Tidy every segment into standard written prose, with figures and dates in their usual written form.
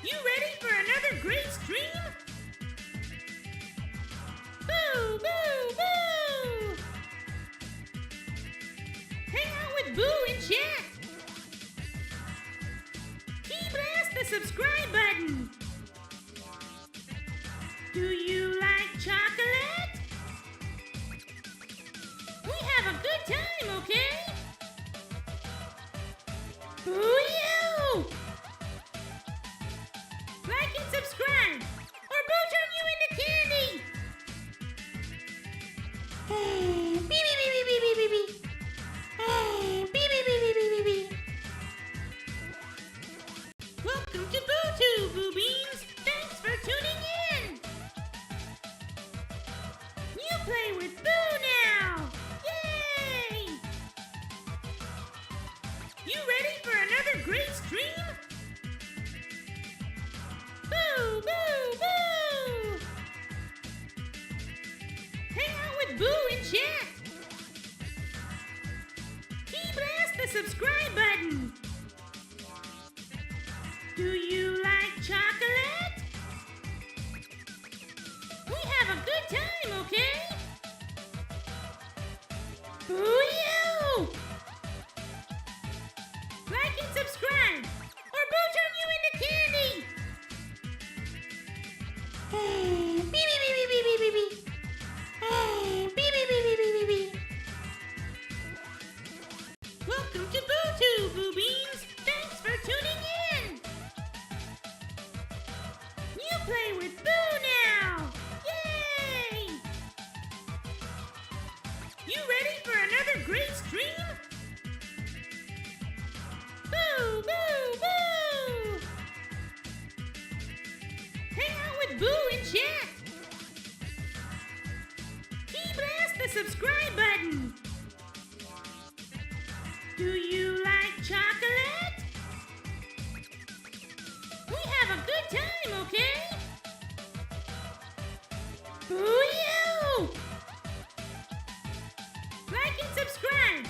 You ready for another great stream? Boo, boo, boo! Hang out with Boo in chat. Key blast the subscribe button. Do you like chocolate? We have a good time, okay? Boo you! Like and subscribe, or Boo turn you into candy! Hey, beep, beep, beep, beep, beep, beep, beep. Hey, beep, beep, beep, beep, beep, beep, beep. Welcome to BuuTube, Buu Beans! Thanks for tuning in! You play with Boo now! Yay! You ready for another great stream? Boo, boo, boo! Hang out with Boo in chat. Key blast the subscribe button. Do you like chocolate? We have a good time, okay? Boo you! Like and subscribe, or Boo turn you into candy! Hey, beep, beep, beep, beep, beep, beep, beep. Hey, beep, beep, beep, beep, beep, beep, beep. Welcome to BuuTube, Buu Beans! Thanks for tuning in! You play with Boo now! Yay! You ready for another great stream? Boo, boo, boo! Hang out with Boo in chat. Key blast the subscribe button. Do you like chocolate? We have a good time, okay? Boo you! Like and subscribe,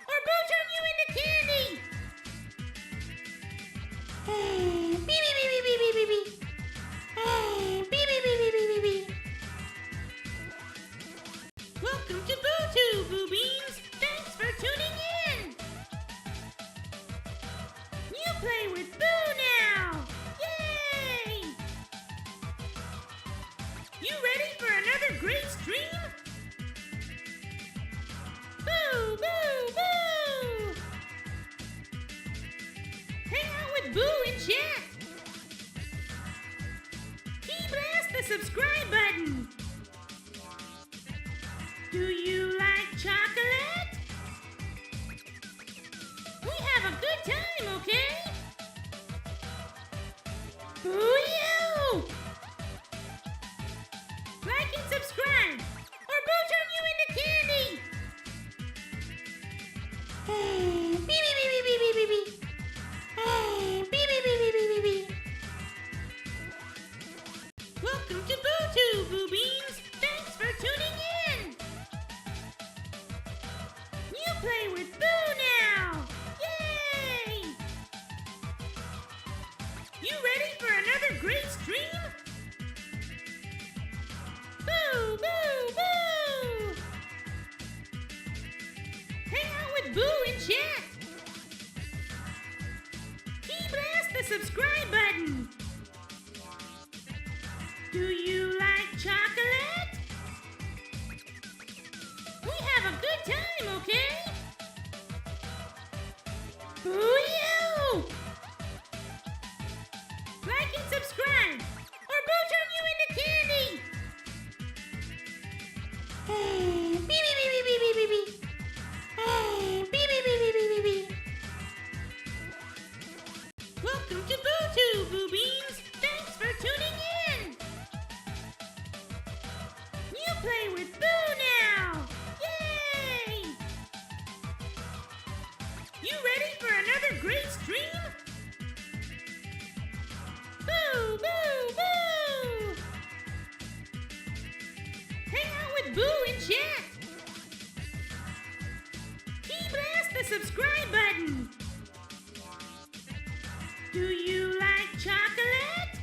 or Boo turn you into candy! Hey, beep, beep, beep, beep, beep, beep, beep. Hey, beep, beep, beep, beep, beep, beep, beep. Welcome to BuuTube, Buu Beans! Thanks for tuning in! You play with Boo now! Yay! You ready for another great stream? Boo, boo, boo! Hang out with Boo in chat. Key blast the subscribe button. Do you like chocolate? We have a good time, okay? Boo you! Like and subscribe, or Boo turn you into candy! Hey, beep, beep, beep, beep, beep, beep, beep. Hey, beep, beep, beep, beep, beep, beep, beep. Welcome to BuuTube, Buu Beans! Thanks for tuning in! You play with Boo now! Yay! You ready for another great stream? Boo, boo, boo! Hang out with Boo in chat. Key blast the subscribe button. Do you like chocolate? We have a good time, okay? Boo you! Like and subscribe, or Boo turn you into candy! Hey, beep, beep, beep, beep, beep, beep, beep. Hey, beep, beep, beep, beep, beep, beep, beep. Welcome to BuuTube, Buu Beans! Thanks for tuning in! You play with Boo now! Yay! You ready for another great stream? Boo, boo, boo! Hang out with Boo in chat. Key blast the subscribe button. Do you like chocolate?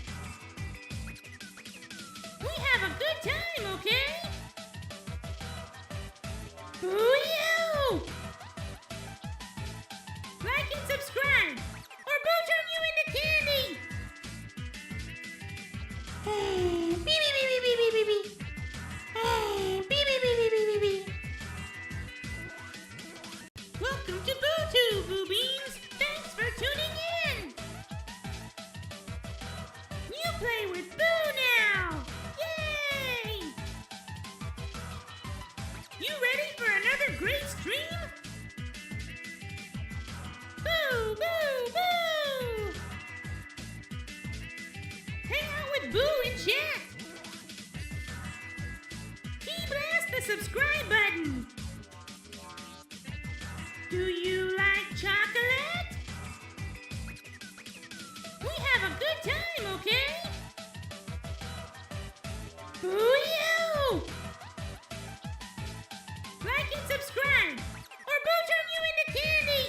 the subscribe button. Do you like chocolate? We have a good time, okay? Boo you! Like and subscribe, or Boo turn you into candy!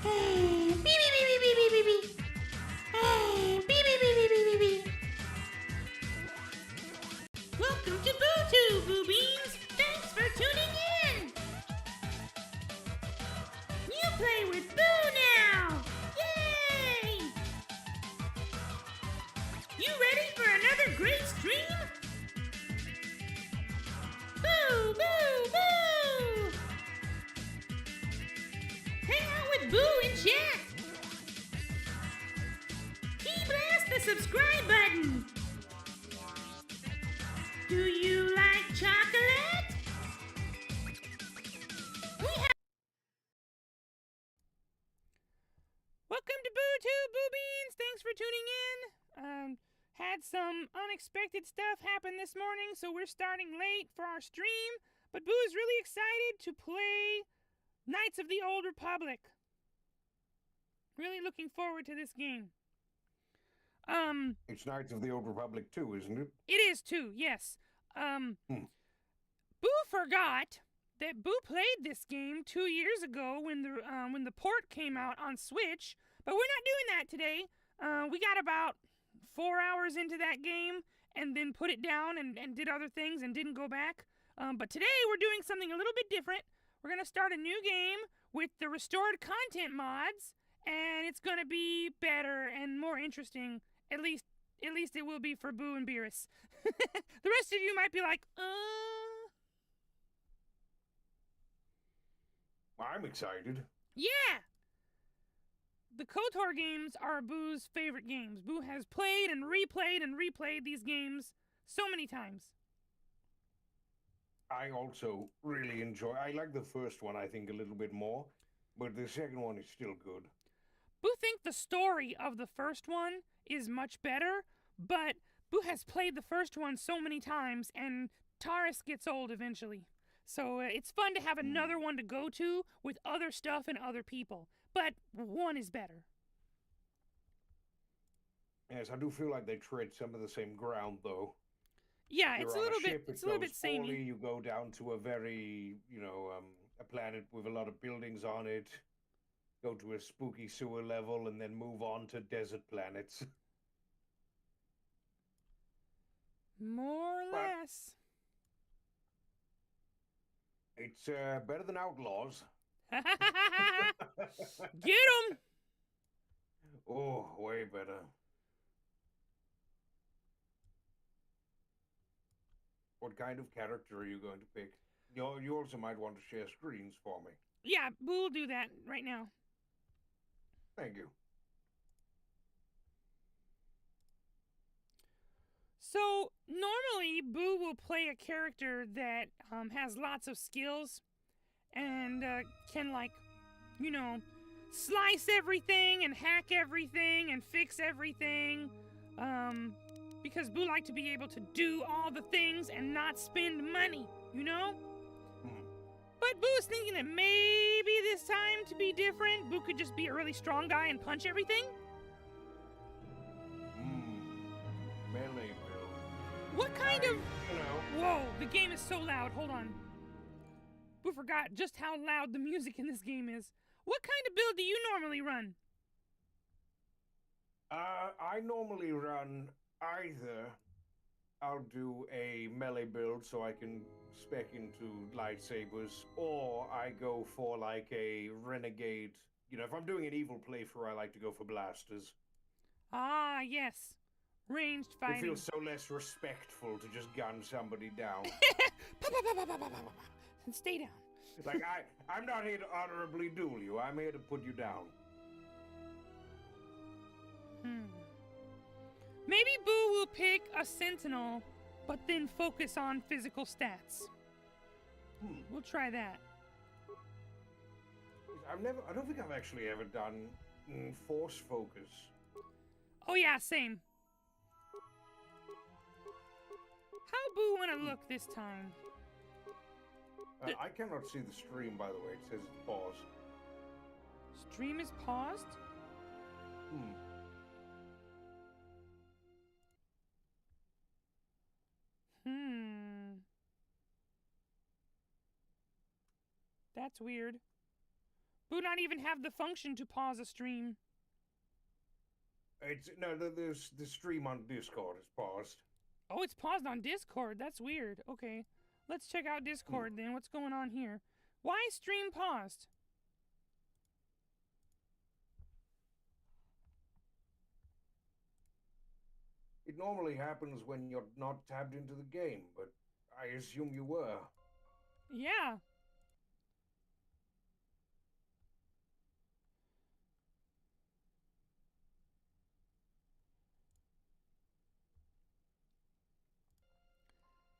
Beep, beep, beep, beep, beep, beep, beep. Beep, beep, beep, beep, beep, beep, beep. Welcome to BuuTube, Buu Beans! Thanks for tuning in! You play with Boo now! Yay! You ready for another great stream? Boo, boo, boo! Hang out with Boo and chat! Key blast the subscribe button! Do you like chocolate? Welcome to BuuTube, Buu Beans! Thanks for tuning in. Had some unexpected stuff happen this morning, so we're starting late for our stream. But Boo is really excited to play Knights of the Old Republic. Really looking forward to this game. It's Knights of the Old Republic too, isn't it? It is too, yes. Boo forgot that Boo played this game 2 years ago when the port came out on Switch, but we're not doing that today. We got about 4 hours into that game and then put it down and did other things and didn't go back. But today we're doing something a little bit different. We're going to start a new game with the restored content mods, and it's going to be better and more interesting. At least it will be for Boo and Beerus. The rest of you might be like, I'm excited. Yeah! The KOTOR games are Boo's favorite games. Boo has played and replayed these games so many times. I also really enjoy. I like the first one, I think, a little bit more, but the second one is still good. Boo think the story of the first one is much better, but Boo has played the first one so many times, and Taurus gets old eventually. So it's fun to have another one to go to with other stuff and other people. But one is better. Yes, I do feel like they tread some of the same ground, though. Yeah, You're it's a on little ship, bit. It's a little bit samey. poorly, you go down to a very, a planet with a lot of buildings on it. Go to a spooky sewer level and then move on to desert planets. More or less. It's better than Outlaws. Get 'em! Oh, way better. What kind of character are you going to pick? You also might want to share screens for me. Yeah, we'll do that right now. Thank you. So, normally, Boo will play a character that has lots of skills and can, like, slice everything and hack everything and fix everything. Because Boo like to be able to do all the things and not spend money, But Boo's thinking that maybe this time to be different, Boo could just be a really strong guy and punch everything. Melee build. What kind of... Whoa, the game is so loud. Hold on. Boo forgot just how loud the music in this game is. What kind of build do you normally run? I normally run either I'll do a melee build so I can spec into lightsabers, or I go for like a renegade. If I'm doing an evil playthrough, I like to go for blasters. Ah, yes. Ranged fighting. It feels so less respectful to just gun somebody down. And stay down. Like, I'm not here to honorably duel you. I'm here to put you down. Maybe Boo will pick a sentinel, but then focus on physical stats. We'll try that. I don't think I've actually ever done force focus. Oh yeah, same. How Boo want to look this time? I cannot see the stream, by the way. It says it's paused. Stream is paused? That's weird. Boo not even have the function to pause a stream. It's no, the stream on Discord is paused. Oh, it's paused on Discord. That's weird. Okay. Let's check out Discord then. What's going on here? Why is stream paused? It normally happens when you're not tabbed into the game, but I assume you were. Yeah.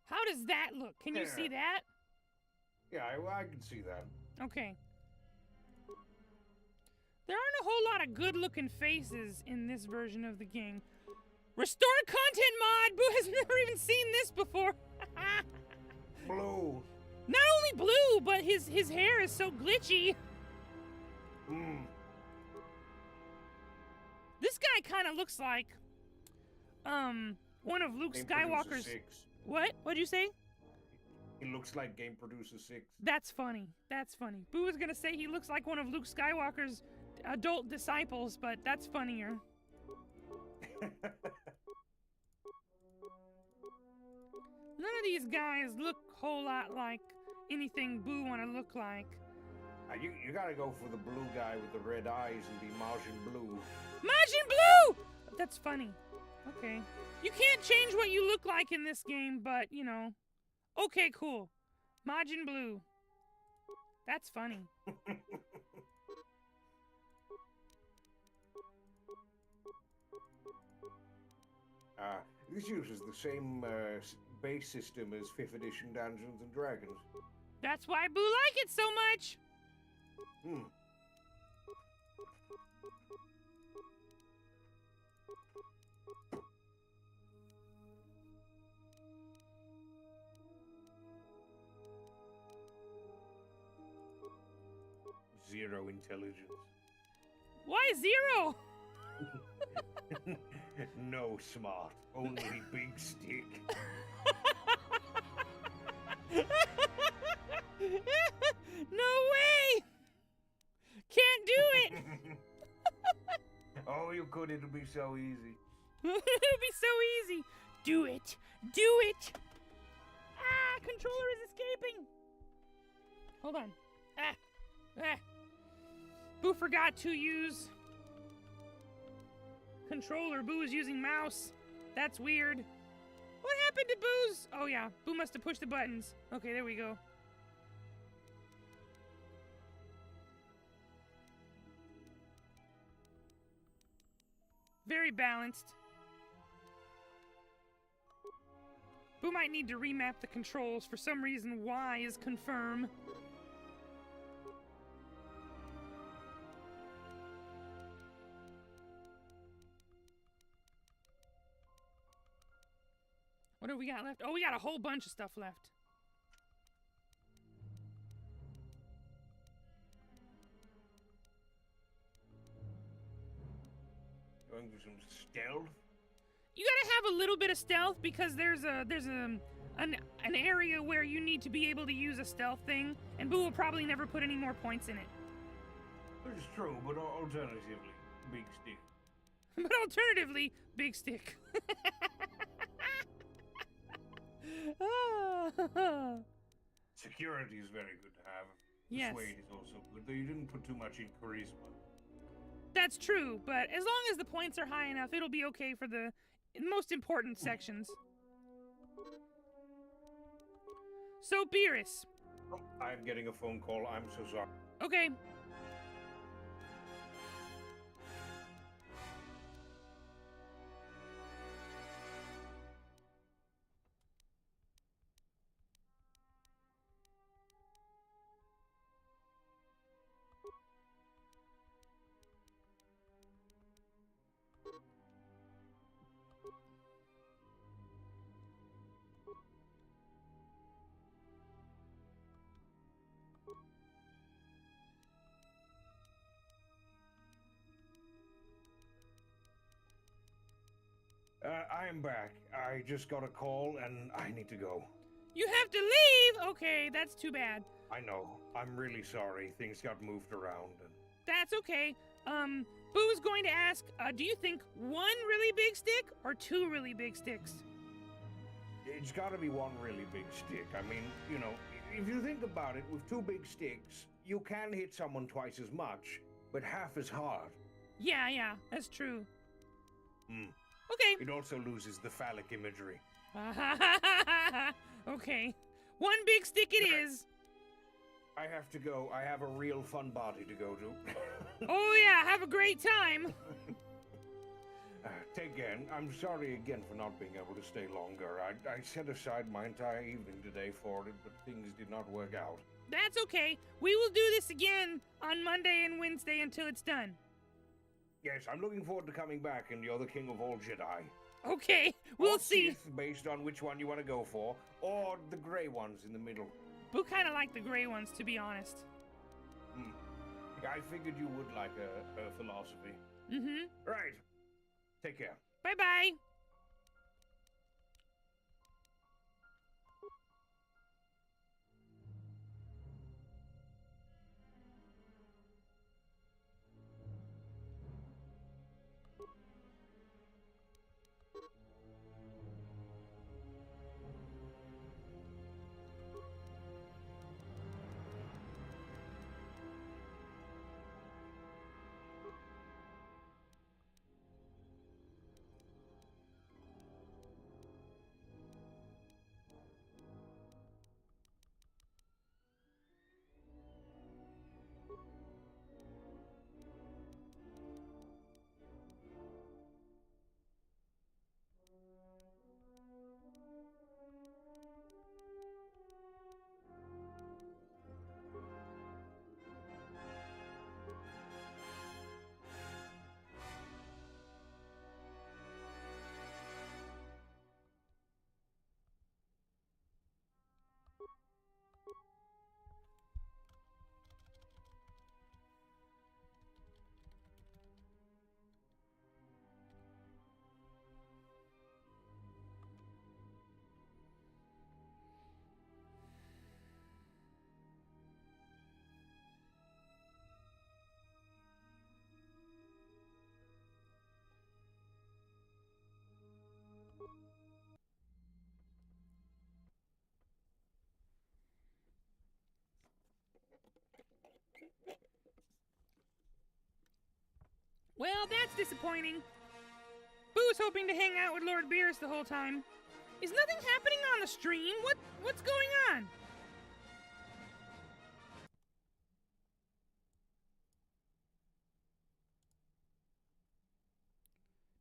How does that look? Can you see that? Yeah, I can see that. Okay. There aren't a whole lot of good-looking faces in this version of the game. Restore content mod! Boo has never even seen this before. Blue. Not only blue, but his hair is so glitchy. This guy kind of looks like, one of Luke Skywalker's. 6. What? What'd you say? He looks like Game Producer 6. That's funny. That's funny. Boo was gonna say he looks like one of Luke Skywalker's adult disciples, but that's funnier. None of these guys look a whole lot like anything Boo want to look like. You gotta go for the blue guy with the red eyes and be Majin Blue. Majin Blue! That's funny. Okay. You can't change what you look like in this game, but, you know. Okay, cool. Majin Blue. That's funny. This uses the same base system as 5th edition Dungeons and Dragons. That's why Boo like it so much. Zero intelligence. Why 0? No smart, only big stick. No way! Can't do it! Oh, you could. It'll be so easy. It'll be so easy. Do it. Do it. Ah, controller is escaping. Hold on. Boo forgot to use controller. Boo is using mouse. That's weird. What happened to Boo's? Oh yeah, Boo must have pushed the buttons. Okay, there we go. Very balanced. Boo might need to remap the controls. For some reason, Y is confirm. What do we got left? Oh, we got a whole bunch of stuff left. Going for some stealth? You gotta have a little bit of stealth because there's an area where you need to be able to use a stealth thing, and Boo will probably never put any more points in it. That is true, but alternatively, big stick. But alternatively, big stick. Security is very good to have. Yes. Persuade is also good, though you didn't put too much in charisma. That's true, but as long as the points are high enough, it'll be okay for the most important sections. So, Beerus. Oh, I'm getting a phone call. I'm so sorry. Okay. I'm back. I just got a call and I need to go. You have to leave? Okay, that's too bad. I know. I'm really sorry. Things got moved around. And... That's okay. Boo's going to ask, do you think one really big stick or two really big sticks? It's got to be one really big stick. I mean, you know, if you think about it, with two big sticks, you can hit someone twice as much, but half as hard. Yeah, that's true. Hmm. Okay. It also loses the phallic imagery. Okay. One big stick it is. I have to go. I have a real fun party to go to. Oh yeah, have a great time. Take care. I'm sorry again for not being able to stay longer. I set aside my entire evening today for it, but things did not work out. That's okay. We will do this again on Monday and Wednesday until it's done. Yes, I'm looking forward to coming back, and you're the king of all Jedi. Okay, we'll or see. Sith, based on which one you want to go for, or the gray ones in the middle. Boo kind of like the gray ones, to be honest. I figured you would like a philosophy. Mm-hmm. Right. Take care. Bye-bye. Well, that's disappointing. Boo's hoping to hang out with Lord Beerus the whole time. Is nothing happening on the stream? What's going on?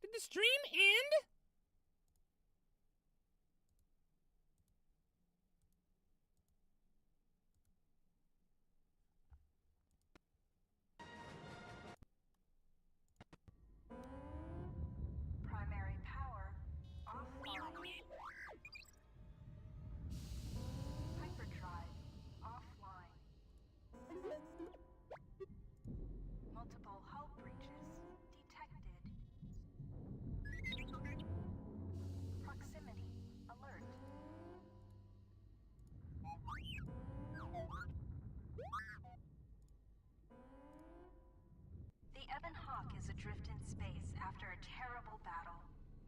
Did the stream end?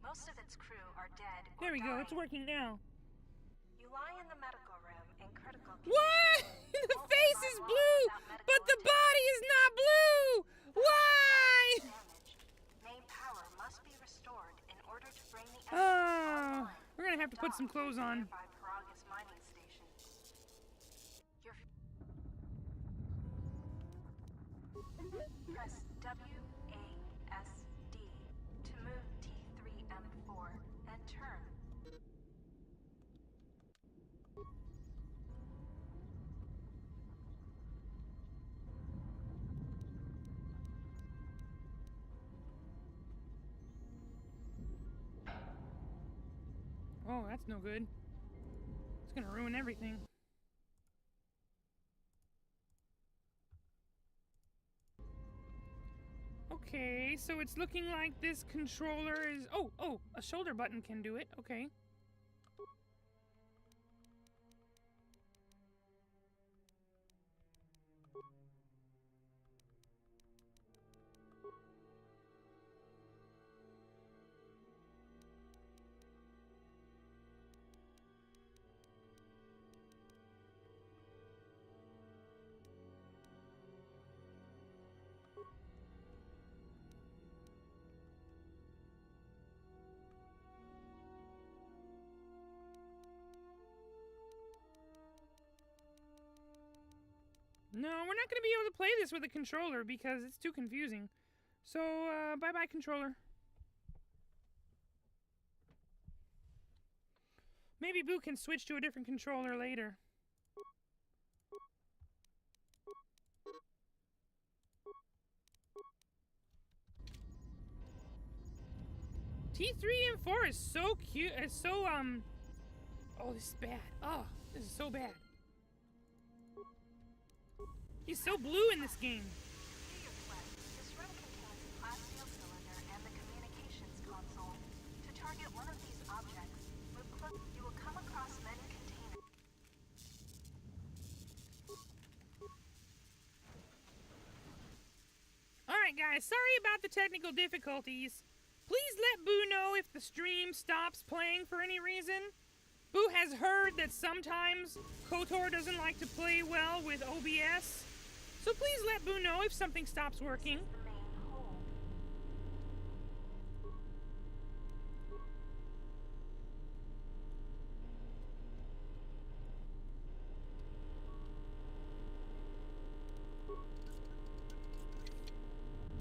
Most of its crew are dead or There we go, dying. it's working now. You lie in the medical room in critical condition. What? The face is blue, but the body is not blue! Why? Main power must be restored in order to bring the Oh, we're gonna have to put some clothes on. by Paragus mining station. Your press WASD to move T3M4 and turn. Oh, that's no good. It's gonna ruin everything. Okay, so it's looking like this controller is... Oh, a shoulder button can do it. Okay. No, we're not going to be able to play this with a controller because it's too confusing. So, bye-bye, controller. Maybe Buu can switch to a different controller later. T3 and 4 is so cute. It's so, Oh, this is bad. Oh, this is so bad. He's so blue in this game. This room contains a glass steel cylinder and the communications console. To target one of these objects, you will come across many containers. Alright guys, sorry about the technical difficulties. Please let Buu know if the stream stops playing for any reason. Buu has heard that sometimes KOTOR doesn't like to play well with OBS. So please let Buu know if something stops working. The main hold.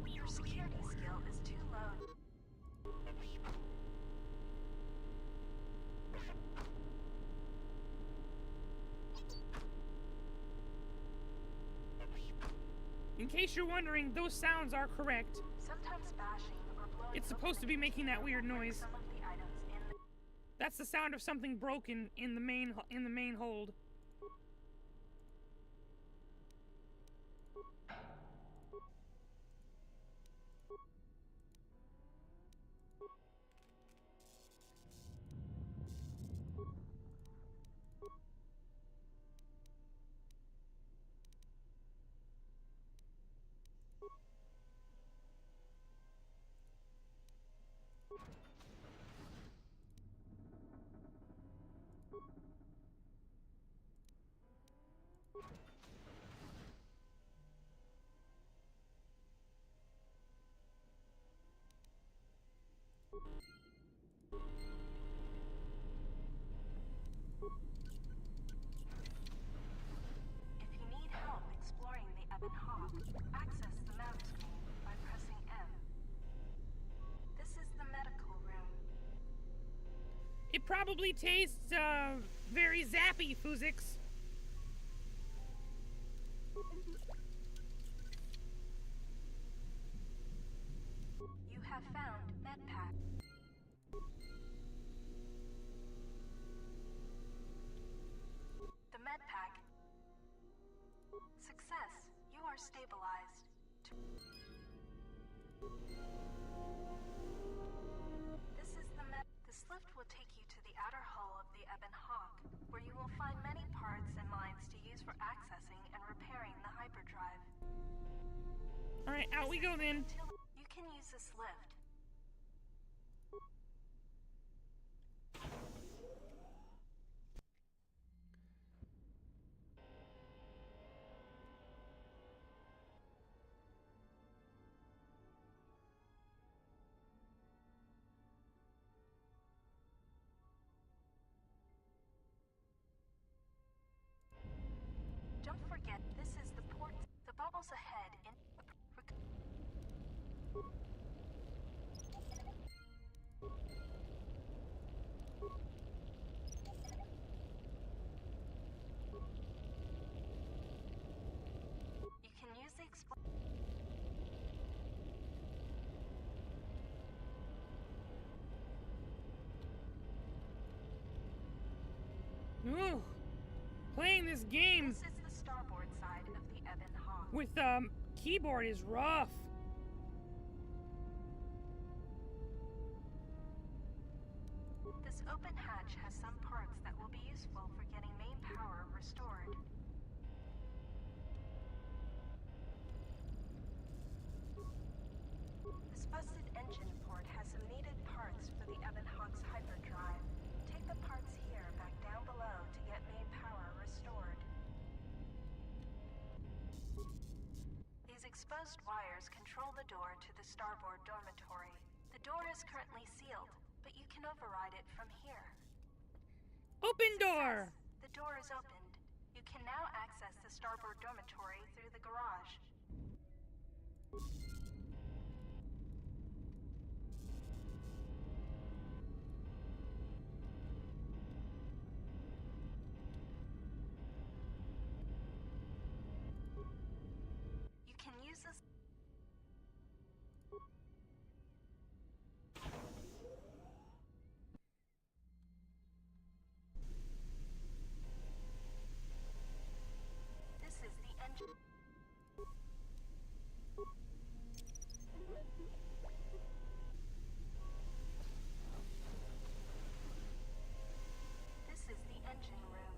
Your security skill is too low. In case you're wondering, those sounds are correct. Sometimes bashing or blowing It's supposed to be making that weird noise. some of the items in the That's the sound of something broken in the main hold. If you need help exploring the Ebon Hawk, access the map screen by pressing M. This is the medical room. It probably tastes, very zappy, Fuzix. You have found MedPack. The MedPack. Success. You are stabilized. This is the This lift will take you to the outer hull of the Ebon Hawk, where you will find many parts and lines to use for accessing and repairing the hyperdrive. Alright, out we go then. You can use this lift. Don't forget, this is the port. The bubbles ahead in. You can use the Ooh, playing this game This is the starboard side of the Ebon Hawk. with keyboard is rough. This open hatch has some parts that will be useful for getting main power restored. This busted engine port has some needed parts for the Ebon Hawk's hyperdrive. Take the parts here back down below to get main power restored. These exposed wires control the door to the starboard dormitory. The door is currently sealed, but you can override it from here. Open door! The door is opened. You can now access the starboard dormitory through the garage. You can use this. This is the engine. This is the engine room.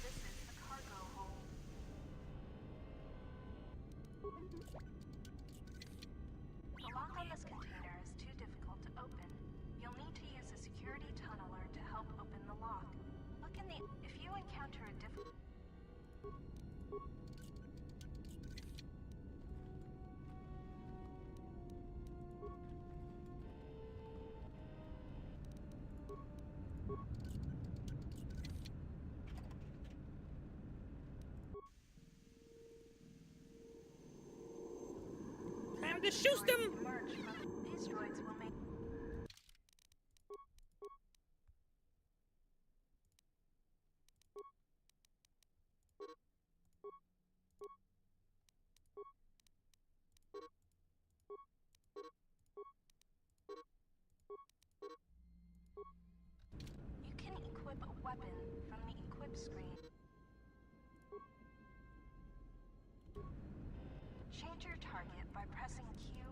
This is the cargo hold. The lock on this container is too difficult to open. You'll need to use a security tunneler to help open the lock. Look in the... If you encounter a difficult... Time to shoot them! Emerge from... These droids will make... You can equip a weapon from the equip screen. Change your target by pressing Q.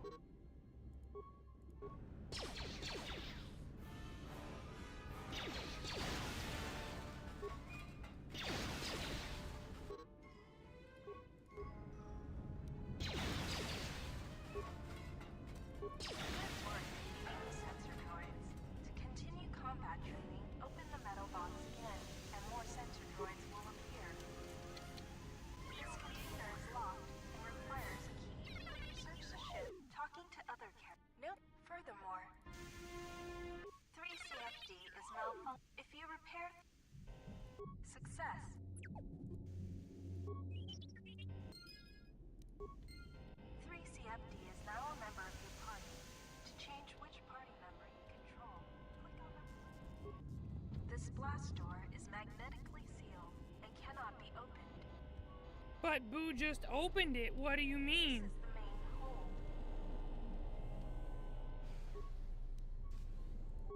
Sensor droids. To continue combat training, open the metal box again, and more sensor droids will appear. This container is locked and requires a key. Search the ship, talking to other characters. Note, furthermore, 3CFD is malfunctioning. If you repair... Success. 3CFD is now a member of your party. To change which party member you control, click on the... This blast door is magnetically sealed and cannot be opened. But Buu just opened it. What do you mean? This is the main hold.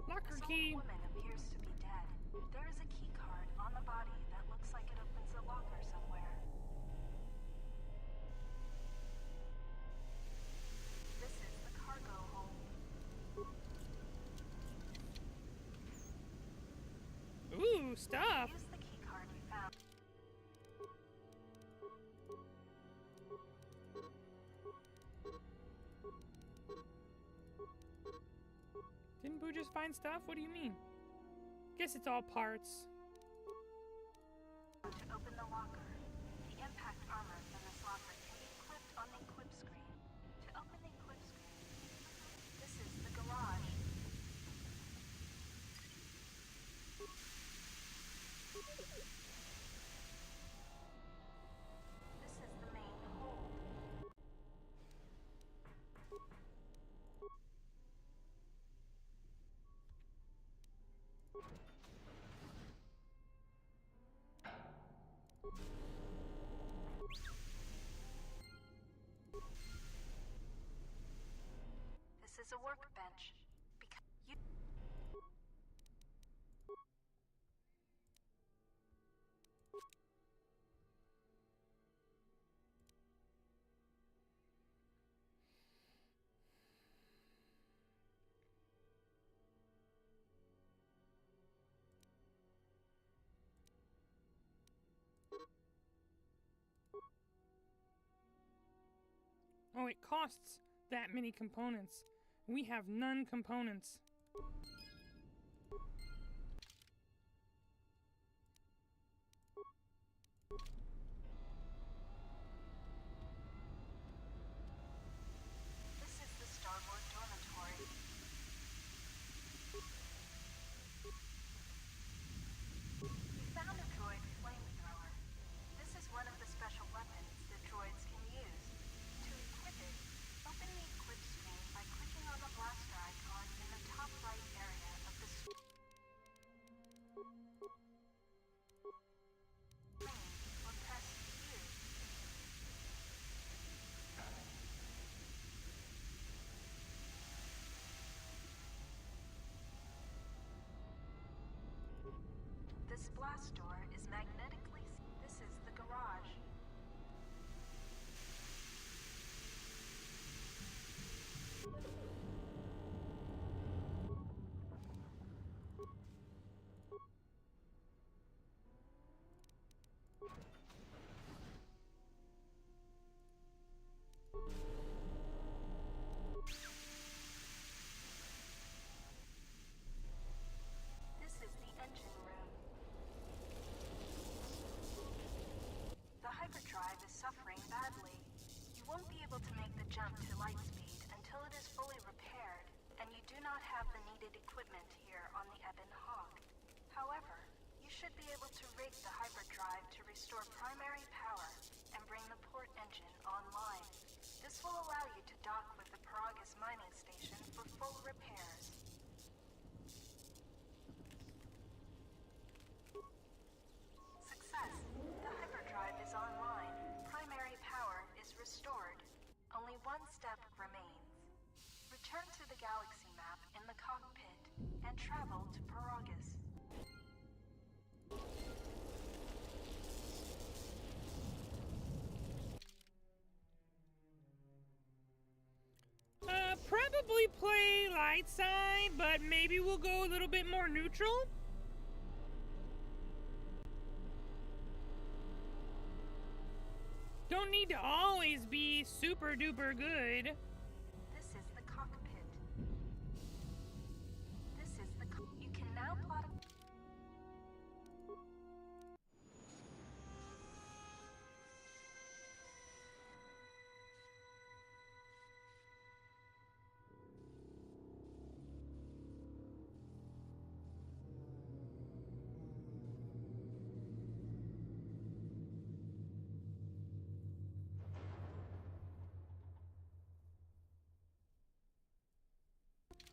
Locker This key. old woman appears to be dead. There is a key card on the body that looks like it opens a locker somewhere. This is the cargo hold. Ooh, stuff. Use the key card you found. Didn't Buu just find stuff? What do you mean? Guess it's all parts. To open the locker, the impact armor from this locker can be equipped on the equip screen. To open the equip screen, this is the garage. This is the main hold. This is a workbench. Because you... Oh, it costs that many components. We have none components. This is the starboard dormitory. We found a droid flamethrower. This is one of the special weapons that droids can use. To equip it, open the equip screen by clicking on the blaster icon in the top right area of the screen or press Q. This blast door is magnetically. This is the garage. This is the engine room. The hyperdrive is suffering badly. You won't be able to make the jump to light speed until it is fully repaired, and you do not have the needed equipment here on the Ebon Hawk. However, you should be able to rig the hyperdrive to restore primary power and bring the port engine online. This will allow you to dock with the Paragus mining station for full repairs. Success! The hyperdrive is online. Primary power is restored. Only one step remains. Return to the galaxy map in the cockpit and travel to Paragus. Probably play light side, but maybe we'll go a little bit more neutral. Don't need to always be super duper good. This is the cockpit. This is the you can now plot a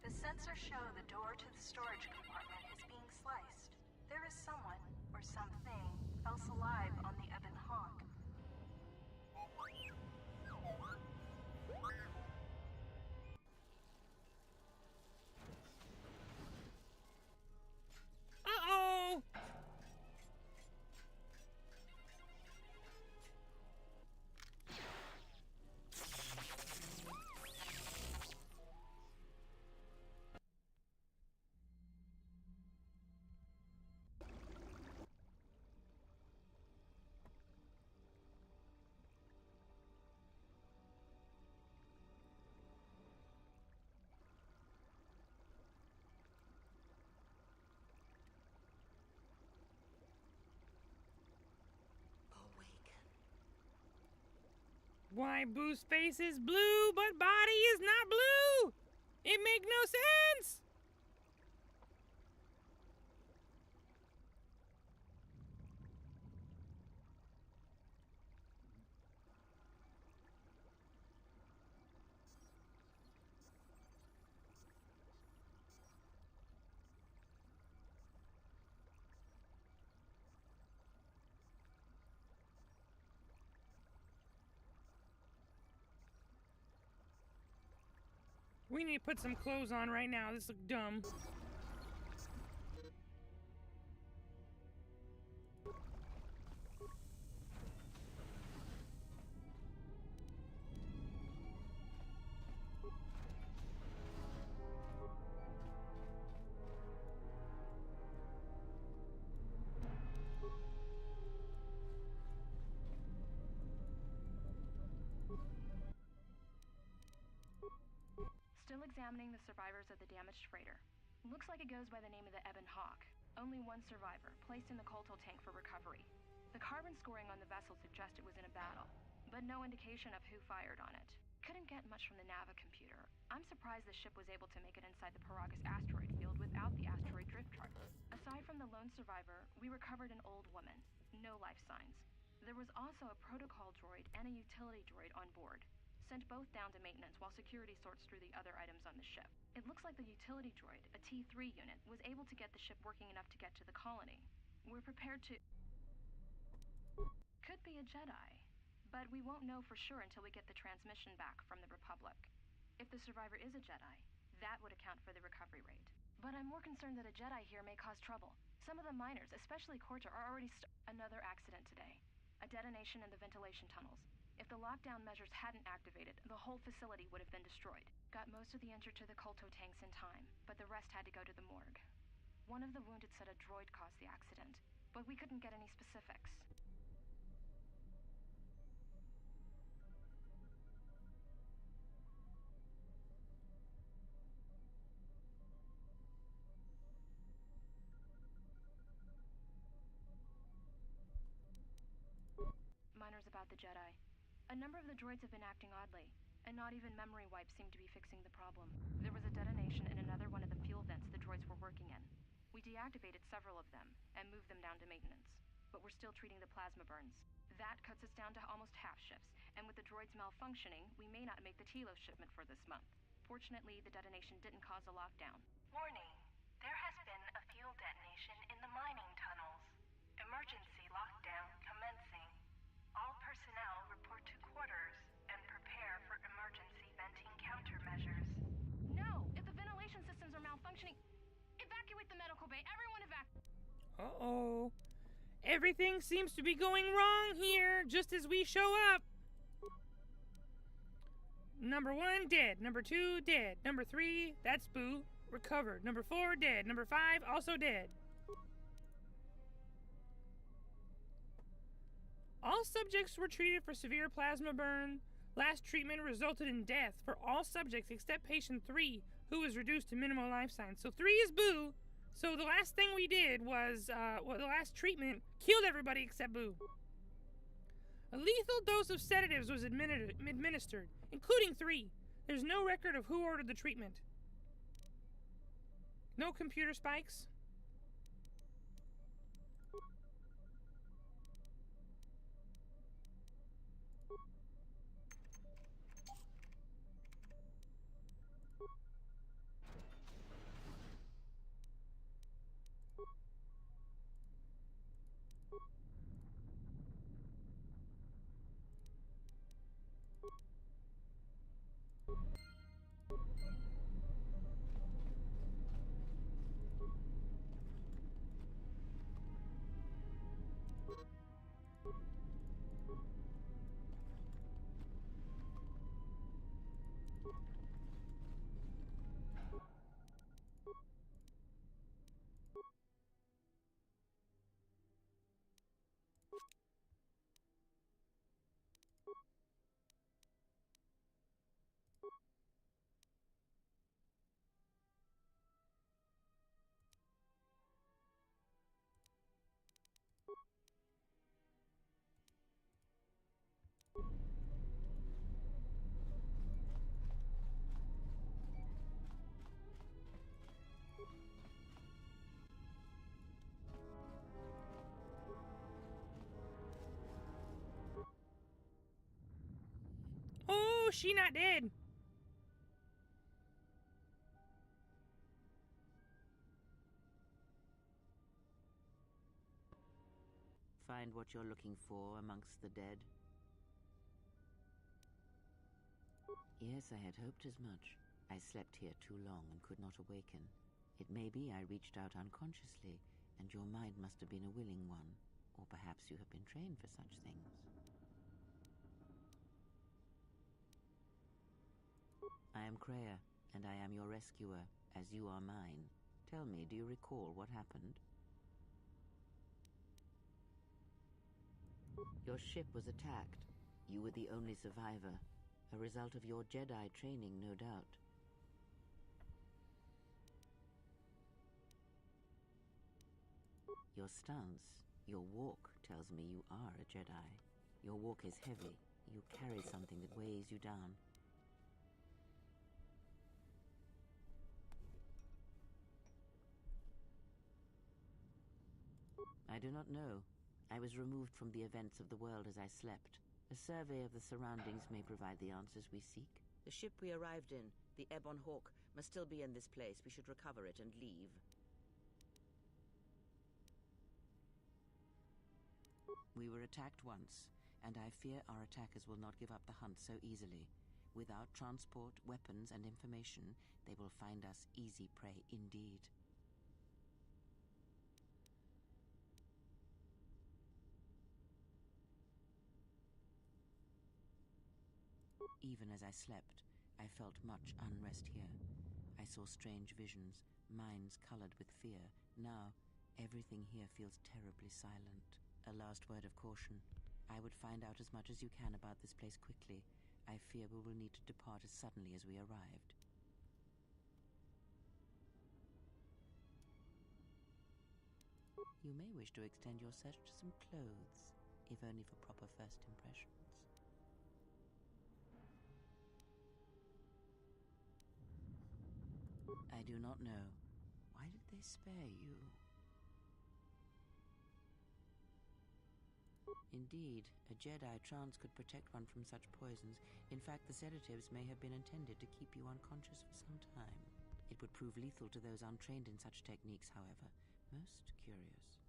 The sensors show the door to the storage compartment is being sliced. There is someone, or something, else alive on the Ebon Hawk. Uh-oh! Why Buu's face is blue, but body is not blue? It make no sense! We need to put some clothes on right now. This looks dumb. examining the survivors of the damaged freighter. Looks like it goes by the name of the Ebon Hawk. Only one survivor, placed in the colto tank for recovery. The carbon scoring on the vessel suggests it was in a battle, but no indication of who fired on it. Couldn't get much from the Nava computer. I'm surprised the ship was able to make it inside the Paragus asteroid field without the asteroid drift chart. Aside from the lone survivor, we recovered an old woman. No life signs. There was also a protocol droid and a utility droid on board. Sent both down to maintenance while security sorts through the other items on the ship. It looks like the utility droid, a T3 unit, was able to get the ship working enough to get to the colony. We're prepared to... Could be a Jedi. But we won't know for sure until we get the transmission back from the Republic. If the survivor is a Jedi, that would account for the recovery rate. But I'm more concerned that a Jedi here may cause trouble. Some of the miners, especially Corta, are already Another accident today. A detonation in the ventilation tunnels. If the lockdown measures hadn't activated, the whole facility would have been destroyed. Got most of the injured to the colto tanks in time, but the rest had to go to the morgue. One of the wounded said a droid caused the accident, but we couldn't get any specifics. Miners about the Jedi. A number of the droids have been acting oddly, and not even memory wipes seem to be fixing the problem. There was a detonation in another one of the fuel vents the droids were working in. We deactivated several of them, and moved them down to maintenance. But we're still treating the plasma burns. That cuts us down to almost half shifts, and with the droids malfunctioning, we may not make the Telos shipment for this month. Fortunately, the detonation didn't cause a lockdown. Warning. There has been a fuel detonation in the mining tunnels. Emergency lockdown commencing. All personnel report to quarters and prepare for emergency venting countermeasures. No! If the ventilation systems are malfunctioning, evacuate the medical bay. Everyone evacuate. Uh-oh. Everything seems to be going wrong here, just as we show up. Number 1, dead. Number 2, dead. Number 3, that's Buu, recovered. Number 4, dead. Number 5, also dead. All subjects were treated for severe plasma burn. Last treatment resulted in death for all subjects except patient 3, who was reduced to minimal life signs. So 3 is Buu. So the last thing we did was, the last treatment killed everybody except Buu. A lethal dose of sedatives was administered, including 3. There's no record of who ordered the treatment. No computer spikes. Oh, she not dead. Find what you're looking for amongst the dead? Yes, I had hoped as much. I slept here too long and could not awaken. It may be I reached out unconsciously, and your mind must have been a willing one. Or perhaps you have been trained for such things. I am Kreia, and I am your rescuer, as you are mine. Tell me, do you recall what happened? Your ship was attacked. You were the only survivor. A result of your Jedi training, no doubt. Your stance, your walk tells me you are a Jedi. Your walk is heavy. You carry something that weighs you down. I do not know. I was removed from the events of the world as I slept. A survey of the surroundings may provide the answers we seek. The ship we arrived in, the Ebon Hawk, must still be in this place. We should recover it and leave. We were attacked once, and I fear our attackers will not give up the hunt so easily. Without transport, weapons, and information, they will find us easy prey indeed. Even as I slept, I felt much unrest here. I saw strange visions, minds colored with fear. Now, everything here feels terribly silent. A last word of caution. I would find out as much as you can about this place quickly. I fear we will need to depart as suddenly as we arrived. You may wish to extend your search to some clothes, if only for proper first impressions. I do not know. Why did they spare you? Indeed, a Jedi trance could protect one from such poisons. In fact, the sedatives may have been intended to keep you unconscious for some time. It would prove lethal to those untrained in such techniques, however. Most curious.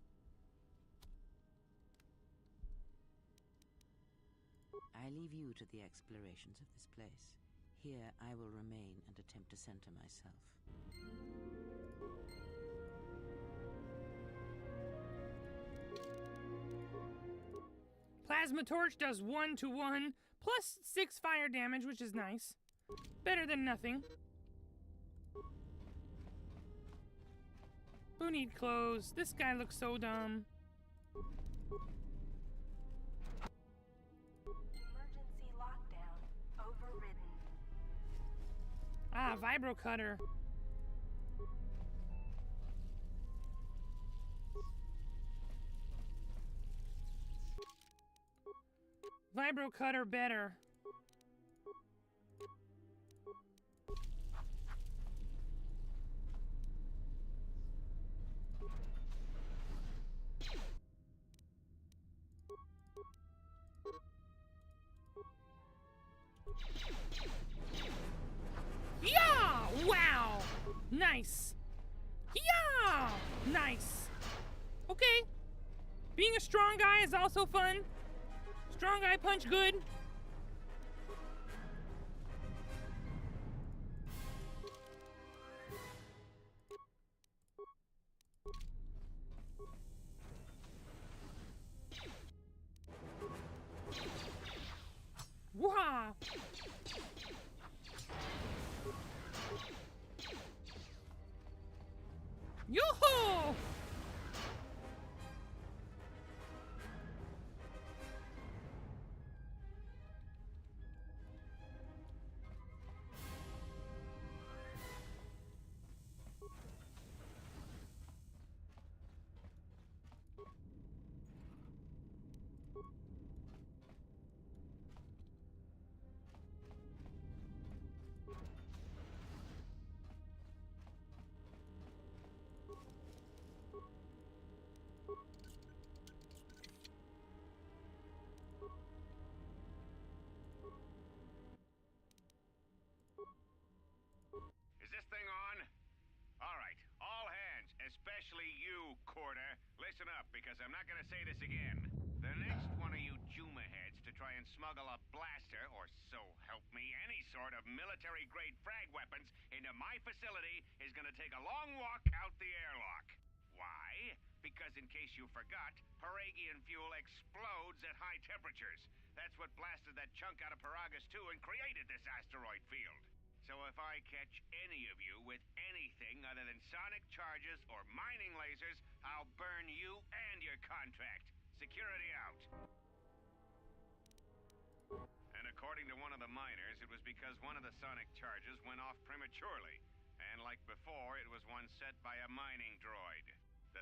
I leave you to the explorations of this place. Here I will remain and attempt to center myself. Plasma Torch does 1-to-1, plus 6 fire damage, which is nice. Better than nothing. Who need clothes? This guy looks so dumb. Emergency lockdown overridden. Ah, Vibro Cutter. Vibro Cutter better. Yeah! Wow! Nice. Yeah! Nice. Okay. Being a strong guy is also fun. Strong guy punch good. Wow! Yoo-hoo! Especially you, Corder. Listen up, because I'm not gonna say this again. The next one of you Juma heads to try and smuggle a blaster, or so help me, any sort of military-grade frag weapons into my facility is gonna take a long walk out the airlock. Why? Because in case you forgot, Paragian fuel explodes at high temperatures. That's what blasted that chunk out of Paragus 2 and created this asteroid field. So if I catch any of you with anything other than sonic charges or mining lasers, I'll burn you and your contract. Security out. And according to one of the miners, it was because one of the sonic charges went off prematurely. And like before, it was one set by a mining droid. The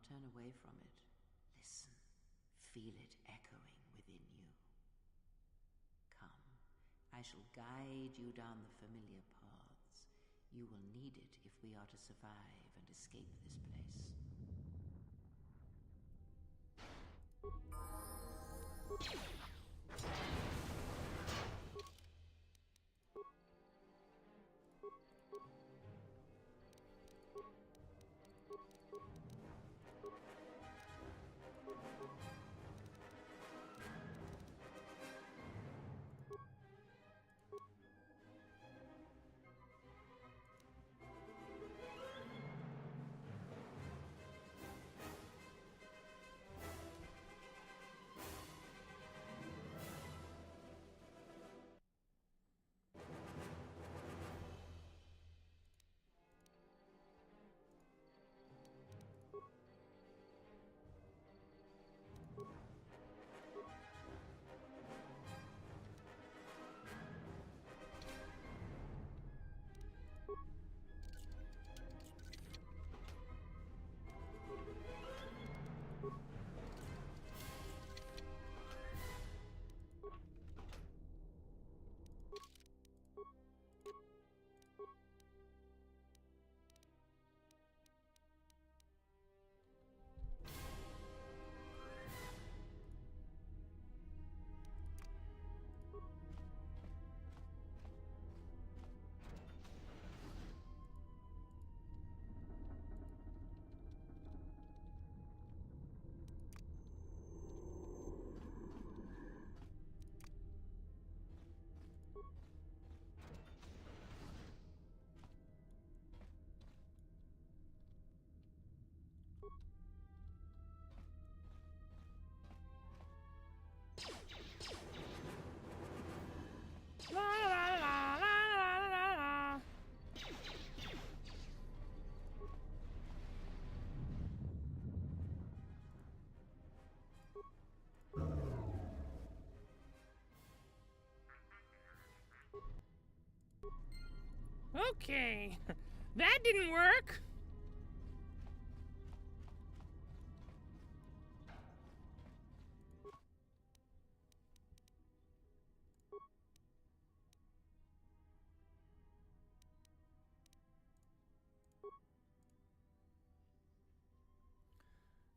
not turn away from it. Listen. Feel it echoing within you. Come. I shall guide you down the familiar paths. You will need it if we are to survive and escape this place. La la la la la la la. Okay, that didn't work.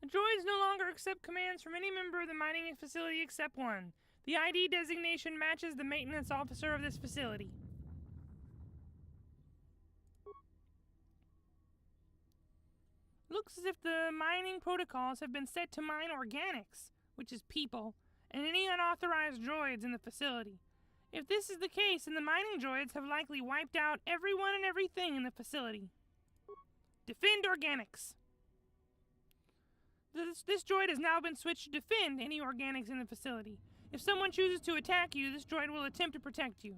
The droids no longer accept commands from any member of the mining facility except one. The ID designation matches the maintenance officer of this facility. Looks as if the mining protocols have been set to mine organics, which is people, and any unauthorized droids in the facility. If this is the case, then the mining droids have likely wiped out everyone and everything in the facility. Defend organics. This droid has now been switched to defend any organics in the facility. If someone chooses to attack you, this droid will attempt to protect you.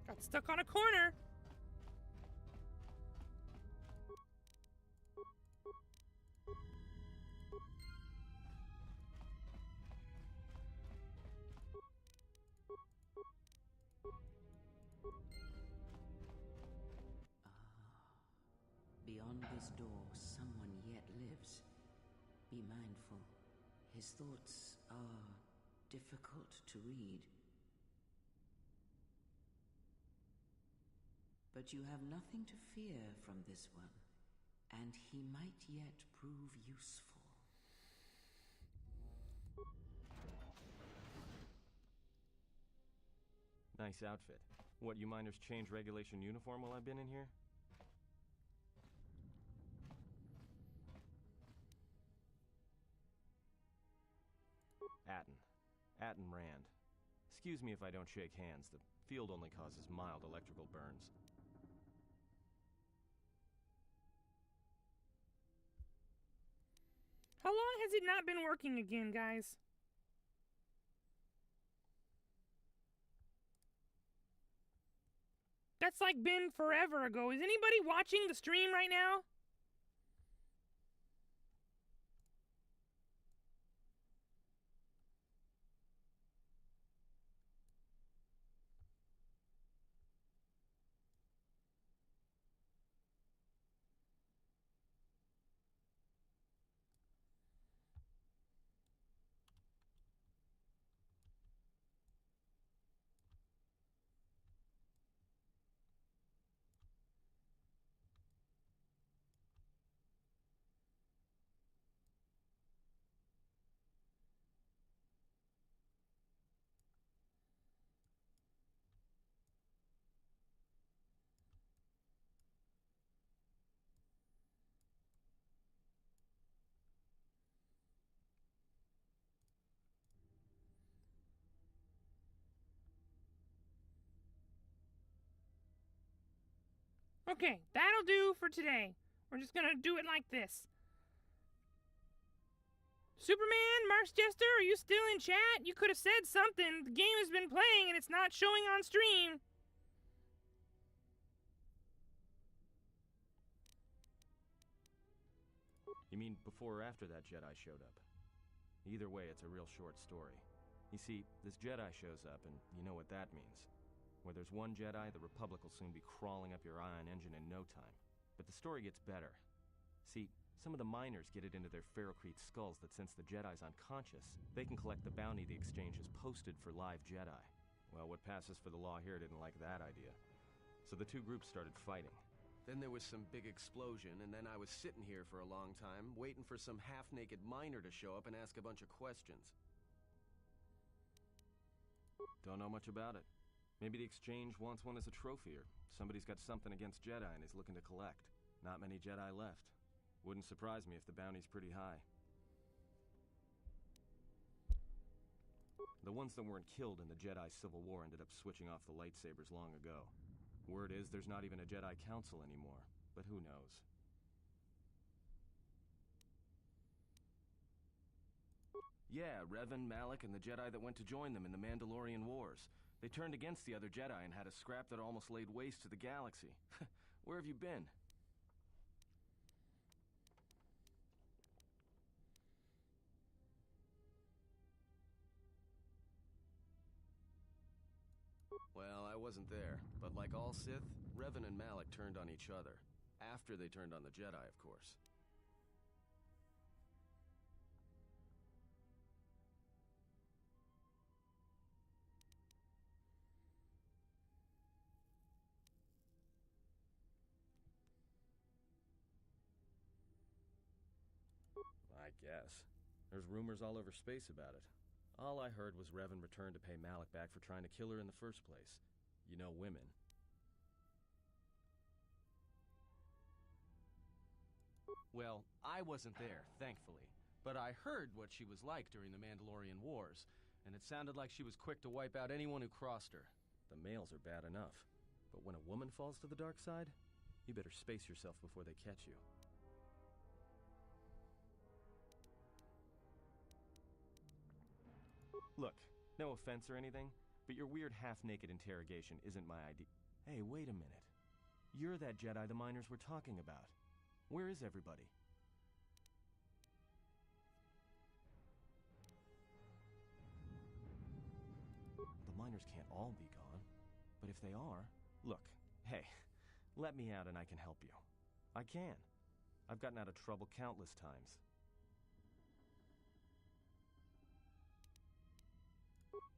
Got stuck on a corner. Beyond this door, someone yet lives. Be mindful. His thoughts are difficult to read. But you have nothing to fear from this one, and he might yet prove useful. Nice outfit. What, you miners change regulation uniform while I've been in here? Atten Rand. Excuse me if I don't shake hands. The field only causes mild electrical burns. How long has it not been working again, guys? That's like been forever ago. Is anybody watching the stream right now? Okay, that'll do for today. We're just gonna do it like this. Superman, Mark's Jester, are you still in chat? You could have said something. The game has been playing and it's not showing on stream. You mean before or after that Jedi showed up? Either way, it's a real short story. You see, this Jedi shows up, and you know what that means. Where there's one Jedi, the Republic will soon be crawling up your ion engine in no time. But the story gets better. See, some of the miners get it into their ferrocrete skulls that since the Jedi's unconscious, they can collect the bounty the exchange has posted for live Jedi. Well, what passes for the law here didn't like that idea. So the two groups started fighting. Then there was some big explosion, and then I was sitting here for a long time, waiting for some half-naked miner to show up and ask a bunch of questions. Don't know much about it. Maybe the exchange wants one as a trophy, or somebody's got something against Jedi and is looking to collect. Not many Jedi left. Wouldn't surprise me if the bounty's pretty high. The ones that weren't killed in the Jedi Civil War ended up switching off the lightsabers long ago. Word is there's not even a Jedi Council anymore, but who knows? Yeah, Revan, Malak, and the Jedi that went to join them in the Mandalorian Wars. They turned against the other Jedi and had a scrap that almost laid waste to the galaxy. Where have you been? Well, I wasn't there, but like all Sith, Revan and Malak turned on each other. After they turned on the Jedi, of course. I guess. There's rumors all over space about it. All I heard was Revan returned to pay Malak back for trying to kill her in the first place. You know women. Well, I wasn't there, thankfully. But I heard what she was like during the Mandalorian Wars, and it sounded like she was quick to wipe out anyone who crossed her. The males are bad enough. But when a woman falls to the dark side, you better space yourself before they catch you. Look, no offense or anything, but your weird half-naked interrogation isn't my idea. Hey, wait a minute. You're that Jedi the miners were talking about. Where is everybody? The miners can't all be gone. But if they are... Look, hey, let me out and I can help you. I can. I've gotten out of trouble countless times.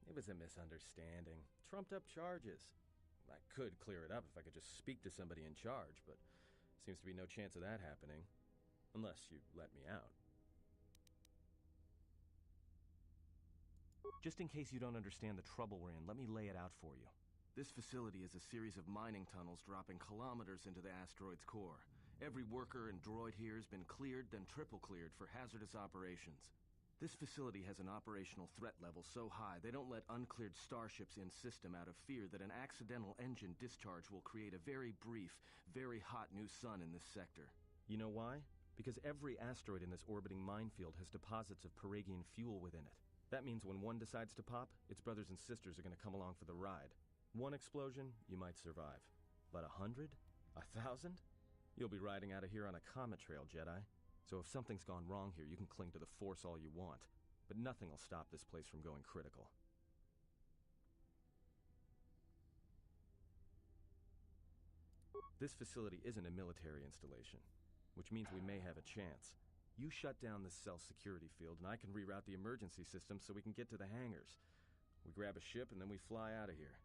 It was a misunderstanding. Trumped up charges. I could clear it up if I could just speak to somebody in charge, but seems to be no chance of that happening. Unless you let me out. Just in case you don't understand the trouble we're in, let me lay it out for you. This facility is a series of mining tunnels dropping kilometers into the asteroid's core. Every worker and droid here has been cleared, then triple cleared for hazardous operations. This facility has an operational threat level so high they don't let uncleared starships in system out of fear that an accidental engine discharge will create a very brief, very hot new sun in this sector. You know why? Because every asteroid in this orbiting minefield has deposits of Paragian fuel within it. That means when one decides to pop, its brothers and sisters are going to come along for the ride. One explosion, you might survive. But 100? 1,000? You'll be riding out of here on a comet trail, Jedi. So if something's gone wrong here, you can cling to the Force all you want. But nothing will stop this place from going critical. This facility isn't a military installation, which means we may have a chance. You shut down this cell security field, and I can reroute the emergency system so we can get to the hangars. We grab a ship, and then we fly out of here.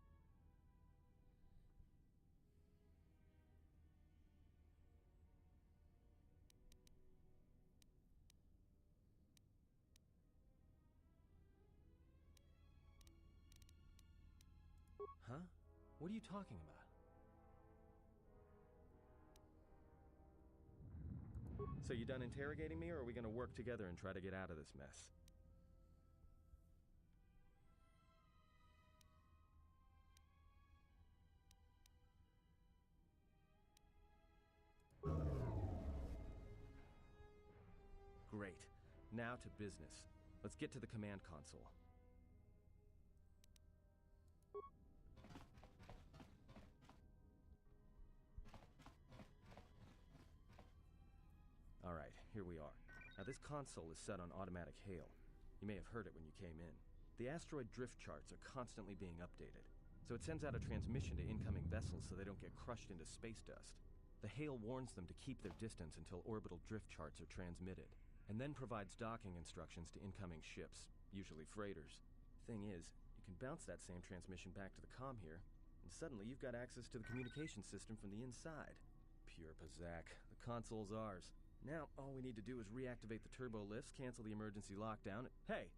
Huh? What are you talking about? So you done interrogating me, or are we gonna work together and try to get out of this mess? Great. Now to business. Let's get to the command console. Alright, here we are. Now this console is set on automatic hail. You may have heard it when you came in. The asteroid drift charts are constantly being updated, so it sends out a transmission to incoming vessels so they don't get crushed into space dust. The hail warns them to keep their distance until orbital drift charts are transmitted, and then provides docking instructions to incoming ships, usually freighters. Thing is, you can bounce that same transmission back to the comm here, and suddenly you've got access to the communication system from the inside. Pure Pazak. The console's ours. Now, all we need to do is reactivate the turbo lifts, cancel the emergency lockdown. Hey!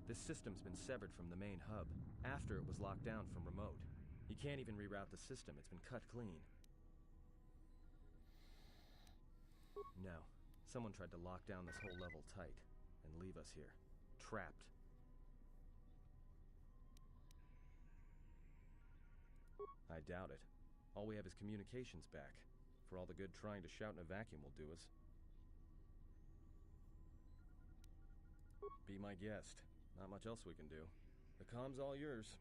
This system's been severed from the main hub, after it was locked down from remote. You can't even reroute the system, it's been cut clean. No. Someone tried to lock down this whole level tight, and leave us here. Trapped. I doubt it. All we have is communications back. For all the good trying to shout in a vacuum will do us. Be my guest. Not much else we can do. The comm's all yours.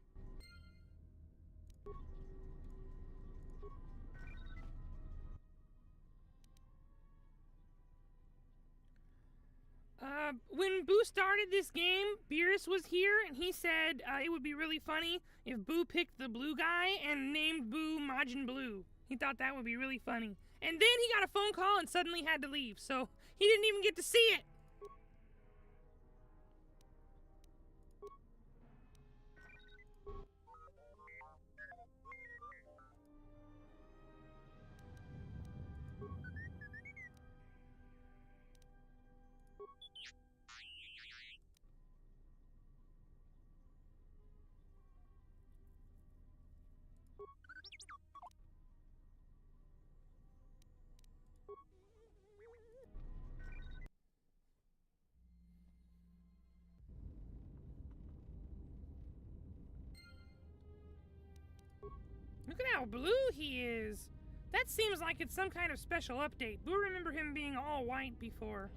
When Buu started this game, Beerus was here, and he said it would be really funny if Buu picked the blue guy and named Buu Majin Blue. He thought that would be really funny. And then he got a phone call and suddenly had to leave, so he didn't even get to see it. Look at how blue he is. That seems like it's some kind of special update. Buu remember him being all white before.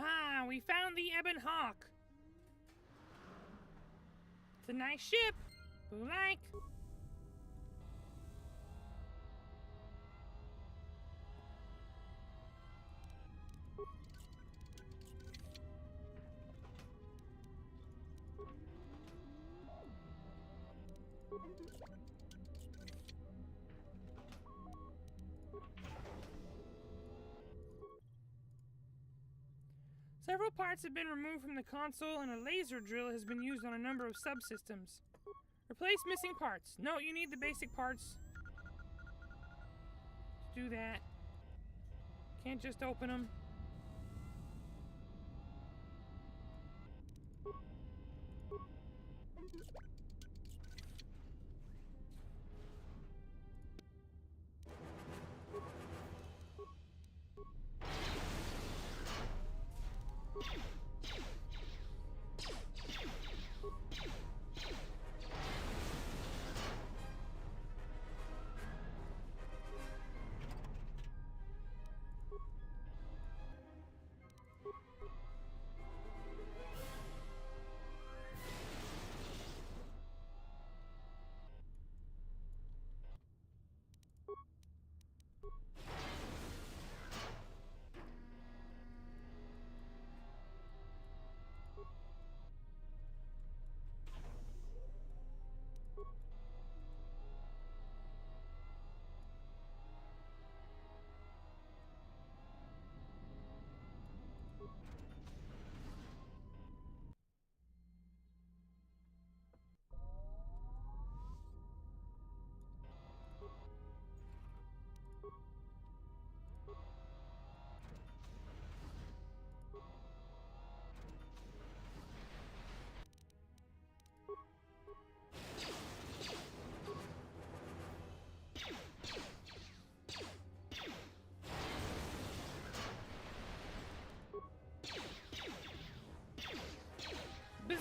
Ah, we found the Ebon Hawk. It's a nice ship. Buu like. Several parts have been removed from the console, and a laser drill has been used on a number of subsystems. Replace missing parts. No, you need the basic parts to do that. Can't just open them.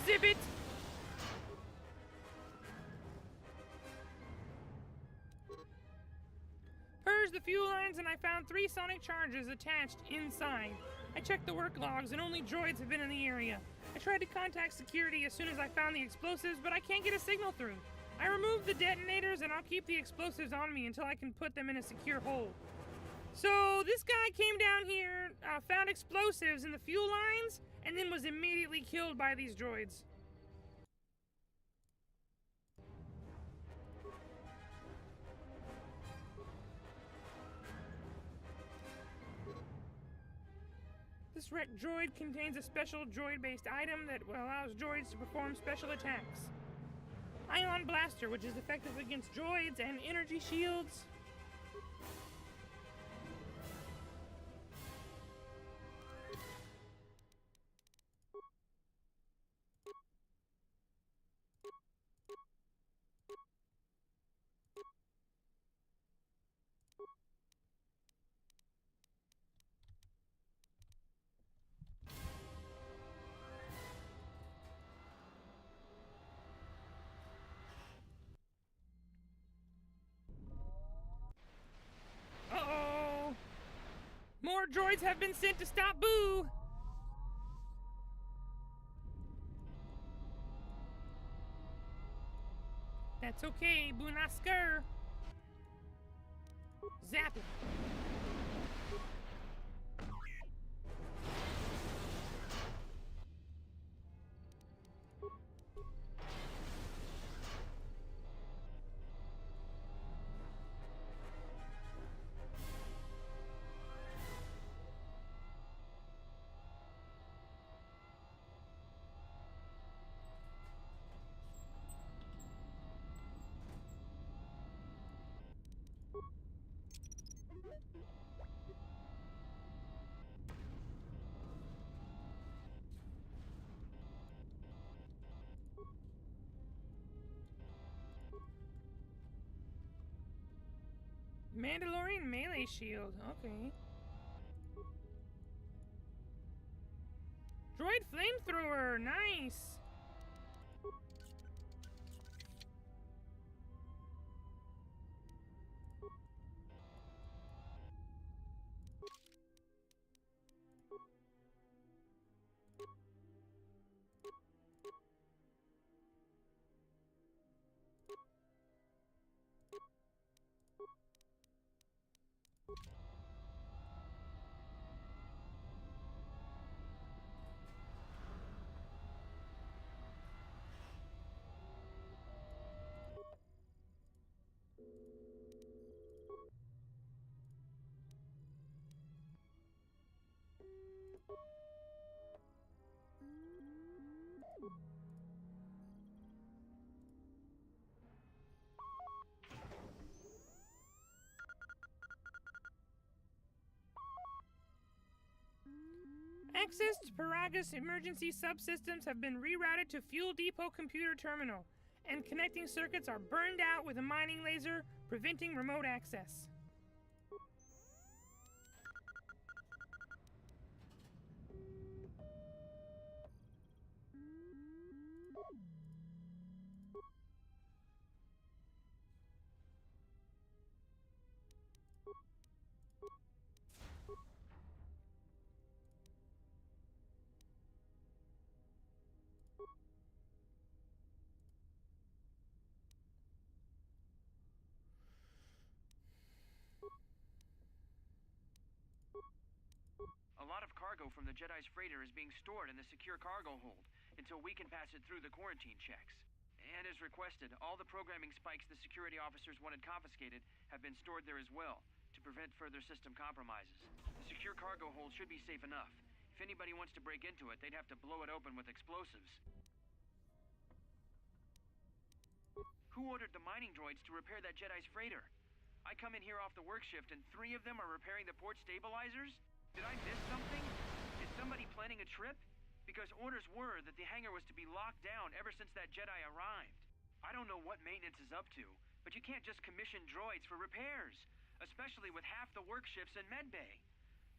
Zibbit! Purged the fuel lines and I found 3 sonic charges attached inside. I checked the work logs and only droids have been in the area. I tried to contact security as soon as I found the explosives, but I can't get a signal through. I removed the detonators and I'll keep the explosives on me until I can put them in a secure hole. So this guy came down here, found explosives in the fuel lines, and then was immediately killed by these droids. This wrecked droid contains a special droid-based item that allows droids to perform special attacks. Ion Blaster, which is effective against droids, and energy shields. Uh-oh! More droids have been sent to stop Buu! That's okay, Buu not scur. Zap it. Mandalorian melee shield, okay. Droid flamethrower, nice. Access to Paragus emergency subsystems have been rerouted to Fuel Depot computer terminal, and connecting circuits are burned out with a mining laser, preventing remote access. A lot of cargo from the Jedi's freighter is being stored in the secure cargo hold until we can pass it through the quarantine checks. And as requested, all the programming spikes the security officers wanted confiscated have been stored there as well, to prevent further system compromises. The secure cargo hold should be safe enough. If anybody wants to break into it, they'd have to blow it open with explosives. Who ordered the mining droids to repair that Jedi's freighter? I come in here off the work shift and 3 of them are repairing the port stabilizers? Did I miss something? Is somebody planning a trip? Because orders were that the hangar was to be locked down ever since that Jedi arrived. I don't know what maintenance is up to, but you can't just commission droids for repairs, especially with half the work shifts in medbay.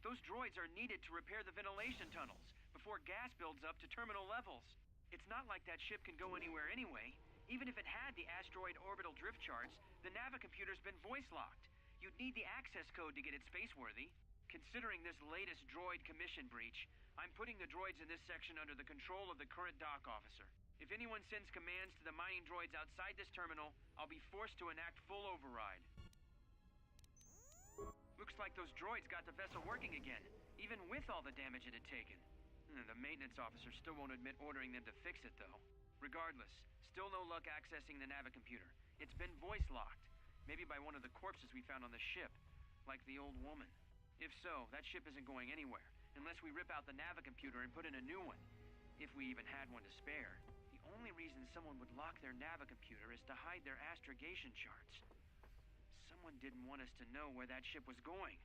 Those droids are needed to repair the ventilation tunnels before gas builds up to terminal levels. It's not like that ship can go anywhere anyway. Even if it had the asteroid orbital drift charts, the navicomputer's been voice-locked. You'd need the access code to get it spaceworthy. Considering this latest droid commission breach, I'm putting the droids in this section under the control of the current dock officer. If anyone sends commands to the mining droids outside this terminal, I'll be forced to enact full override. Looks like those droids got the vessel working again, even with all the damage it had taken. The maintenance officer still won't admit ordering them to fix it, though. Regardless, still no luck accessing the navicomputer. It's been voice-locked, maybe by one of the corpses we found on the ship, like the old woman. If so, that ship isn't going anywhere, unless we rip out the navicomputer and put in a new one. If we even had one to spare. The only reason someone would lock their navicomputer is to hide their astrogation charts. Someone didn't want us to know where that ship was going,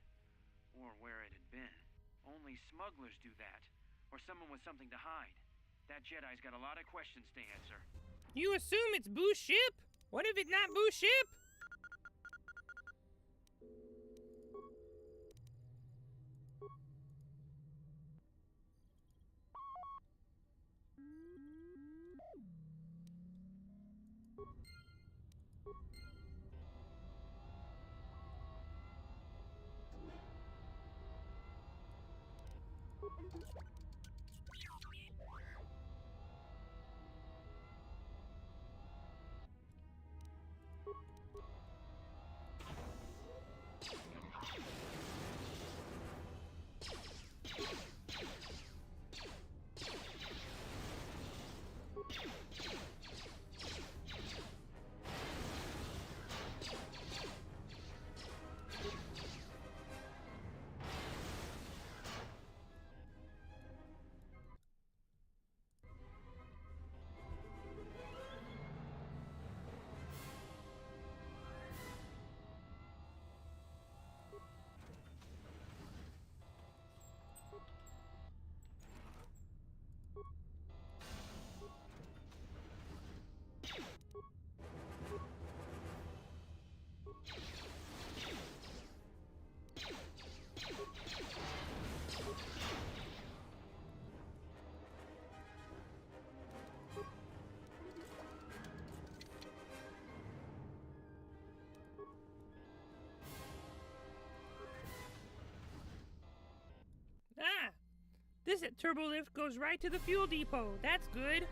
or where it had been. Only smugglers do that, or someone with something to hide. That Jedi's got a lot of questions to answer. You assume it's Buu's ship? What if it's not Buu's ship? Ah! This turbo lift goes right to the fuel depot. That's good.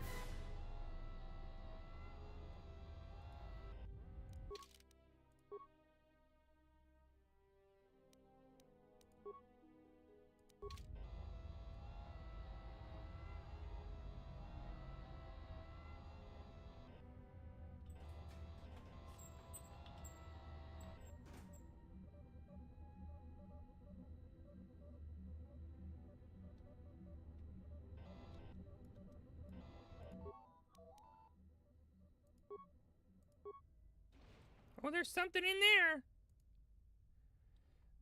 Well, there's something in there.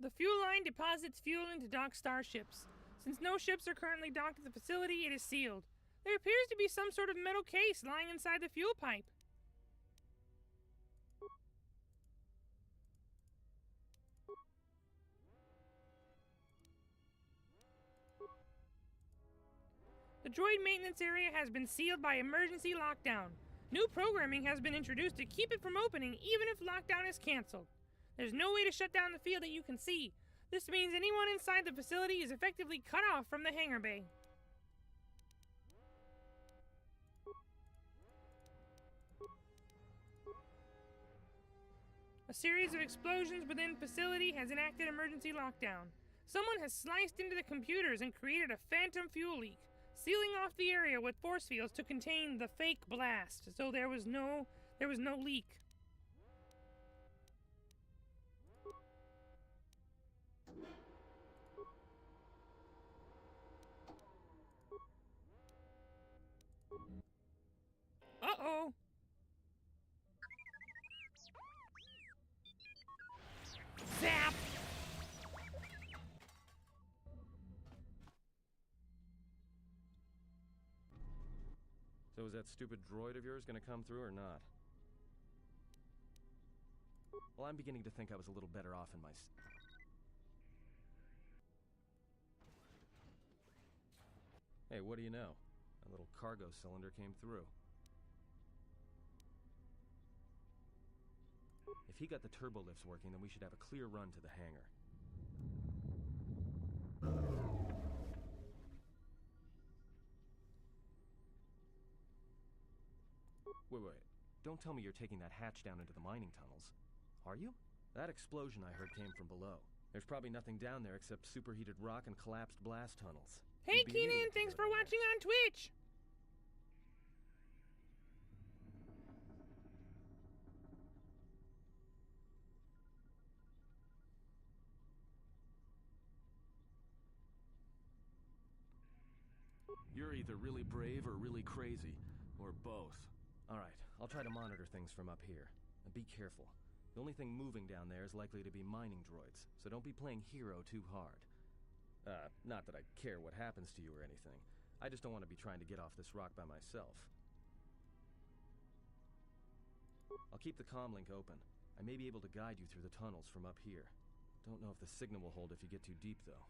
The fuel line deposits fuel into docked starships. Since no ships are currently docked at the facility, it is sealed. There appears to be some sort of metal case lying inside the fuel pipe. The droid maintenance area has been sealed by emergency lockdown. New programming has been introduced to keep it from opening even if lockdown is canceled. There's no way to shut down the field that you can see. This means anyone inside the facility is effectively cut off from the hangar bay. A series of explosions within the facility has enacted emergency lockdown. Someone has sliced into the computers and created a phantom fuel leak, sealing off the area with force fields to contain the fake blast. So there was no leak. Uh-oh. Zap! So is that stupid droid of yours gonna come through or not? Well, I'm beginning to think I was a little better off in my... Hey, what do you know? A little cargo cylinder came through. If he got the turbo lifts working, then we should have a clear run to the hangar. Wait. Don't tell me you're taking that hatch down into the mining tunnels. Are you? That explosion I heard came from below. There's probably nothing down there except superheated rock and collapsed blast tunnels. Hey, Keenan, thanks for watching on Twitch! You're either really brave or really crazy, or both. Alright, I'll try to monitor things from up here. And be careful. The only thing moving down there is likely to be mining droids, so don't be playing hero too hard. Not that I care what happens to you or anything. I just don't want to be trying to get off this rock by myself. I'll keep the comm link open. I may be able to guide you through the tunnels from up here. Don't know if the signal will hold if you get too deep, though.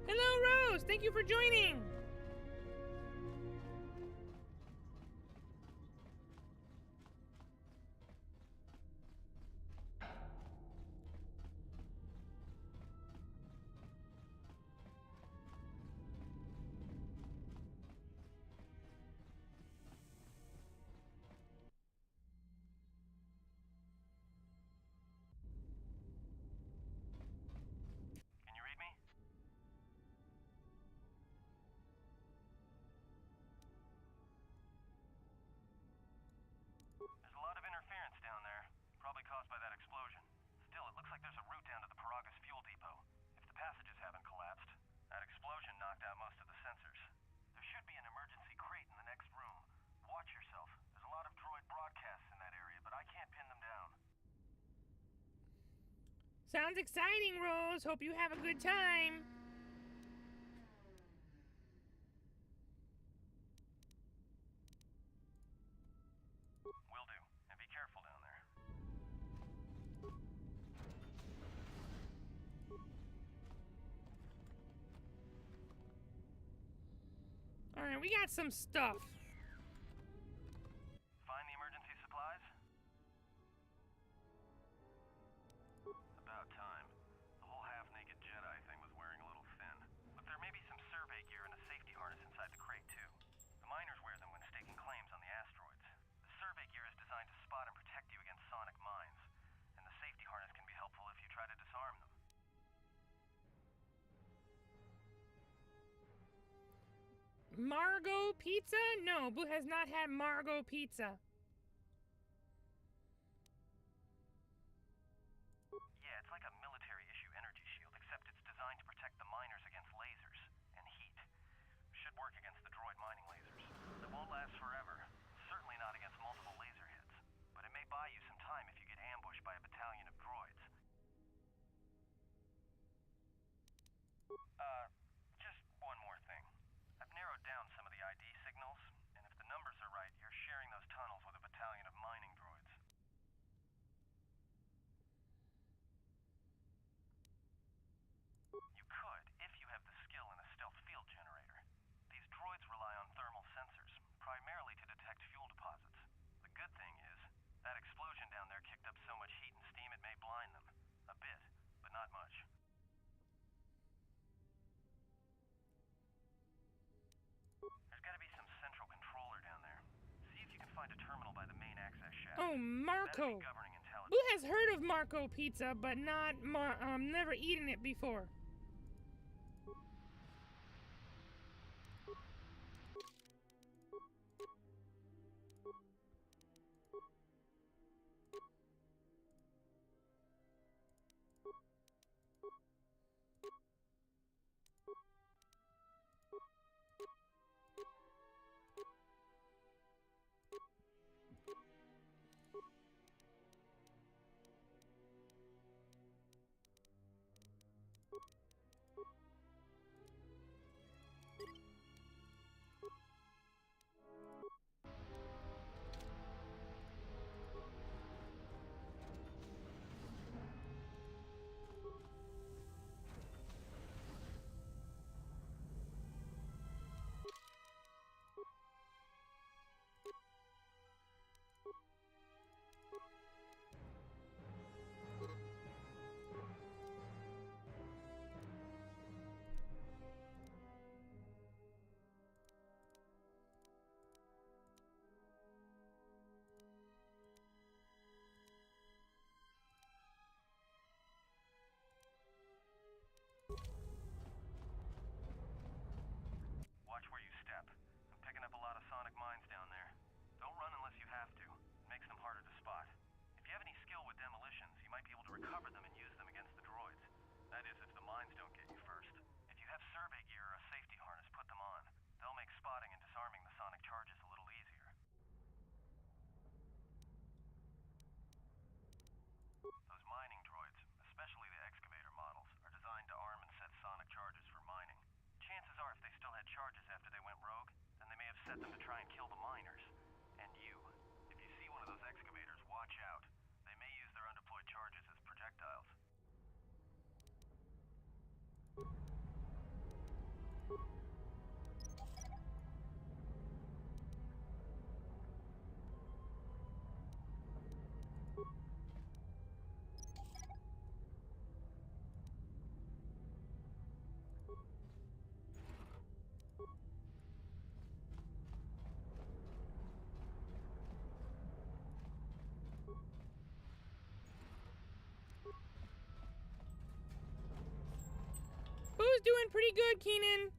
Hello, Rose! Thank you for joining! Can you read me? There's a lot of interference down there, probably caused by that explosion. Still, it looks like there's a route down to the Paragas fuel depot. If the passages haven't collapsed, that explosion knocked out most of the sensors. There should be an emergency crate in the next room. Watch yourself. There's a lot of droid broadcasts in that area, but I can't pin them down. Sounds exciting, Rose. Hope you have a good time. Will do. And be careful down there. Alright, we got some stuff. Find the emergency supplies? About time. The whole half-naked Jedi thing was wearing a little thin. But there may be some survey gear and a safety harness inside the crate, too. The miners wear them when staking claims on the asteroids. The survey gear is designed to spot and protect you against sonic mines. And the safety harness can be helpful if you try to disarm them. Margot pizza? No, Boo has not had Margot pizza. Yeah, it's like a military-issue energy shield, except it's designed to protect the miners against lasers and heat. Should work against the droid mining lasers. It won't last forever. Certainly not against picked up so much heat and steam it may blind them. A bit, but not much. There's gotta be some central controller down there. See if you can find a terminal by the main access shaft. Oh, Marco. That'd be governing intelligence. Boo has heard of Marco Pizza, but not never eaten it before. Watch where you step. I'm picking up a lot of sonic mines down there. Don't run unless you have to. It makes them harder to spot. If you have any skill with demolitions, you might be able to recover them and use them against the droids. That is, if the mines don't get you first. If you have survey gear or a safety harness, put them on. They'll make spotting and disarming the sonic charges a little easier. Those mining droids, especially the excavator models, are designed to arm and set sonic charges for mining. Chances are if they still had charges after they went rogue, then they may have set them to try and kill the miners. And you. If you see one of those excavators, watch out. They may use their undeployed charges as projectiles. Boo's doing pretty good, Keenan.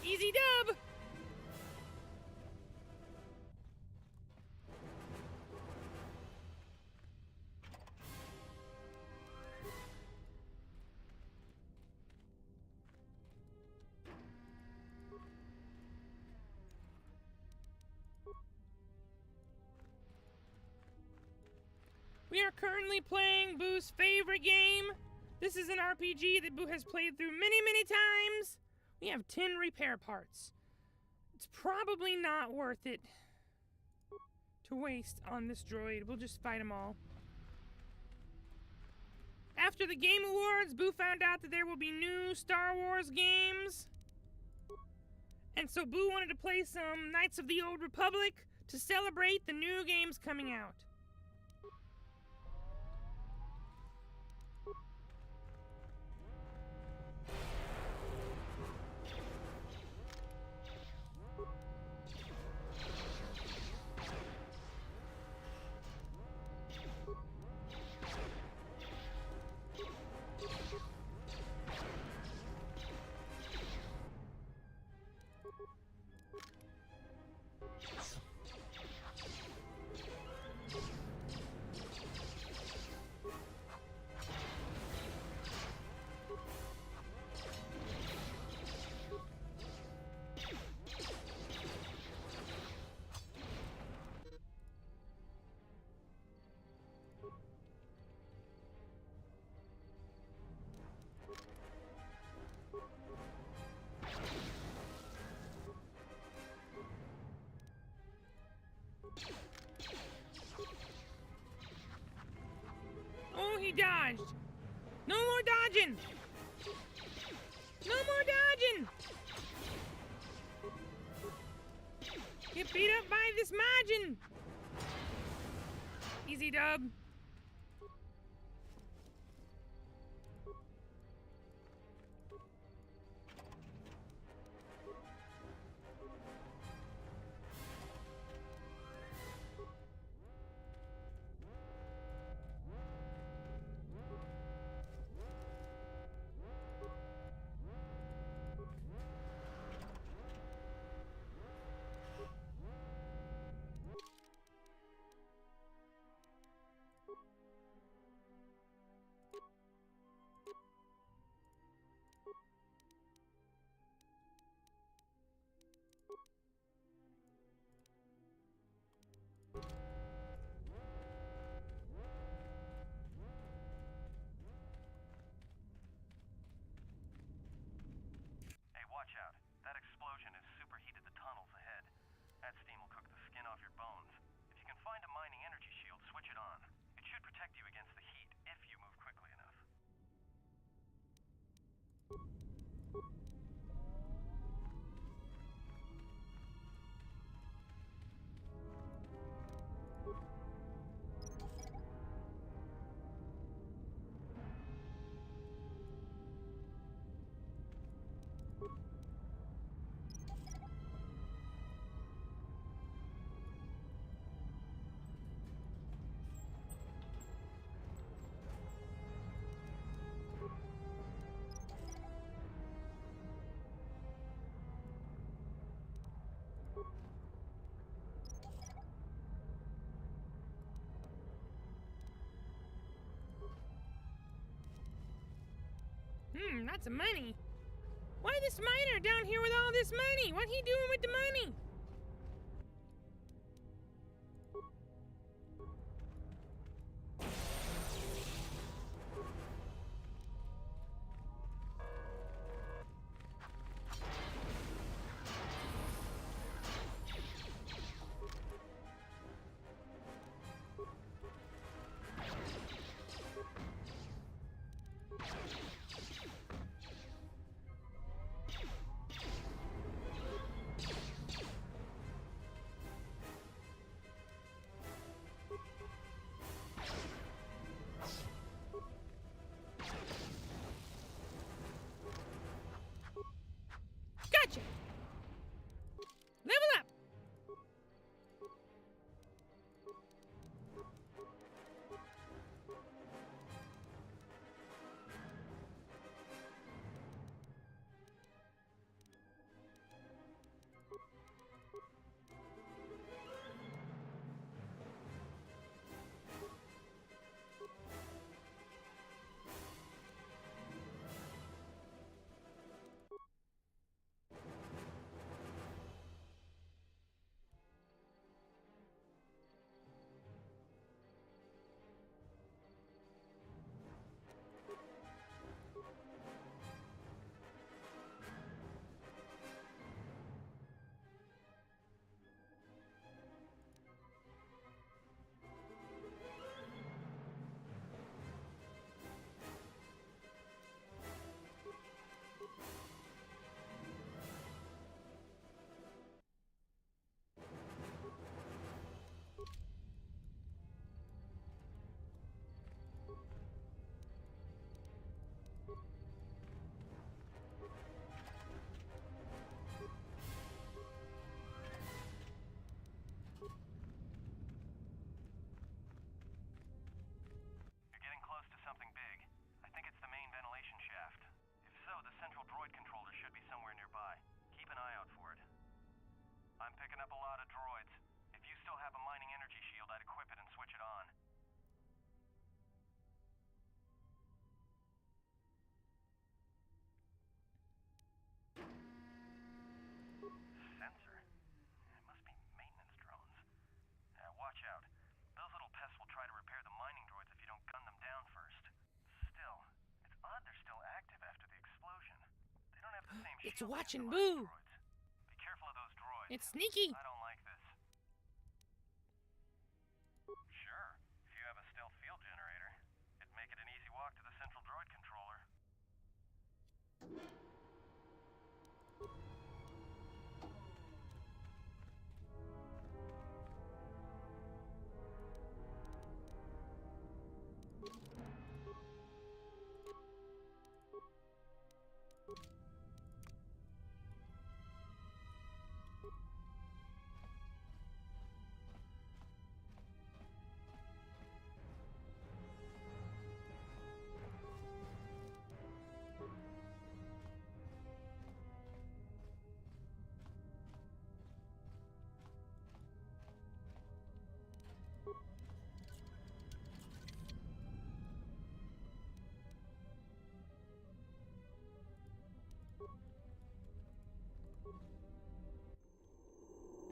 Easy dub! We are currently playing Boo's favorite game. This is an RPG that Boo has played through many, many times. We have 10 repair parts. It's probably not worth it to waste on this droid. We'll just fight them all. After the Game Awards, Boo found out that there will be new Star Wars games. And so Boo wanted to play some Knights of the Old Republic to celebrate the new games coming out. He dodged. No more dodging. No more dodging. Get beat up by this Majin. Easy dub. Hey, watch out. That explosion has superheated the tunnels ahead. That steam will cook the skin off your bones. If you can find a mining energy shield, switch it on. It should protect you against the heat if you move quickly enough. Lots of money. Why this miner down here with all this money? What he doing with the money? Gotcha! Level up! Up a lot of droids. If you still have a mining energy shield, I'd equip it and switch it on. Sensor? It must be maintenance drones. Yeah, watch out. Those little pests will try to repair the mining droids if you don't gun them down first. Still, it's odd they're still active after the explosion. They don't have the same It's shield watching as the Buu. mining droids. Be careful of those droids. It's sneaky. I don't like this. Sure, if you have a stealth field generator, it'd make it an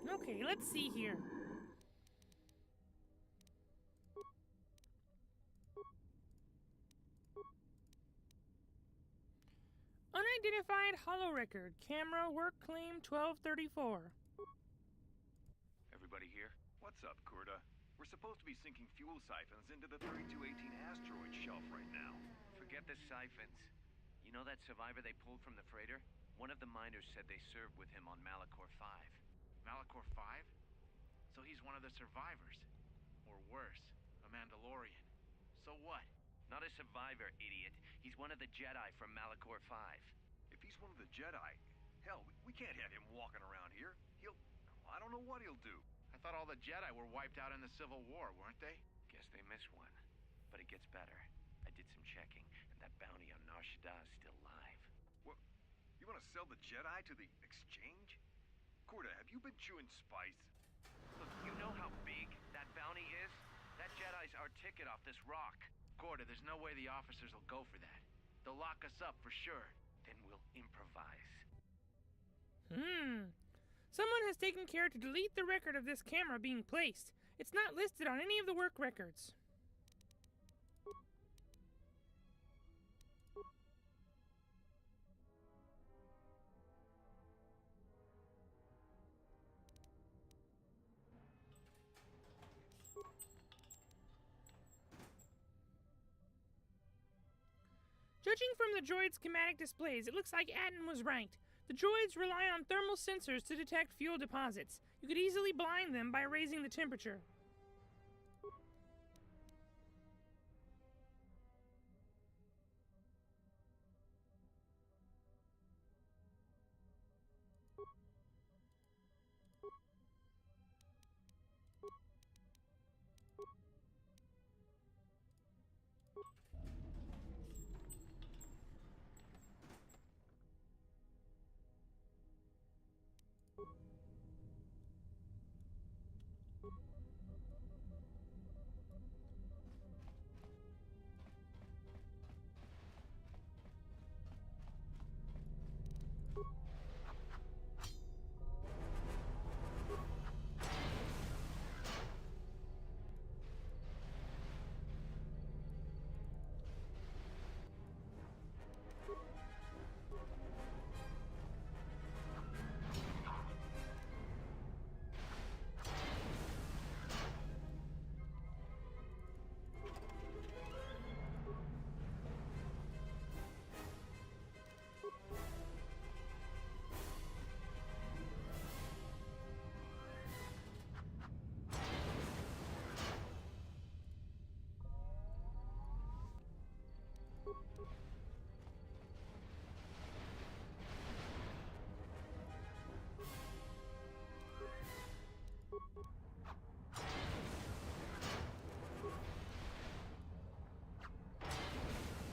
Okay, let's see here. Unidentified holo record. Camera work claim 1234. Everybody here? What's up, Kurta? We're supposed to be sinking fuel siphons into the 3218 asteroid shelf right now. Forget the siphons. You know that survivor they pulled from the freighter? One of the miners said they served with him on Malachor 5. Malachor 5? So he's one of the survivors. Or worse, a Mandalorian. So what? Not a survivor, idiot. He's one of the Jedi from Malachor 5. If he's one of the Jedi, hell, we can't have him walking around here. I don't know what he'll do. I thought all the Jedi were wiped out in the Civil War, weren't they? Guess they missed one. But it gets better. I did some checking, and that bounty on Nar Shaddaa is still live. What? You want to sell the Jedi to the exchange? Kurta, have you been chewing spice? Look, you know how big that bounty is? That Jedi's our ticket off this rock. Gorda, there's no way the officers will go for that. They'll lock us up for sure. Then we'll improvise. Someone has taken care to delete the record of this camera being placed. It's not listed on any of the work records. Judging from the droid's schematic displays, it looks like Atten was right. The droids rely on thermal sensors to detect fuel deposits. You could easily blind them by raising the temperature.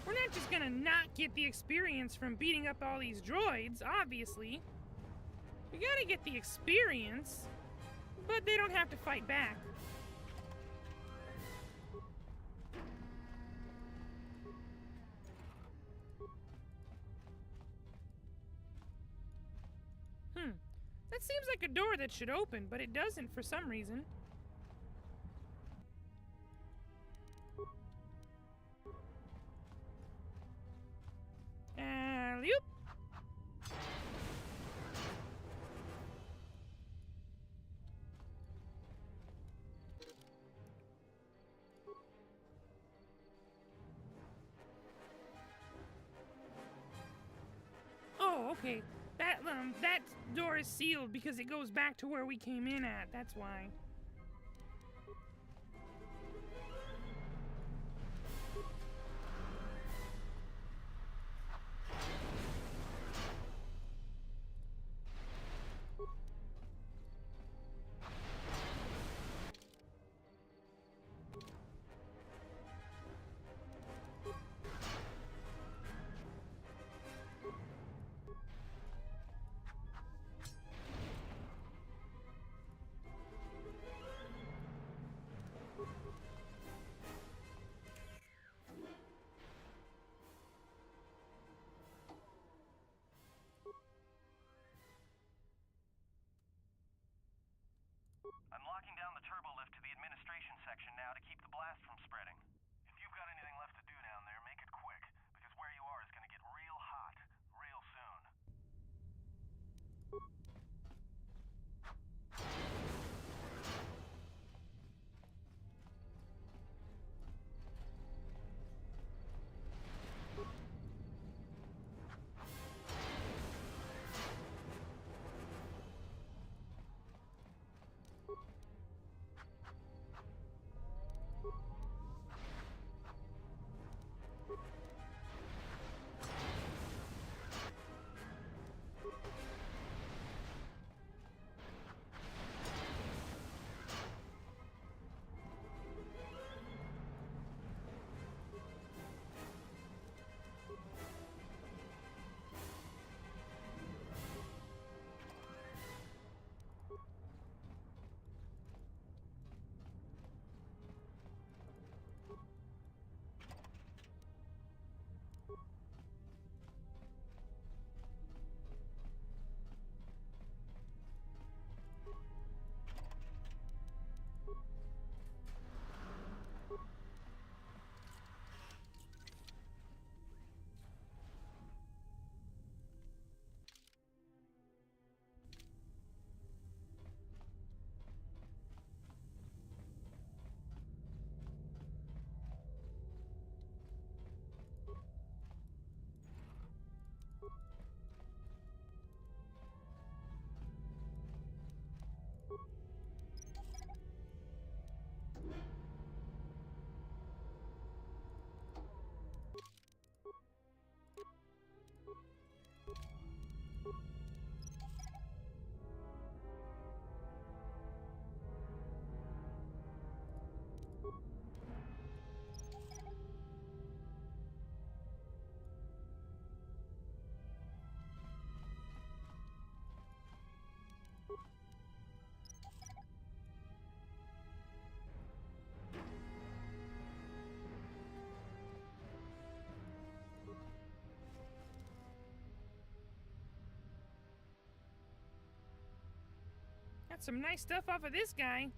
We're not just gonna not get the experience from beating up all these droids, obviously. We gotta get the experience, but they don't have to fight back. That seems like a door that should open, but it doesn't for some reason. Alley-oop. okay. That door is sealed because it goes back to where we came in at. That's why. I'm locking down the turbo lift to the administration section now to keep the blast from spreading. If you've got anything left to do down there, make it quick, because where you are is gonna get real hot, real soon. Got some nice stuff off of this guy.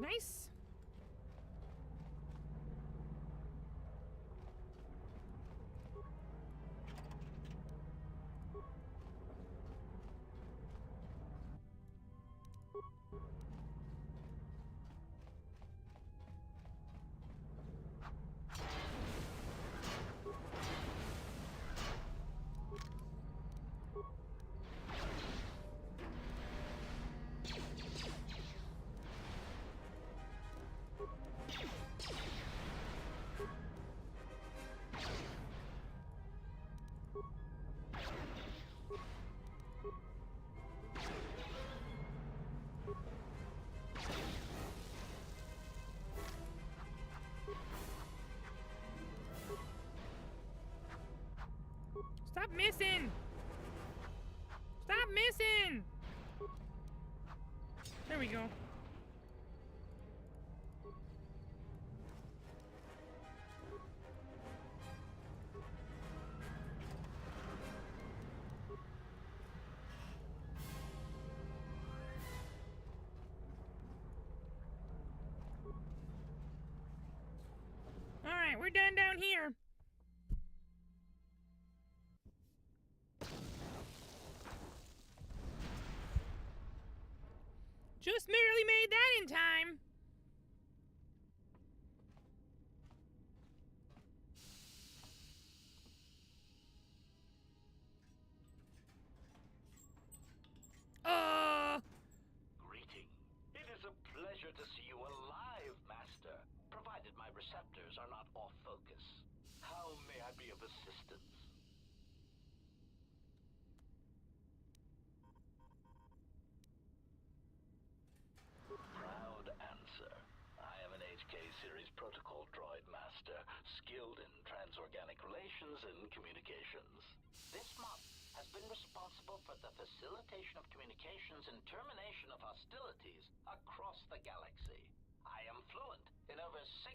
Nice. Stop missing! Stop missing! There we go. Alright, we're done down here. Just barely made that in time. Greeting. It is a pleasure to see you alive, Master, provided my receptors are not off focus. How may I be of assistance? Proud answer. I am an HK series protocol droid master, skilled in transorganic relations and communications. This month has been responsible for the facilitation of communications and termination of hostilities across the galaxy. I am fluent in over 6,000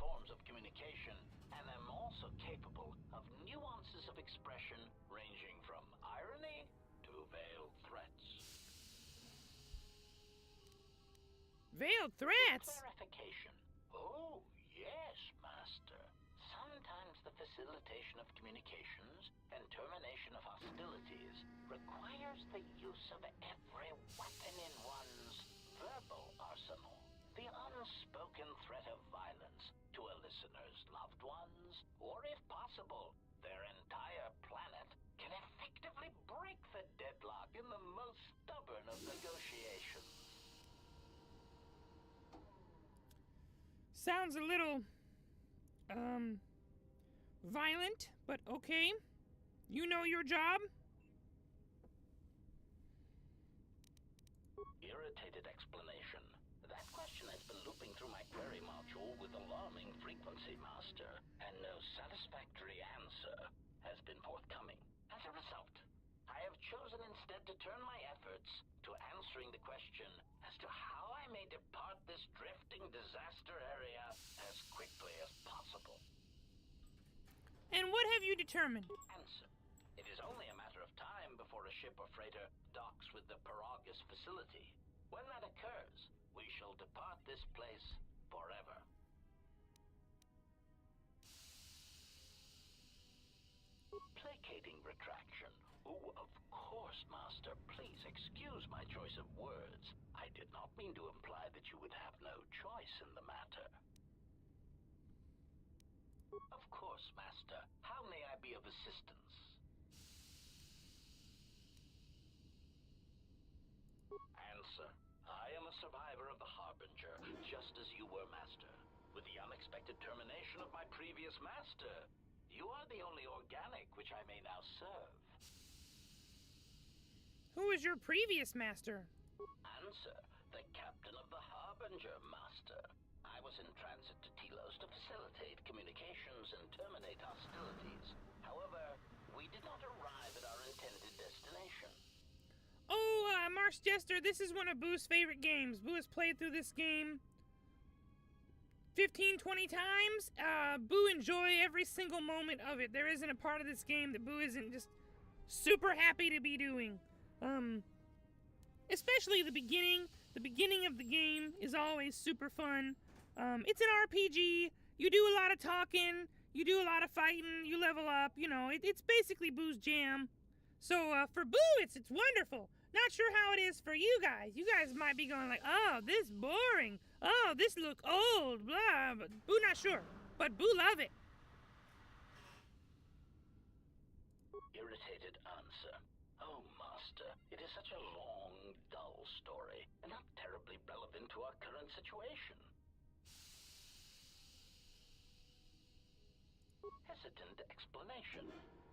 forms of communication and am also capable of nuances of expression ranging from irony to veiled threats. Veiled threats? Clarification. Oh, yes, Master. Sometimes the facilitation of communications and termination of hostilities requires the use of every weapon in one's verbal arsenal. The unspoken threat of violence to a listener's loved ones, or if possible, their entire planet, can effectively break the deadlock in the most stubborn of negotiations. Sounds a little, violent, but okay. You know your job. Irritated explanation. That question has been looping through my query module with alarming frequency, Master, and no satisfactory answer has been forthcoming. As a result, I have chosen instead to turn my efforts to answering the question as to how I may depart this drifting disaster area as quickly as possible. And what have you determined? Answer. It is only a matter of time before a ship or freighter docks with the Paragus facility. When that occurs, we shall depart this place forever. Placating retraction. Oh, of course, Master. Please excuse my choice of words. I did not mean to imply that you would have no choice in the matter. Of course, Master. How may I be of assistance? Answer. I am a survivor of the Harbinger, just as you were, Master. With the unexpected termination of my previous Master, you are the only organic which I may now serve. Who was your previous master? Answer. The captain of the Harbinger, Master. I was in transit to Telos to facilitate communications and terminate hostilities. However, we did not arrive at our intended destination. Oh, Mars Jester, this is one of Boo's favorite games. Boo has played through this game 15, 20 times. Boo enjoy every single moment of it. There isn't a part of this game that Boo isn't just super happy to be doing. especially the beginning. The beginning of the game is always super fun. It's an RPG. You do a lot of talking. You do a lot of fighting. You level up. You know, it's basically Buu's jam. So for Buu, it's wonderful. Not sure how it is for you guys. You guys might be going like, oh, this boring. Oh, this look old. Blah. But Buu not sure. But Buu love it. Irritated answer. Oh, Master, it is such a long, dull story, and not terribly relevant to our current situation. Hesitant explanation.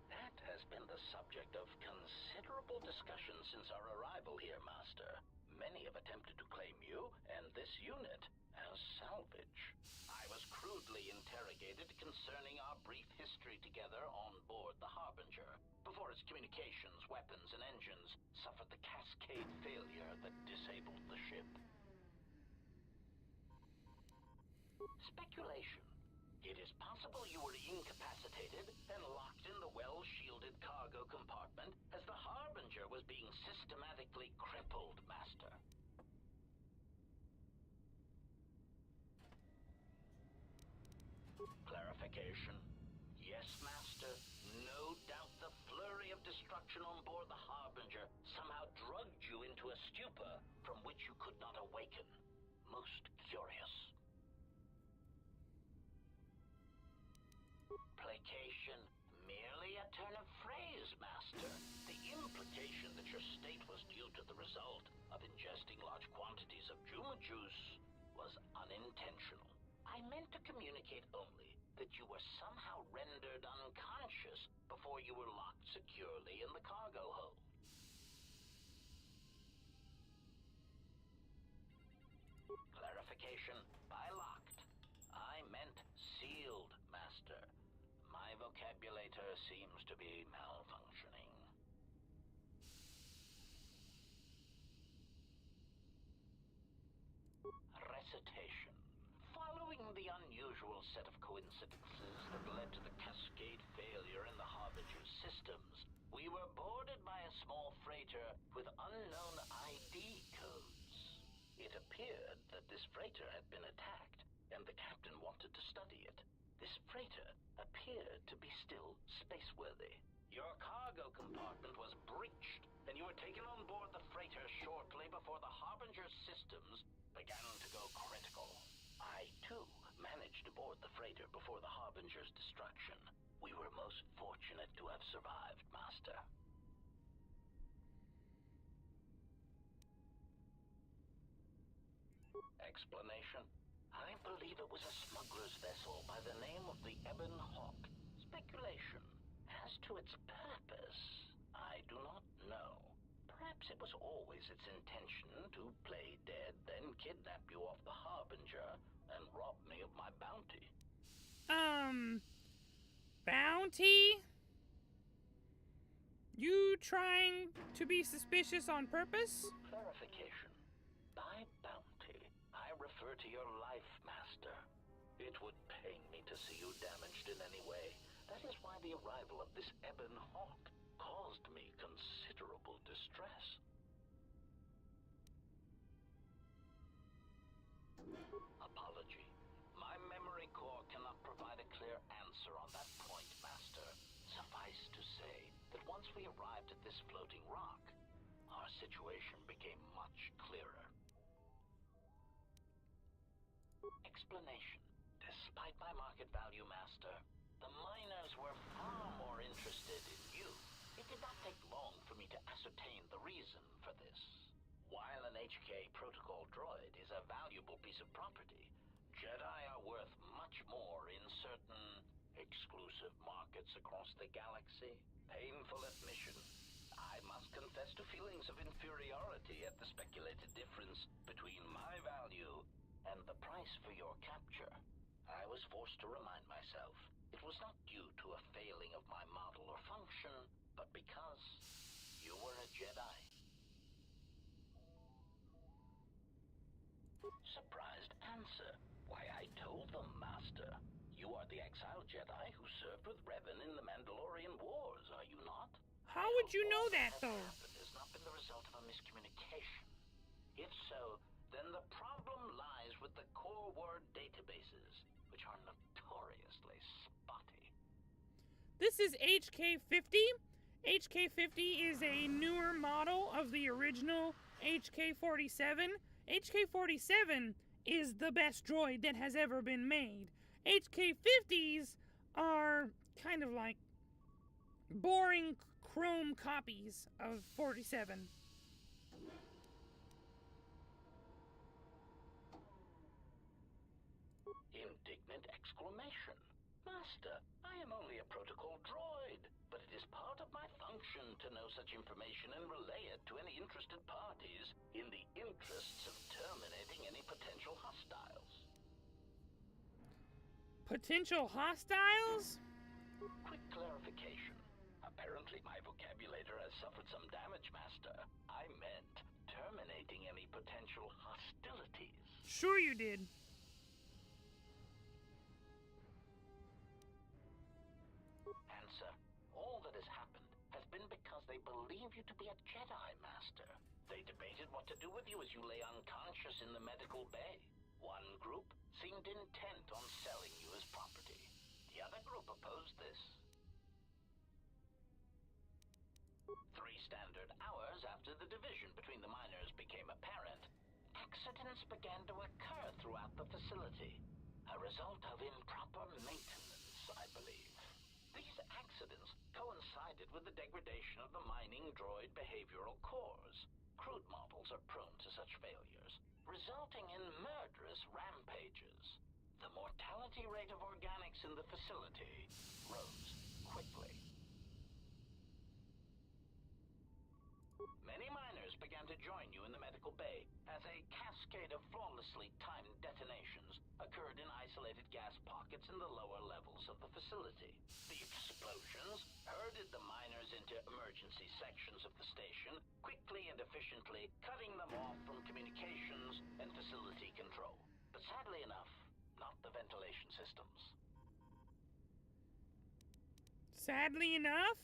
That has been the subject of considerable discussion since our arrival here, Master. Many have attempted to claim you and this unit as salvage. I was crudely interrogated concerning our brief history together on board the Harbinger, before its communications, weapons, and engines suffered the cascade failure that disabled the ship. Speculation. It is possible you were incapacitated and locked in the well-shielded cargo compartment as the Harbinger was being systematically crippled, Master. Clarification. Yes, Master. No doubt the flurry of destruction on board the Harbinger somehow drugged you into a stupor from which you could not awaken. Most curious. Placation, merely a turn of phrase, Master. The implication that your state was due to the result of ingesting large quantities of Juma juice was unintentional. I meant to communicate only that you were somehow rendered unconscious before you were locked securely in the cargo hold. Clarification, by locked, I meant sealed, Master. My vocabulator seems to be malfunctioning. Recitation. Following the unusual set of coincidences that led to the cascade failure in the Harbinger's systems, we were boarded by a small freighter with unknown ID codes. It appeared that this freighter had been attacked, and the captain wanted to study it. This freighter appeared to be still spaceworthy. Your cargo compartment was breached, and you were taken on board the freighter shortly before the Harbinger's systems began to go critical. I, too, managed to board the freighter before the Harbinger's destruction. We were most fortunate to have survived, Master. Explanation. I believe it was a smuggler's vessel by the name of the Ebon Hawk. Speculation. As to its purpose, I do not know. Perhaps it was always its intention to play dead, then kidnap you off the Harbinger and rob me of my bounty. Bounty? You trying to be suspicious on purpose? Clarification. By bounty, I refer to your life, Master. It would pain me to see you damaged in any way. That is why the arrival of this Ebon Hawk caused me considerable distress. Apology. My memory core cannot provide a clear answer on that point, Master. Suffice to say that once we arrived at this floating rock, our situation became much clearer. Explanation. Despite my market value, Master, the miners were far more interested in you. It did not take long for me to ascertain the reason for this. While an HK protocol droid is a valuable piece of property, Jedi are worth much more in certain exclusive markets across the galaxy. Painful admission. I must confess to feelings of inferiority at the speculated difference between my value and the price for your capture. I was forced to remind myself it was not due to a failing of my model or function, but because you were a Jedi. Surprised answer. Why, I told them, Master. You are the exiled Jedi who served with Revan in the Mandalorian Wars, are you not? How would you know that, though? Has not been the result of have a miscommunication? If so, then the problem lies with the core word databases, which are notoriously spotty. This is HK50. HK50 is a newer model of the original HK47. HK47 is the best droid that has ever been made. HK50s are kind of like boring chrome copies of 47. Indignant exclamation. Master, I am only a protocol droid, but it is part of my function to know such information and relay it to any interested parties in the interests of terminating any potential hostiles. Potential hostiles? Quick clarification. Apparently my vocabulator has suffered some damage, Master. I meant terminating any potential hostilities. Sure you did. Answer. All that has happened has been because they believe you to be a Jedi, Master. They debated what to do with you as you lay unconscious in the medical bay. One group seemed intent on selling you as property. The other group opposed this. 3 standard hours after the division between the miners became apparent, accidents began to occur throughout the facility. A result of improper maintenance, I believe. These accidents coincided with the degradation of the mining droid behavioral cores. Crude models are prone to such failures, resulting in murderous rampages. The mortality rate of organics in the facility rose quickly. Many miners began to join you in the medical bay as a cascade of flawlessly timed detonations occurred in isolated gas pockets in the lower levels of the facility. The explosions herded the miners into emergency sections of the station, quickly and efficiently cutting them off from communications and facility control. But sadly enough, not the ventilation systems. Sadly enough?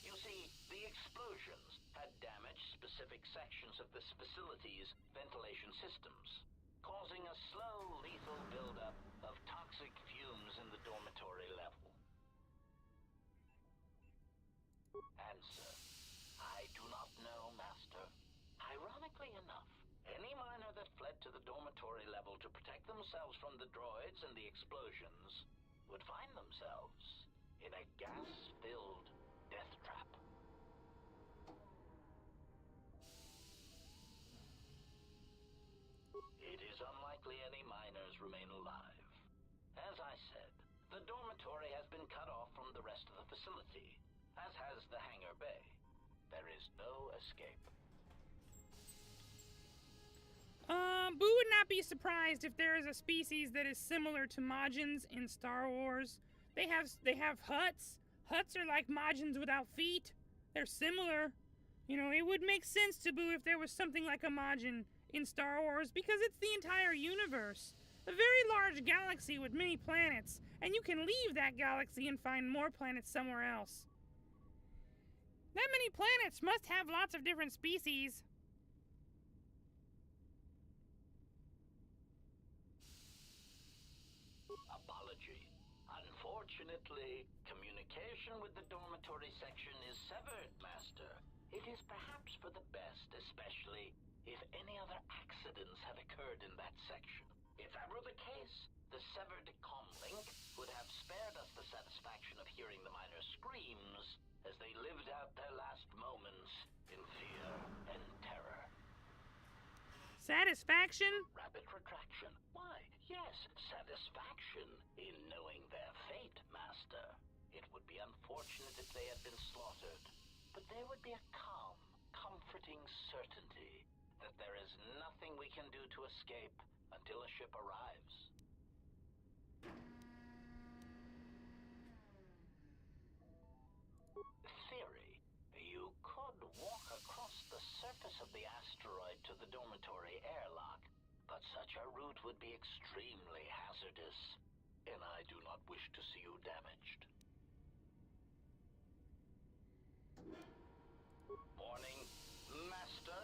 You see, the explosions had damaged specific sections of this facility's ventilation systems, causing a slow, lethal buildup of toxic fumes in the dormitory level. Answer. I do not know, Master. Ironically enough, any miner that fled to the dormitory level to protect themselves from the droids and the explosions would find themselves in a gas-filled death trap. It is unlikely any miners remain alive. As I said, the dormitory has been cut off from the rest of the facility, as has the hangar bay. There is no escape. Boo would not be surprised if there is a species that is similar to Majins in Star Wars. They have huts. Huts are like Majins without feet. They're similar. You know, it would make sense to Boo if there was something like a Majin in Star Wars because it's the entire universe. A very large galaxy with many planets, and you can leave that galaxy and find more planets somewhere else. That many planets must have lots of different species. Apology. Unfortunately, communication with the dormitory section is severed, Master. It is perhaps for the best, especially if any other accidents had occurred in that section. If that were the case, the severed comlink would have spared us the satisfaction of hearing the miners' screams as they lived out their last moments in fear and terror. Satisfaction? Rapid retraction. Why, yes, satisfaction in knowing their fate, Master. It would be unfortunate if they had been slaughtered, but there would be a calm, comforting certainty that there is nothing we can do to escape until a ship arrives. Theory. You could walk across the surface of the asteroid to the dormitory airlock, but such a route would be extremely hazardous, and I do not wish to see you damaged. Warning, Master,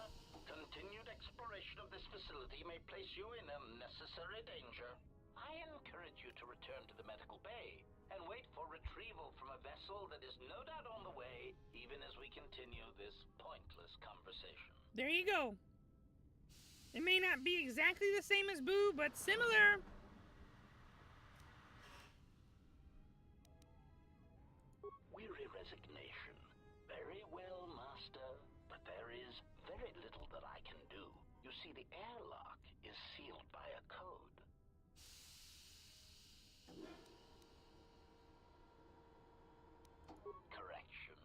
this facility may place you in unnecessary danger. I encourage you to return to the medical bay and wait for retrieval from a vessel that is no doubt on the way, even as we continue this pointless conversation. There you go. It may not be exactly the same as Buu, but similar. Weary resignation. Very well, Master, but there is very little that I can do. You see, the airlock is sealed by a code. Correction.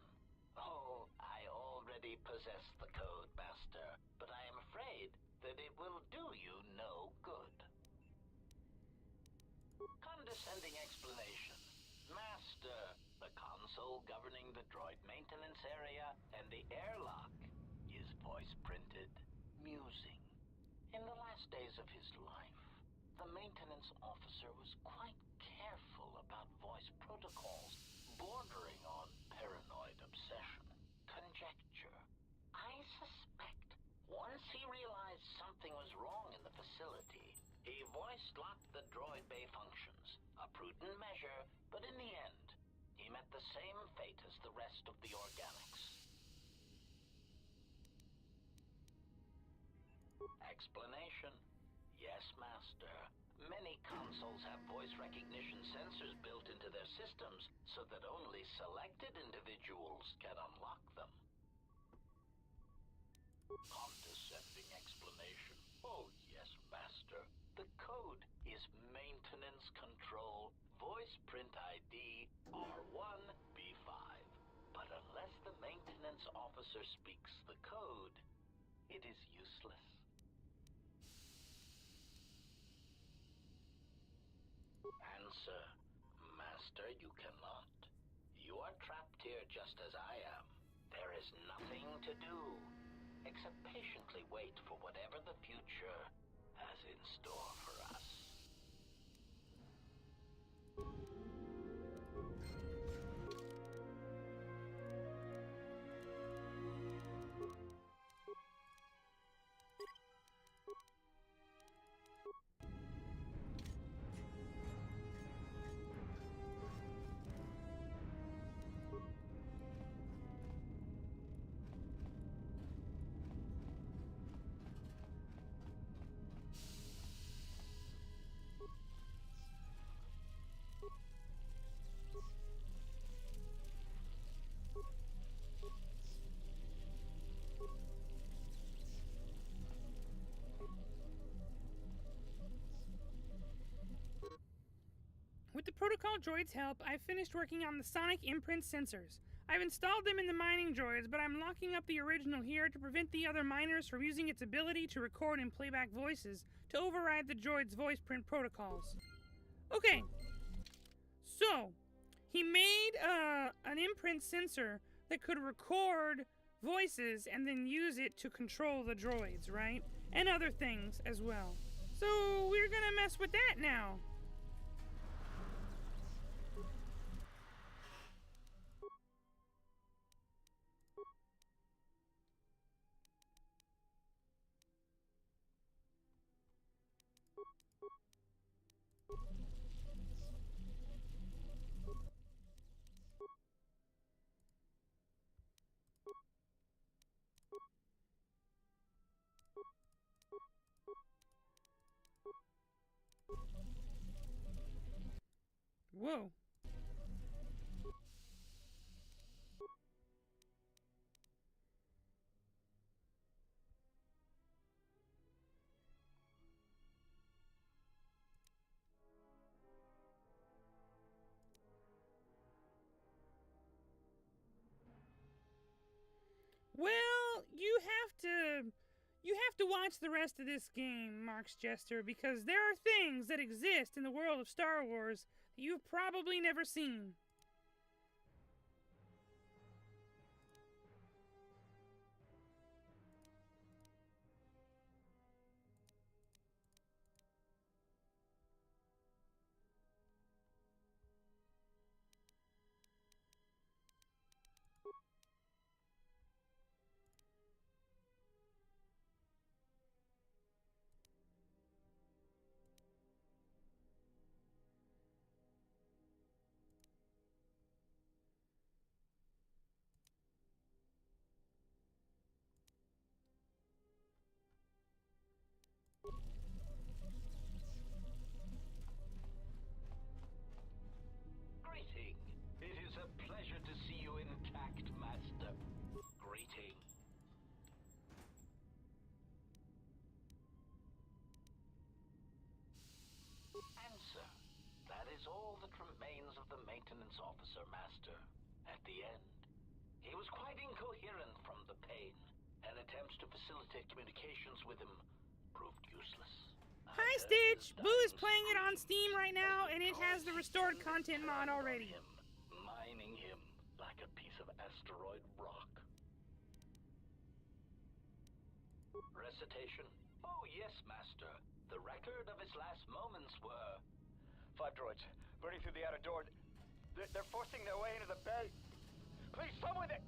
Oh, I already possess the code, Master, but I am afraid that it will do you no good. Condescending explanation. Master, the console governing the droid maintenance area and the airlock is voice-printed, musing. In the last days of his life, the maintenance officer was quite careful about voice protocols, bordering on paranoid obsession. Conjecture. I suspect once he realized something was wrong in the facility, he voice-locked the droid bay functions. A prudent measure, but in the end, he met the same fate as the rest of the organics. Explanation. Yes, Master. Many consoles have voice recognition sensors built into their systems so that only selected individuals can unlock them. Condescending explanation. Oh, yes, Master. The code is Maintenance Control Voice Print ID R1B5. But unless the maintenance officer speaks the code, it is useless. Answer. Master, you cannot. You are trapped here just as I am. There is nothing to do except patiently wait for whatever the future has in store for us. With the protocol droid's help, I've finished working on the sonic imprint sensors. I've installed them in the mining droids, but I'm locking up the original here to prevent the other miners from using its ability to record and playback voices to override the droid's voice print protocols. Okay, so he made an imprint sensor that could record voices and then use it to control the droids, right? And other things as well. So we're gonna mess with that now. Whoa. Well, you have to watch the rest of this game, Mark's Jester, because there are things that exist in the world of Star Wars that you've probably never seen. defense officer, Master. At the end, he was quite incoherent from the pain, and attempts to facilitate communications with him proved useless. Hi, Stitch! Boo is playing it on Steam right now, and it has the restored content mod already. Mining him like a piece of asteroid rock. Recitation? Oh, yes, Master. The record of his last moments were... 5 droids, burning through the outer door. They're forcing their way into the bay. Please, come with it!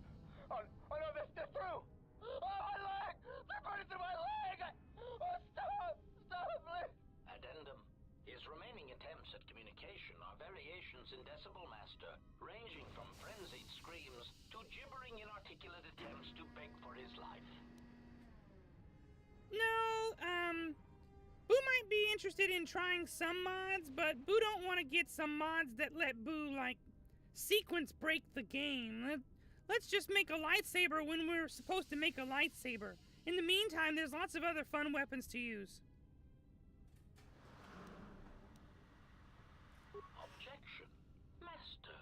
Oh no, they're through! Oh, my leg! They're burning through my leg! Oh, stop! Stop, please! Addendum. His remaining attempts at communication are variations in decibel, Master, ranging from frenzied screams to gibbering inarticulate attempts to beg for his life. No, Boo might be interested in trying some mods, but Boo don't want to get some mods that let Boo, like, sequence break the game. Let's just make a lightsaber when we're supposed to make a lightsaber. In the meantime, there's lots of other fun weapons to use. Objection. Master,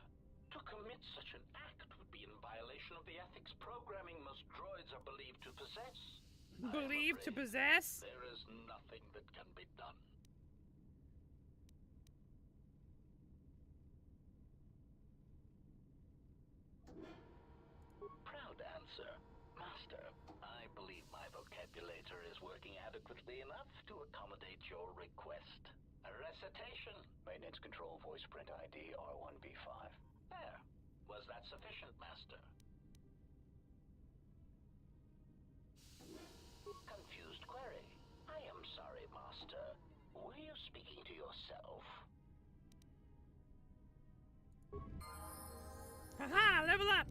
to commit such an act would be in violation of the ethics programming most droids are believed to possess. Believed to possess? There is nothing that can be done. Proud answer. Master, I believe my vocabulator is working adequately enough to accommodate your request. A recitation. Maintenance control voice print ID R1B5. There. Was that sufficient, Master? Confused query. I am sorry, Master. Were you speaking to yourself? Haha, level up!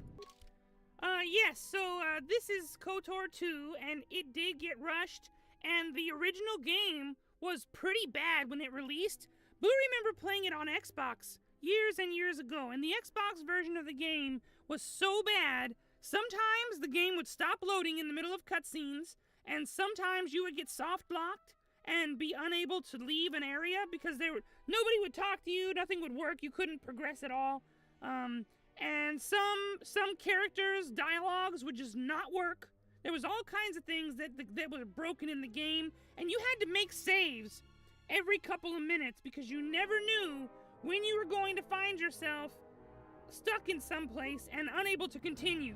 Yes, so, this is KOTOR 2, and it did get rushed, and the original game was pretty bad when it released. Boo remember playing it on Xbox years and years ago, and the Xbox version of the game was so bad, sometimes the game would stop loading in the middle of cutscenes, and sometimes you would get soft locked and be unable to leave an area because nobody would talk to you, nothing would work, you couldn't progress at all. And some characters' dialogues would just not work. There was all kinds of things that were broken in the game, and you had to make saves every couple of minutes because you never knew when you were going to find yourself stuck in some place and unable to continue.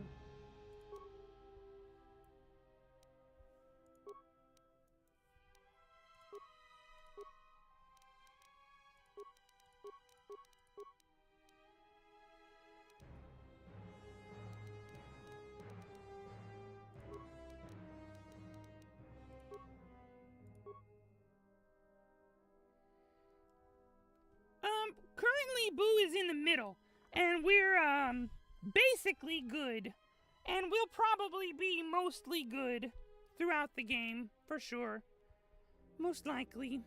Currently, Boo is in the middle, and we're, basically good. And we'll probably be mostly good throughout the game, for sure. Most likely.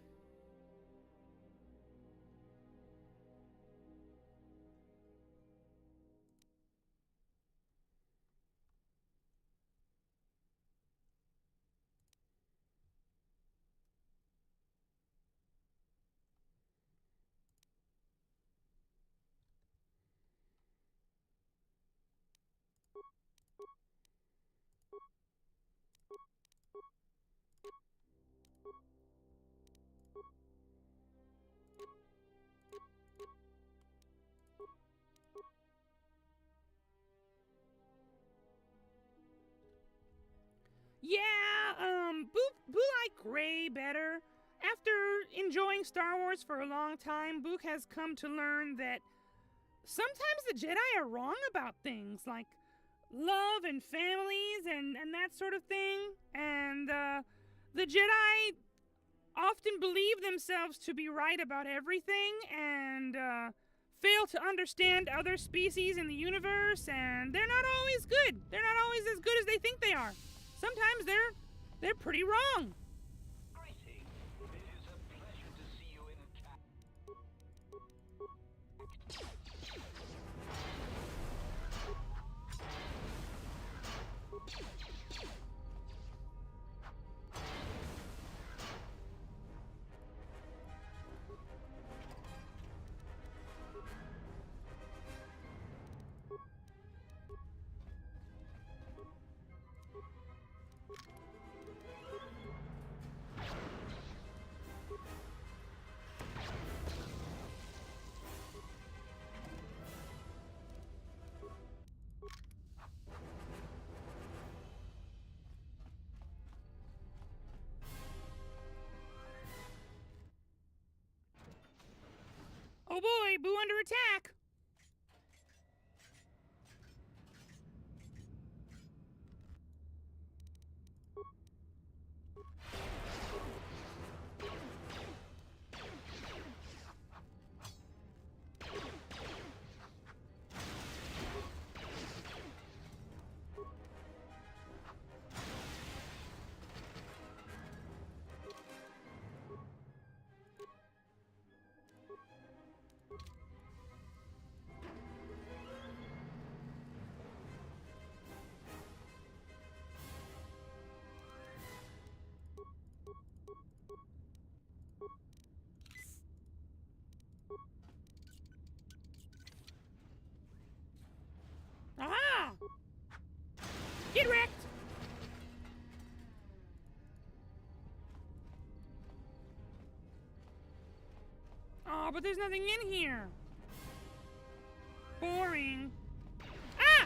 Yeah, Boo liked Gray better. After enjoying Star Wars for a long time, Boo has come to learn that sometimes the Jedi are wrong about things, like love and families and that sort of thing. And, the Jedi often believe themselves to be right about everything and, fail to understand other species in the universe, and they're not always good. They're not always as good as they think they are. Sometimes they're pretty wrong. Greetings. It is a pleasure to see you intact. Get wrecked! Oh, but there's nothing in here. Boring. Ah!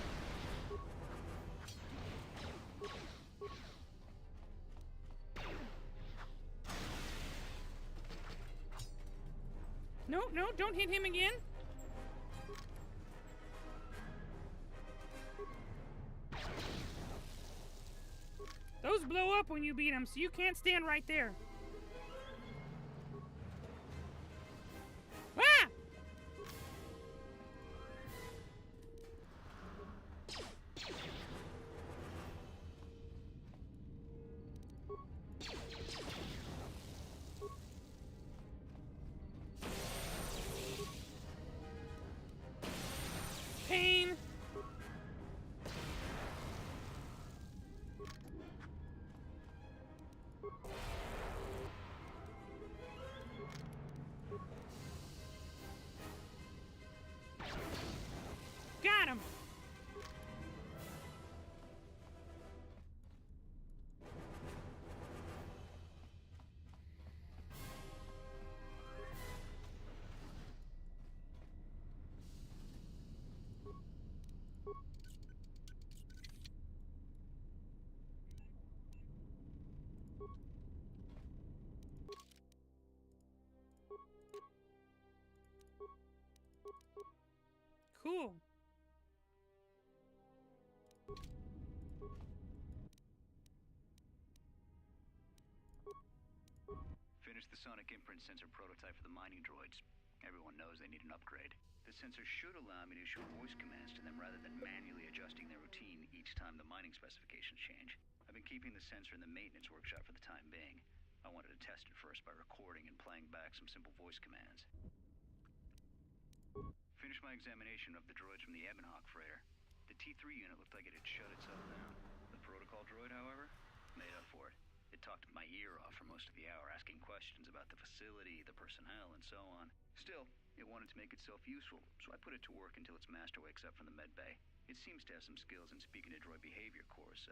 No, no, don't hit him again. Those blow up when you beat them, so you can't stand right there. Ah! Pain. Got him. Cool. Finished the sonic imprint sensor prototype for the mining droids. Everyone knows they need an upgrade. The sensor should allow me to issue voice commands to them rather than manually adjusting their routine each time the mining specifications change. I've been keeping the sensor in the maintenance workshop for the time being. I wanted to test it first by recording and playing back some simple voice commands. Finished my examination of the droids from the Ebonhawk freighter. The T3 unit looked like it had shut itself down. The protocol droid, however, made up for it. It talked my ear off for most of the hour, asking questions about the facility, the personnel, and so on. Still, it wanted to make itself useful, so I put it to work until its master wakes up from the med bay. It seems to have some skills in speaking to droid behavior cores, so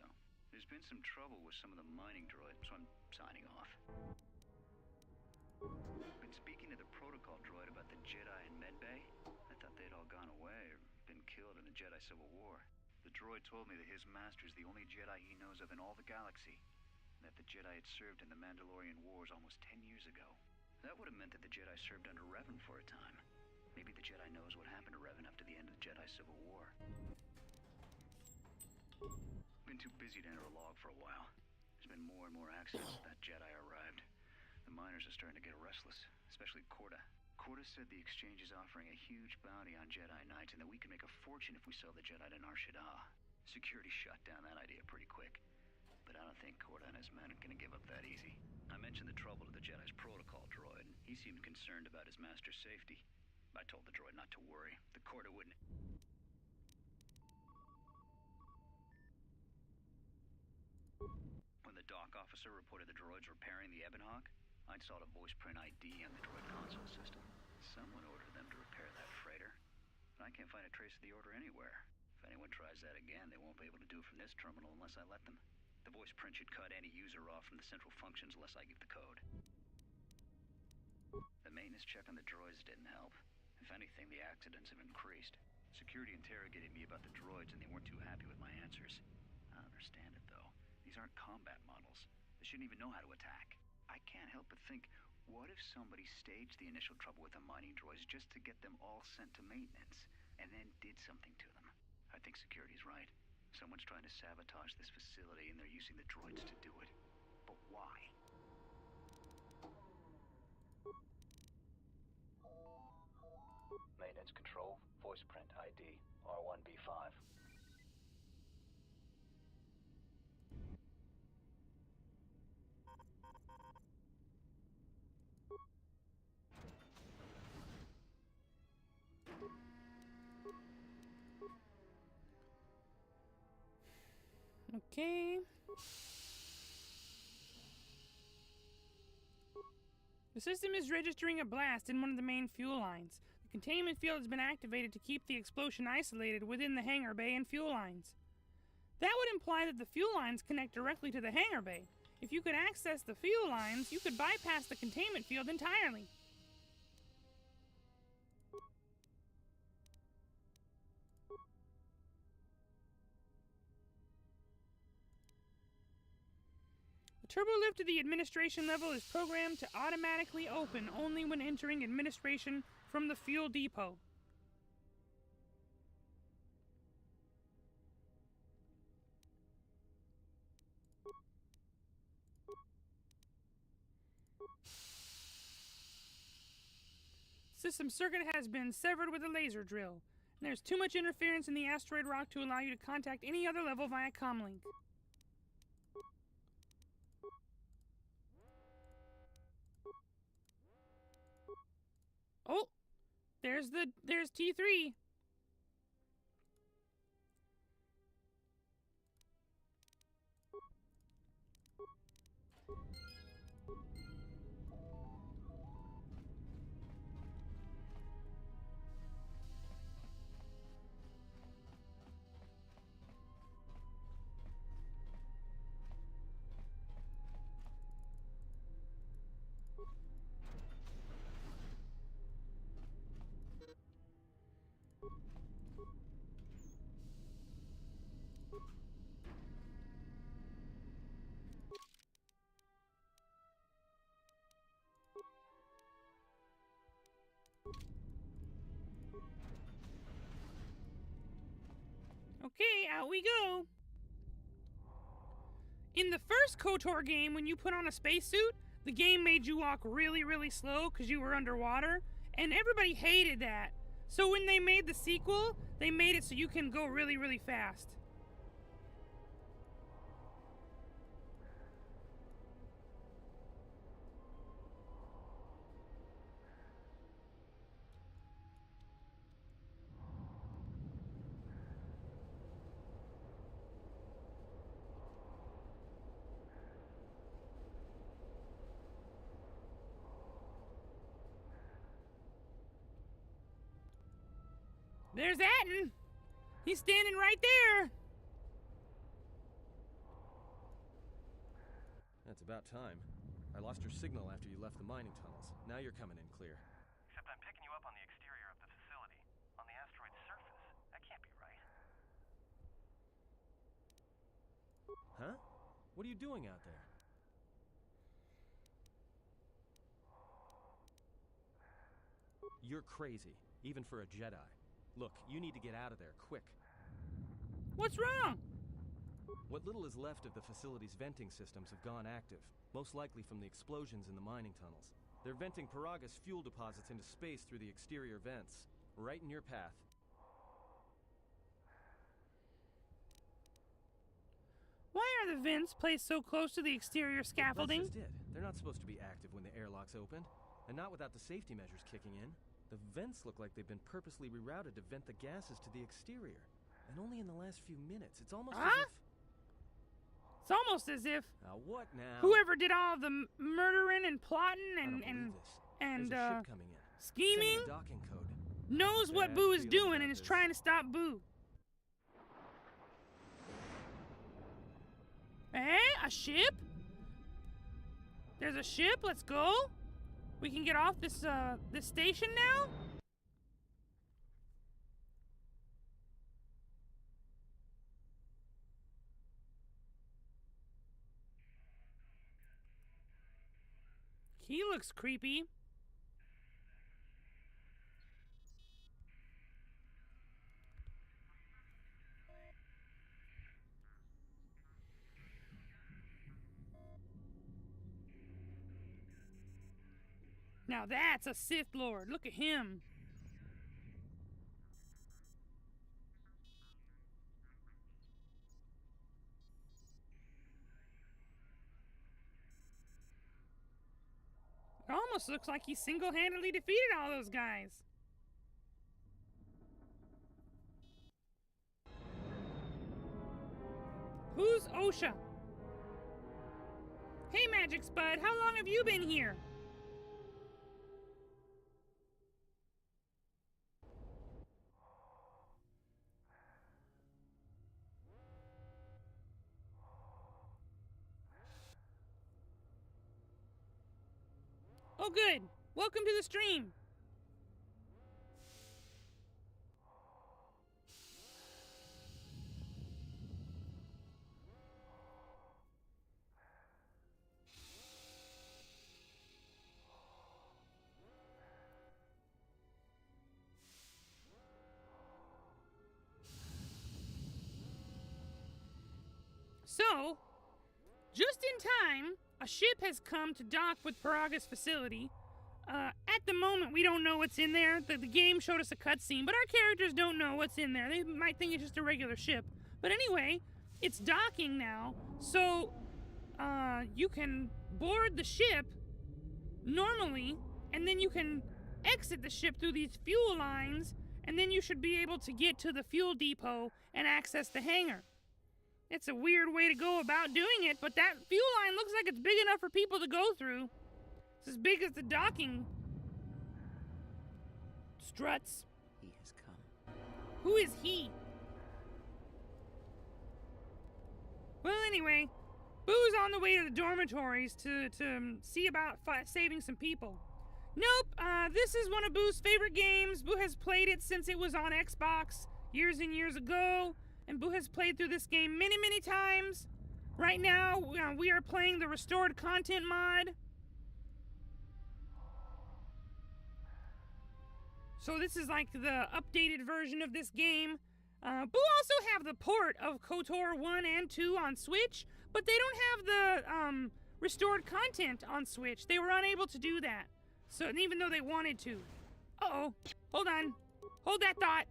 there's been some trouble with some of the mining droids, so I'm signing off. Been speaking to the protocol droid about the Jedi in med bay. I thought they'd all gone away or been killed in the Jedi Civil War. The droid told me that his master's the only Jedi he knows of in all the galaxy, and that the Jedi had served in the Mandalorian Wars almost 10 years ago. That would have meant that the Jedi served under Revan for a time. Maybe the Jedi knows what happened to Revan after the end of the Jedi Civil War. Been too busy to enter a log for a while. There's been more and more accidents since that Jedi arrived. The miners are starting to get restless, especially Corda. Corda said the exchange is offering a huge bounty on Jedi Knights and that we can make a fortune if we sell the Jedi to Nar Shaddaa. Security shot down that idea pretty quick. But I don't think Corda and his men are gonna give up that easy. I mentioned the trouble to the Jedi's protocol droid, and he seemed concerned about his master's safety. I told the droid not to worry. The Corda wouldn't... When the dock officer reported the droids repairing the Ebonhawk, I installed a voice print ID on the droid console system. Someone ordered them to repair that freighter, but I can't find a trace of the order anywhere. If anyone tries that again, they won't be able to do it from this terminal unless I let them. The voice print should cut any user off from the central functions unless I give the code. The maintenance check on the droids didn't help. If anything, the accidents have increased. Security interrogated me about the droids and they weren't too happy with my answers. I don't understand it, though. These aren't combat models. They shouldn't even know how to attack. I can't help but think, what if somebody staged the initial trouble with the mining droids just to get them all sent to maintenance, and then did something to them? I think security's right. Someone's trying to sabotage this facility, and they're using the droids to do it. But why? Maintenance control, voice print ID, R1B5. Okay. The system is registering a blast in one of the main fuel lines. The containment field has been activated to keep the explosion isolated within the hangar bay and fuel lines. That would imply that the fuel lines connect directly to the hangar bay. If you could access the fuel lines, you could bypass the containment field entirely. The turbo lift to the administration level is programmed to automatically open only when entering administration from the fuel depot. System circuit has been severed with a laser drill. There's too much interference in the asteroid rock to allow you to contact any other level via comlink. Oh, there's T3. Okay, out we go. In the first KOTOR game, when you put on a spacesuit, the game made you walk really, really slow because you were underwater, and everybody hated that. So when they made the sequel, they made it so you can go really, really fast. There's Atten. He's standing right there. That's about time. I lost your signal after you left the mining tunnels. Now you're coming in clear. Except I'm picking you up on the exterior of the facility, on the asteroid's surface. That can't be right. Huh? What are you doing out there? You're crazy, even for a Jedi. Look, you need to get out of there, quick. What's wrong? What little is left of the facility's venting systems have gone active, most likely from the explosions in the mining tunnels. They're venting Paraga's fuel deposits into space through the exterior vents, right in your path. Why are the vents placed so close to the exterior scaffolding? That's just it. They're not supposed to be active when the airlock's opened, and not without the safety measures kicking in. The vents look like they've been purposely rerouted to vent the gases to the exterior. And only in the last few minutes. It's almost as if... It's almost as if... what now? Whoever did all the murdering and plotting and There's a ship coming in. Scheming Sending a docking code. knows what Bad Buu is feeling doing about and is this. trying to stop Buu. A ship? There's a ship? Let's go. We can get off this station now? He looks creepy. Now that's a Sith Lord. Look at him. It almost looks like he single-handedly defeated all those guys. Who's Osha? Hey, Magic Spud, how long have you been here? Oh, good. Welcome to the stream. So, just in time, a ship has come to dock with Paraga's facility. At the moment, we don't know what's in there. The game showed us a cutscene, but our characters don't know what's in there. They might think it's just a regular ship. But anyway, it's docking now, so you can board the ship normally, and then you can exit the ship through these fuel lines, and then you should be able to get to the fuel depot and access the hangar. It's a weird way to go about doing it, but that fuel line looks like it's big enough for people to go through. It's as big as the docking struts. He has come. Who is he? Well, anyway, Buu's on the way to the dormitories to see about saving some people. Nope, this is one of Buu's favorite games. Buu has played it since it was on Xbox years and years ago. And Buu has played through this game many, many times. Right now, we are playing the restored content mod. So this is like the updated version of this game. Buu also have the port of KOTOR 1 and 2 on Switch, but they don't have the restored content on Switch. They were unable to do that. So even though they wanted to. Uh-oh. Hold on. Hold that thought.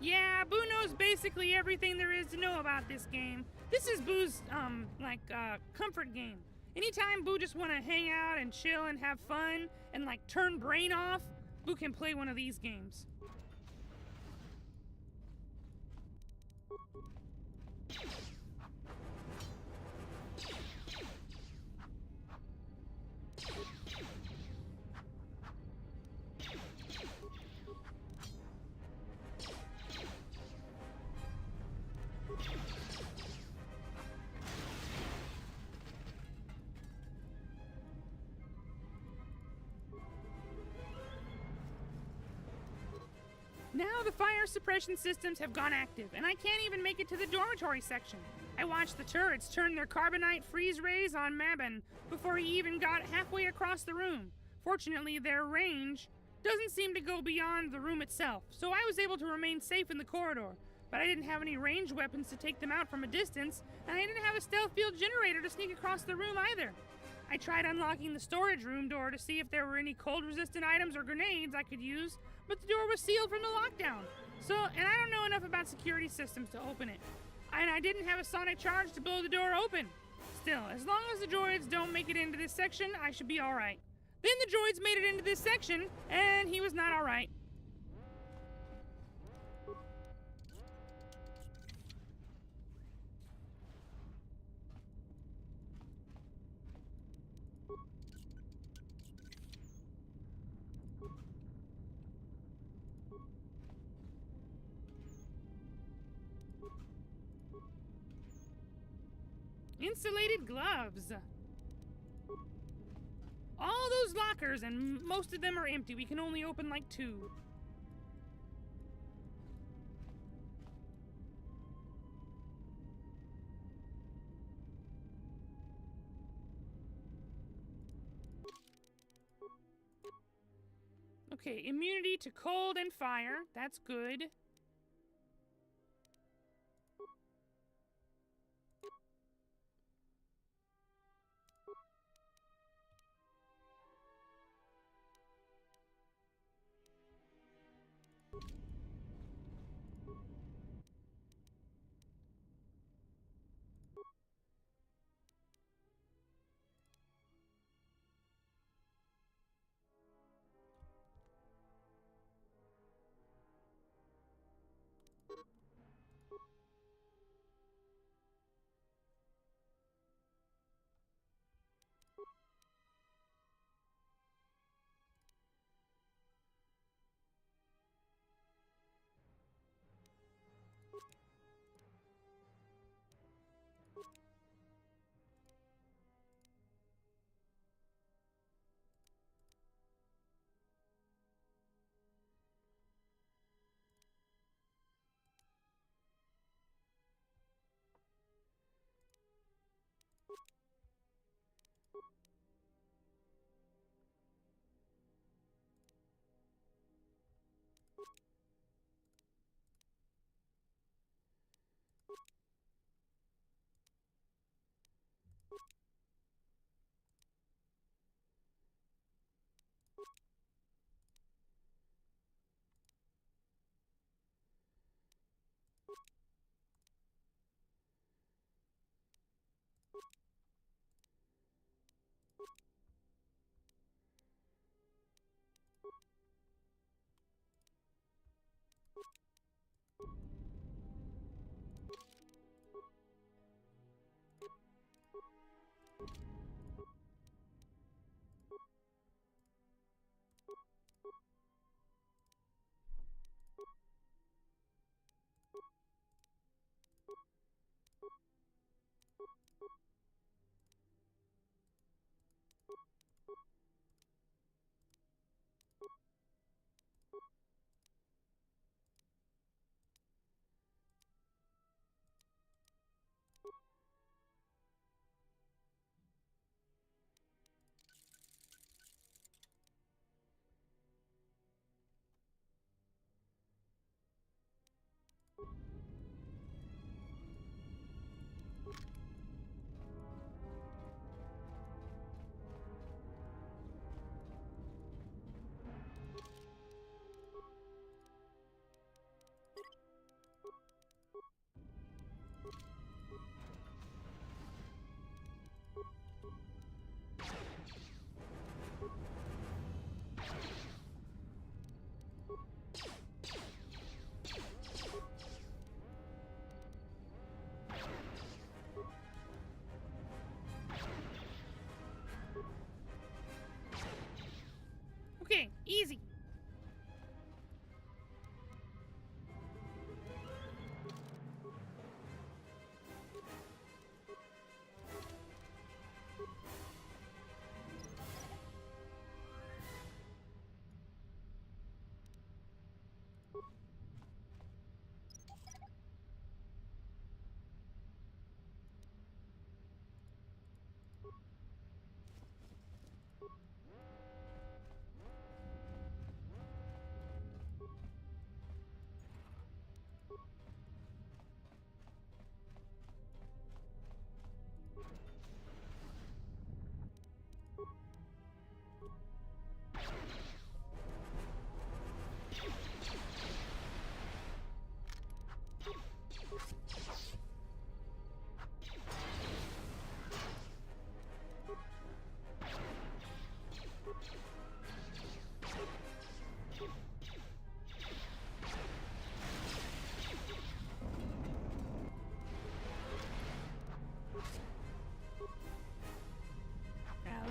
Yeah, Buu knows basically everything there is to know about this game. This is Buu's, comfort game. Anytime Buu just want to hang out and chill and have fun and, turn brain off, Buu can play one of these games. Now the fire suppression systems have gone active, and I can't even make it to the dormitory section. I watched the turrets turn their carbonite freeze rays on Mabon before he even got halfway across the room. Fortunately, their range doesn't seem to go beyond the room itself, so I was able to remain safe in the corridor. But I didn't have any ranged weapons to take them out from a distance, and I didn't have a stealth field generator to sneak across the room either. I tried unlocking the storage room door to see if there were any cold-resistant items or grenades I could use, but the door was sealed from the lockdown. And I don't know enough about security systems to open it. And I didn't have a sonic charge to blow the door open. Still, as long as the droids don't make it into this section, I should be alright. Then the droids made it into this section, and he was not alright. Insulated gloves. All those lockers, and most of them are empty. We can only open 2. Okay, immunity to cold and fire. That's good.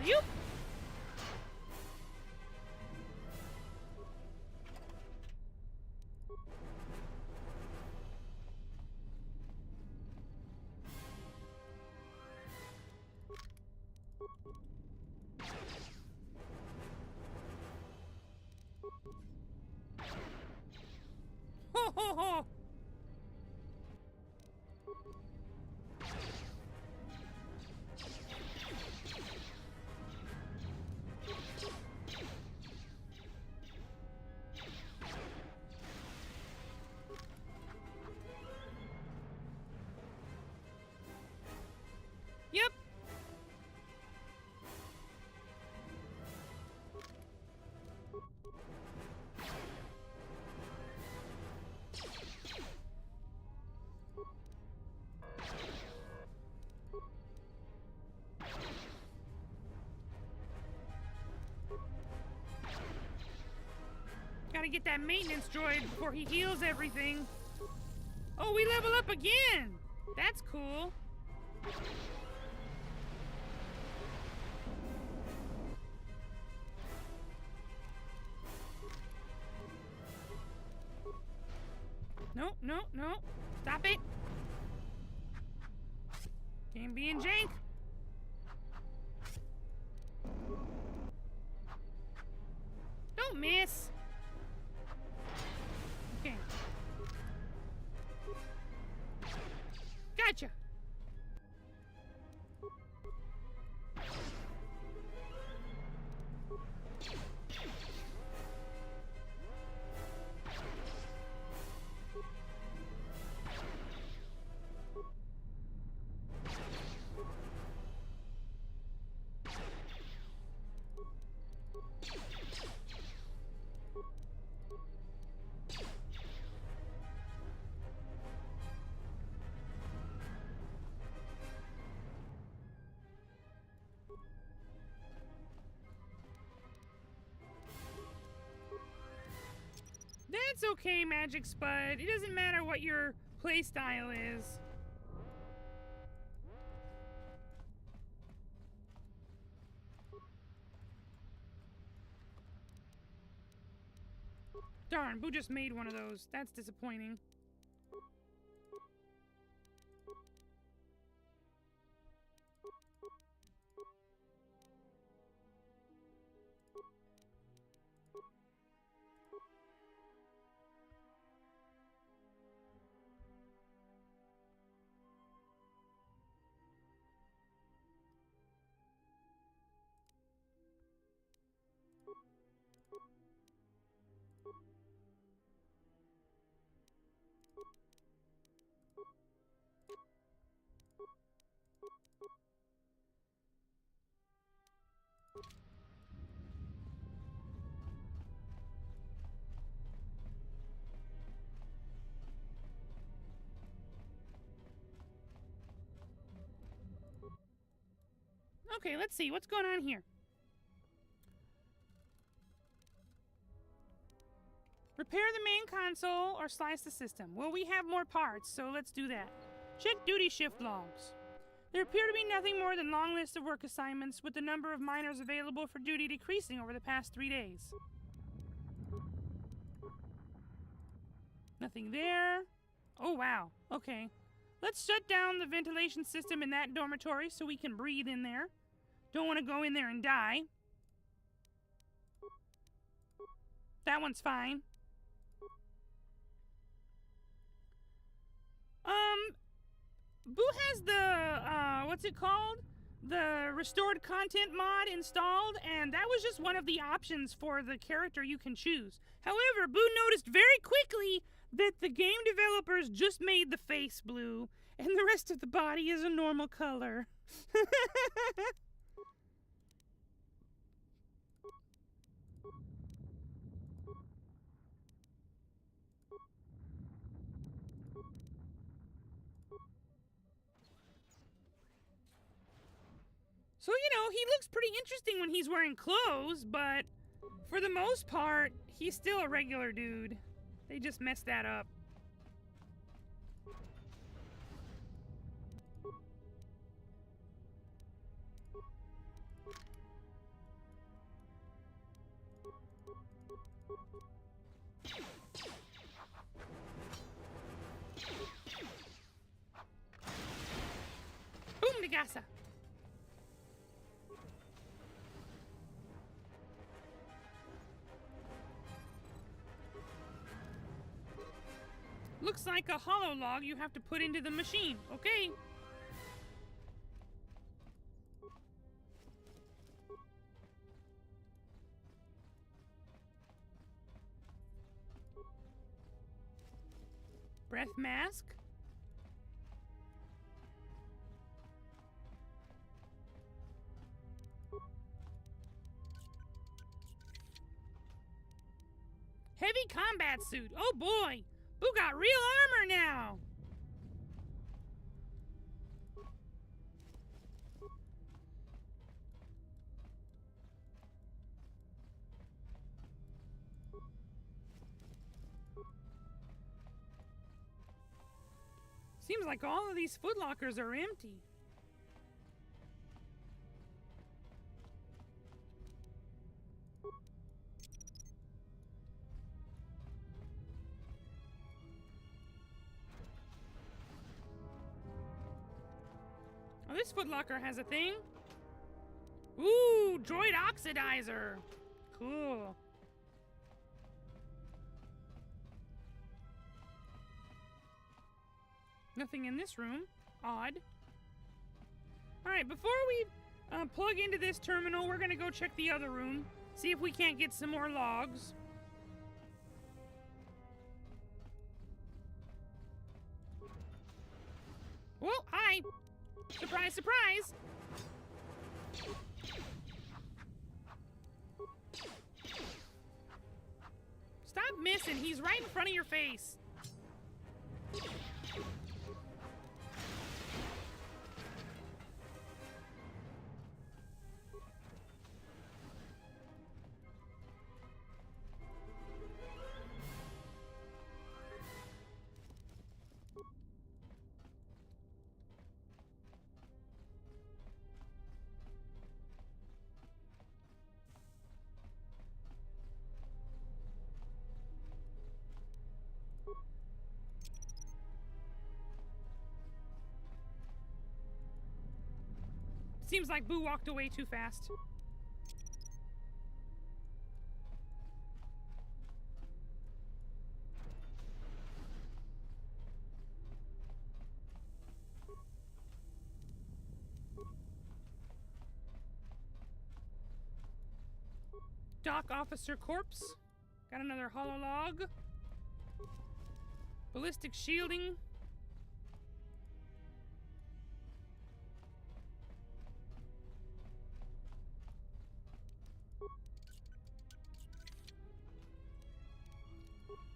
Yoop! Ho ho ho! Yep. Gotta get that maintenance droid before he heals everything. Oh, we level up again! That's cool. No, no, no. Stop it. Game being jank. Don't miss. Okay. Gotcha. That's okay, Magic Spud. It doesn't matter what your playstyle is. Darn, Buu just made one of those. That's disappointing. Okay, let's see. What's going on here? Repair the main console or slice the system. Well, we have more parts, so let's do that. Check duty shift logs. There appear to be nothing more than long lists of work assignments, with the number of miners available for duty decreasing over the past 3 days. Nothing there. Oh, wow. Okay. Let's shut down the ventilation system in that dormitory so we can breathe in there. Don't want to go in there and die. That one's fine. Buu has the, what's it called? The restored content mod installed, and that was just one of the options for the character you can choose. However, Buu noticed very quickly that the game developers just made the face blue, and the rest of the body is a normal color. So, you know, he looks pretty interesting when he's wearing clothes, but for the most part, he's still a regular dude. They just messed that up. Arigasa. Looks like a hollow log you have to put into the machine. Okay. Breath mask. Heavy combat suit. Oh boy. Buu got real armor now. Seems like all of these footlockers are empty. Oh, this footlocker has a thing. Ooh, droid oxidizer. Cool. Nothing in this room. Odd. Alright, before we plug into this terminal, we're gonna go check the other room. See if we can't get some more logs. Well, hi. Surprise, surprise. Stop missing. He's right in front of your face. Seems like Buu walked away too fast. Dock officer corpse. Got another hollow log. Ballistic shielding.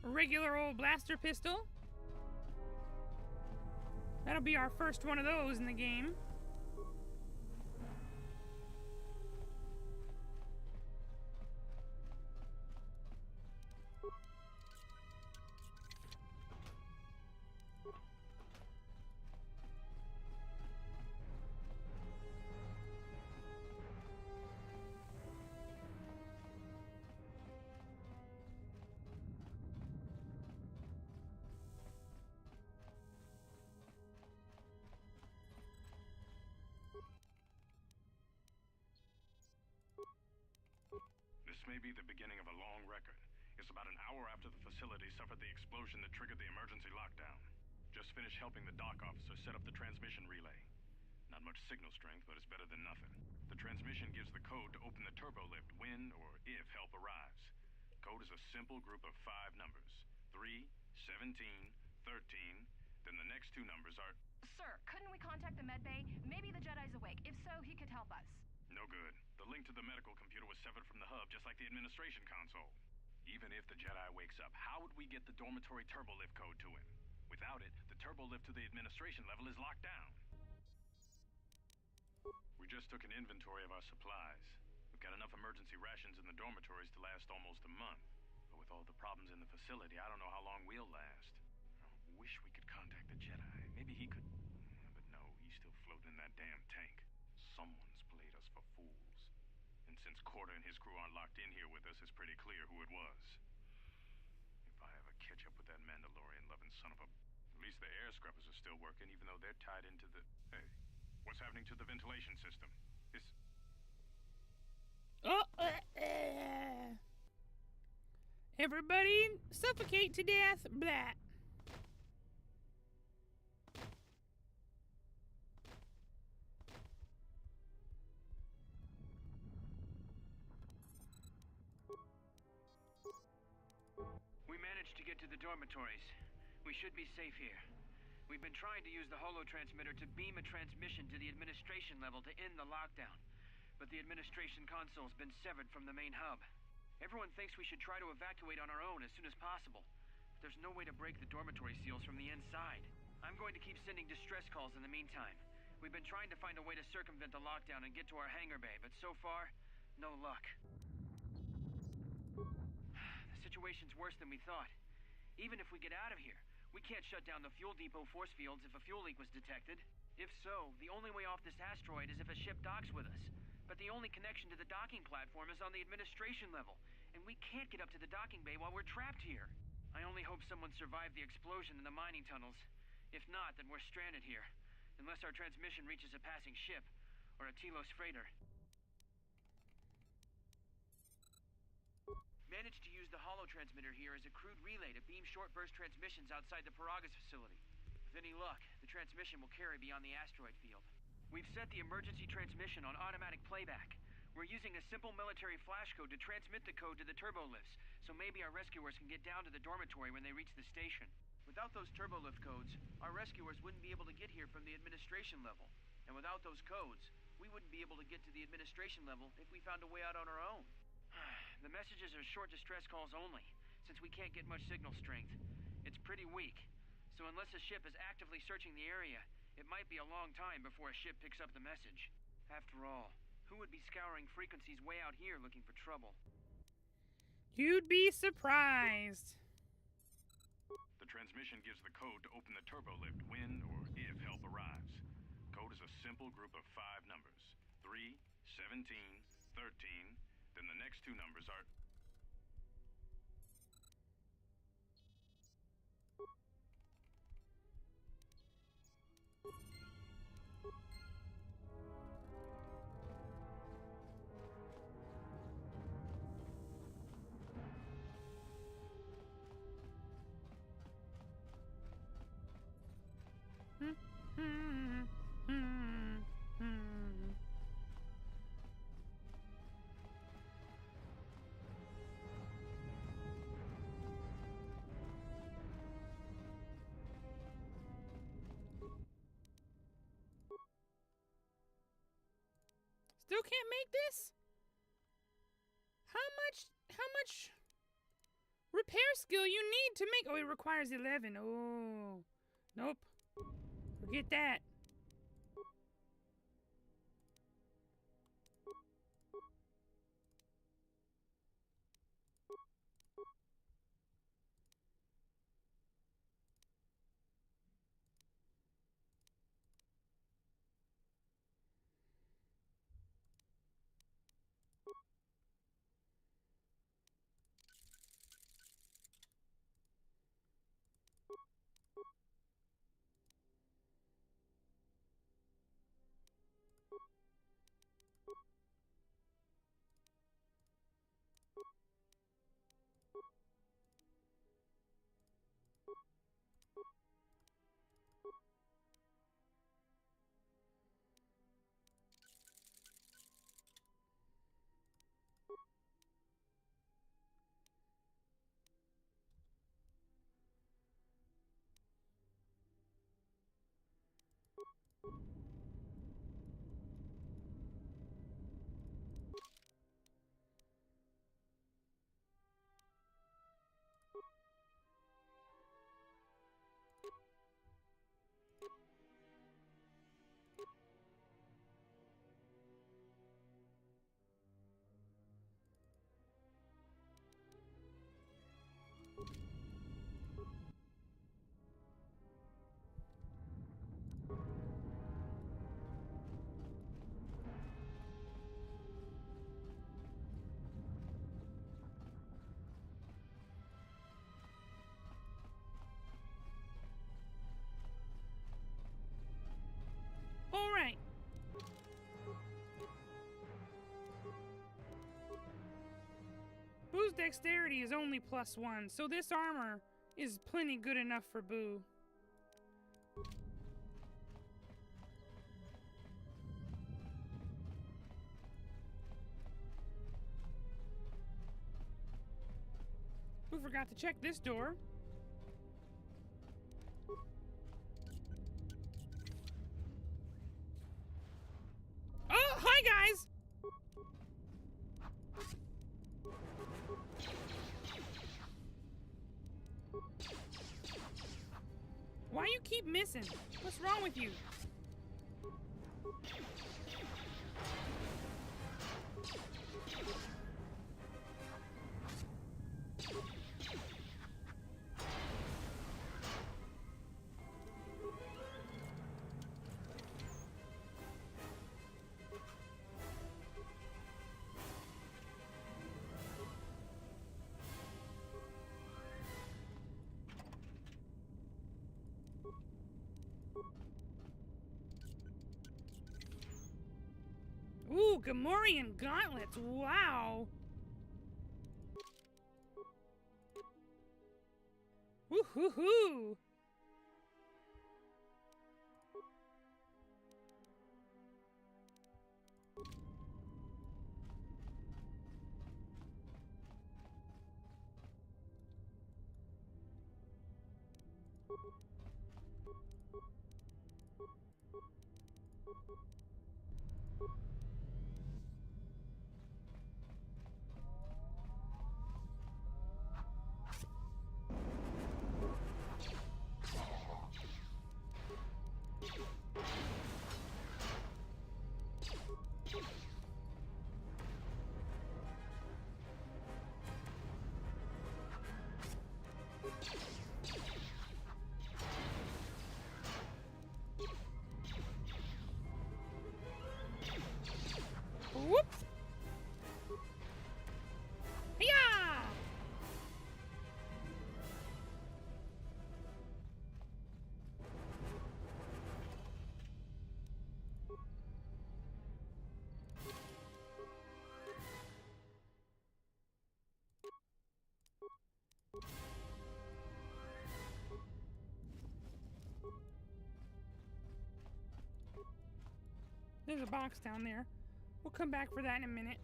A regular old blaster pistol. That'll be our first one of those in the game. May be the beginning of a long record. It's about an hour after the facility suffered the explosion that triggered the emergency lockdown. Just finished helping the dock officer set up the transmission relay. Not much signal strength, but it's better than nothing. The transmission gives the code to open the turbo lift when or if help arrives. Code is a simple group of 5 numbers. 3, 17, 13, then the next 2 numbers are... Sir, couldn't we contact the med bay? Maybe the Jedi's awake. If so, he could help us. No good. The link to the medical computer was severed from the hub, just like the administration console. Even if the Jedi wakes up, how would we get the dormitory turbo lift code to him? Without it, the turbo lift to the administration level is locked down. We just took an inventory of our supplies. We've got enough emergency rations in the dormitories to last almost a month. But with all the problems in the facility, I don't know how long we'll last. I wish we could contact the Jedi. Maybe he could... But no, he's still floating in that damn tank. Someone's played us for fools. And since Corda and his crew aren't locked in here with us, it's pretty clear who it was. If I ever catch up with that Mandalorian-loving son of a... At least the air scrubbers are still working, even though they're tied into the... Hey, What's happening to the ventilation system? Is... Oh, everybody suffocate to death. Blah. We managed to get to the dormitories. We should be safe here. We've been trying to use the holo-transmitter to beam a transmission to the administration level to end the lockdown. But the administration console's been severed from the main hub. Everyone thinks we should try to evacuate on our own as soon as possible. But there's no way to break the dormitory seals from the inside. I'm going to keep sending distress calls in the meantime. We've been trying to find a way to circumvent the lockdown and get to our hangar bay, but so far, no luck. The situation's worse than we thought. Even if we get out of here, we can't shut down the fuel depot force fields if a fuel leak was detected. If so, the only way off this asteroid is if a ship docks with us. But the only connection to the docking platform is on the administration level, and we can't get up to the docking bay while we're trapped here. I only hope someone survived the explosion in the mining tunnels. If not, then we're stranded here. Unless our transmission reaches a passing ship, or a Telos freighter. Managed to use the holo-transmitter here as a crude relay to beam short-burst transmissions outside the Paragas facility. With any luck, the transmission will carry beyond the asteroid field. We've set the emergency transmission on automatic playback. We're using a simple military flash code to transmit the code to the turbolifts, so maybe our rescuers can get down to the dormitory when they reach the station. Without those turbolift codes, our rescuers wouldn't be able to get here from the administration level. And without those codes, we wouldn't be able to get to the administration level if we found a way out on our own. The messages are short distress calls only, since we can't get much signal strength. It's pretty weak, so unless a ship is actively searching the area, it might be a long time before a ship picks up the message. After all, who would be scouring frequencies way out here looking for trouble? You'd be surprised. The transmission gives the code to open the turbolift when or if help arrives. Code is a simple group of 5 numbers. 3, 17, 13, then the next 2 numbers are... Still can't make this? How much repair skill you need to make? Oh, it requires 11. Oh, nope. Forget that. dexterity is only +1, so this armor is plenty good enough for Buu. Buu forgot to check this door. Oh, hi guys! Why you keep missing? What's wrong with you? Ooh, Gamorrean gauntlets, wow! Woo-hoo-hoo! Whoop! Yeah! There's a box down there. We'll come back for that in a minute.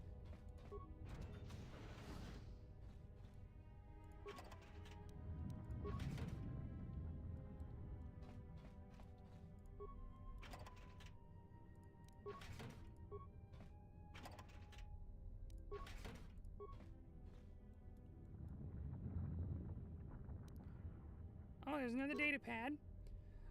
Oh, there's another data pad.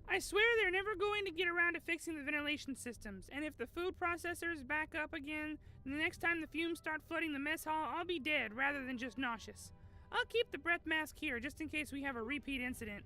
I swear they're never going to get around to fixing the ventilation systems, and if the food processors back up again, the next time the fumes start flooding the mess hall, I'll be dead rather than just nauseous. I'll keep the breath mask here just in case we have a repeat incident.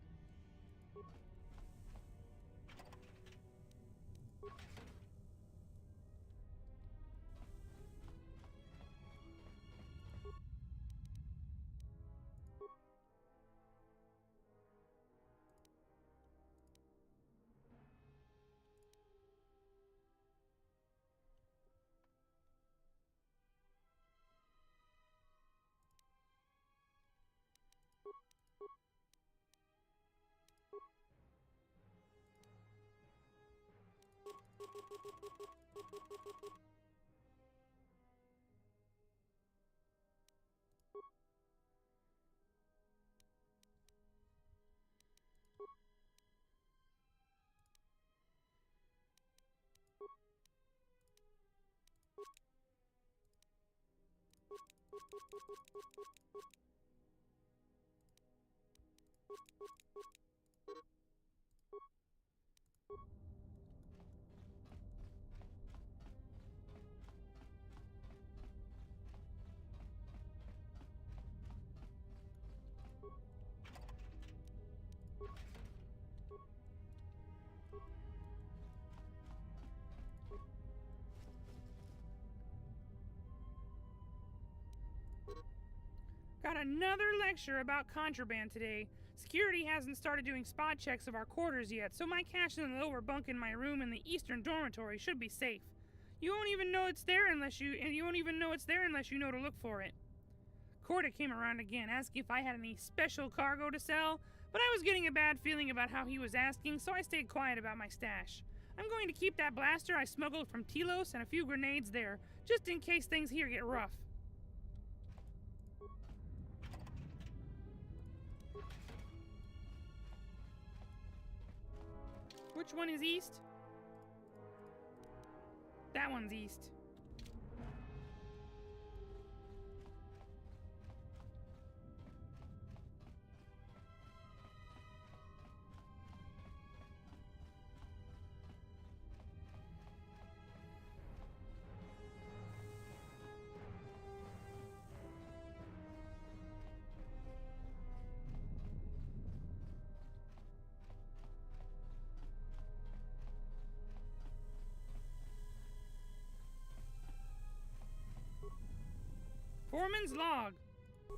Got another lecture about contraband today. Security hasn't started doing spot checks of our quarters yet, so my cash in the lower bunk in my room in the eastern dormitory should be safe. You won't even know it's there unless you know to look for it. Corda came around again, asking if I had any special cargo to sell, but I was getting a bad feeling about how he was asking, so I stayed quiet about my stash. I'm going to keep that blaster I smuggled from Telos and a few grenades there, just in case things here get rough. Which one is east? That one's east. Foreman's log.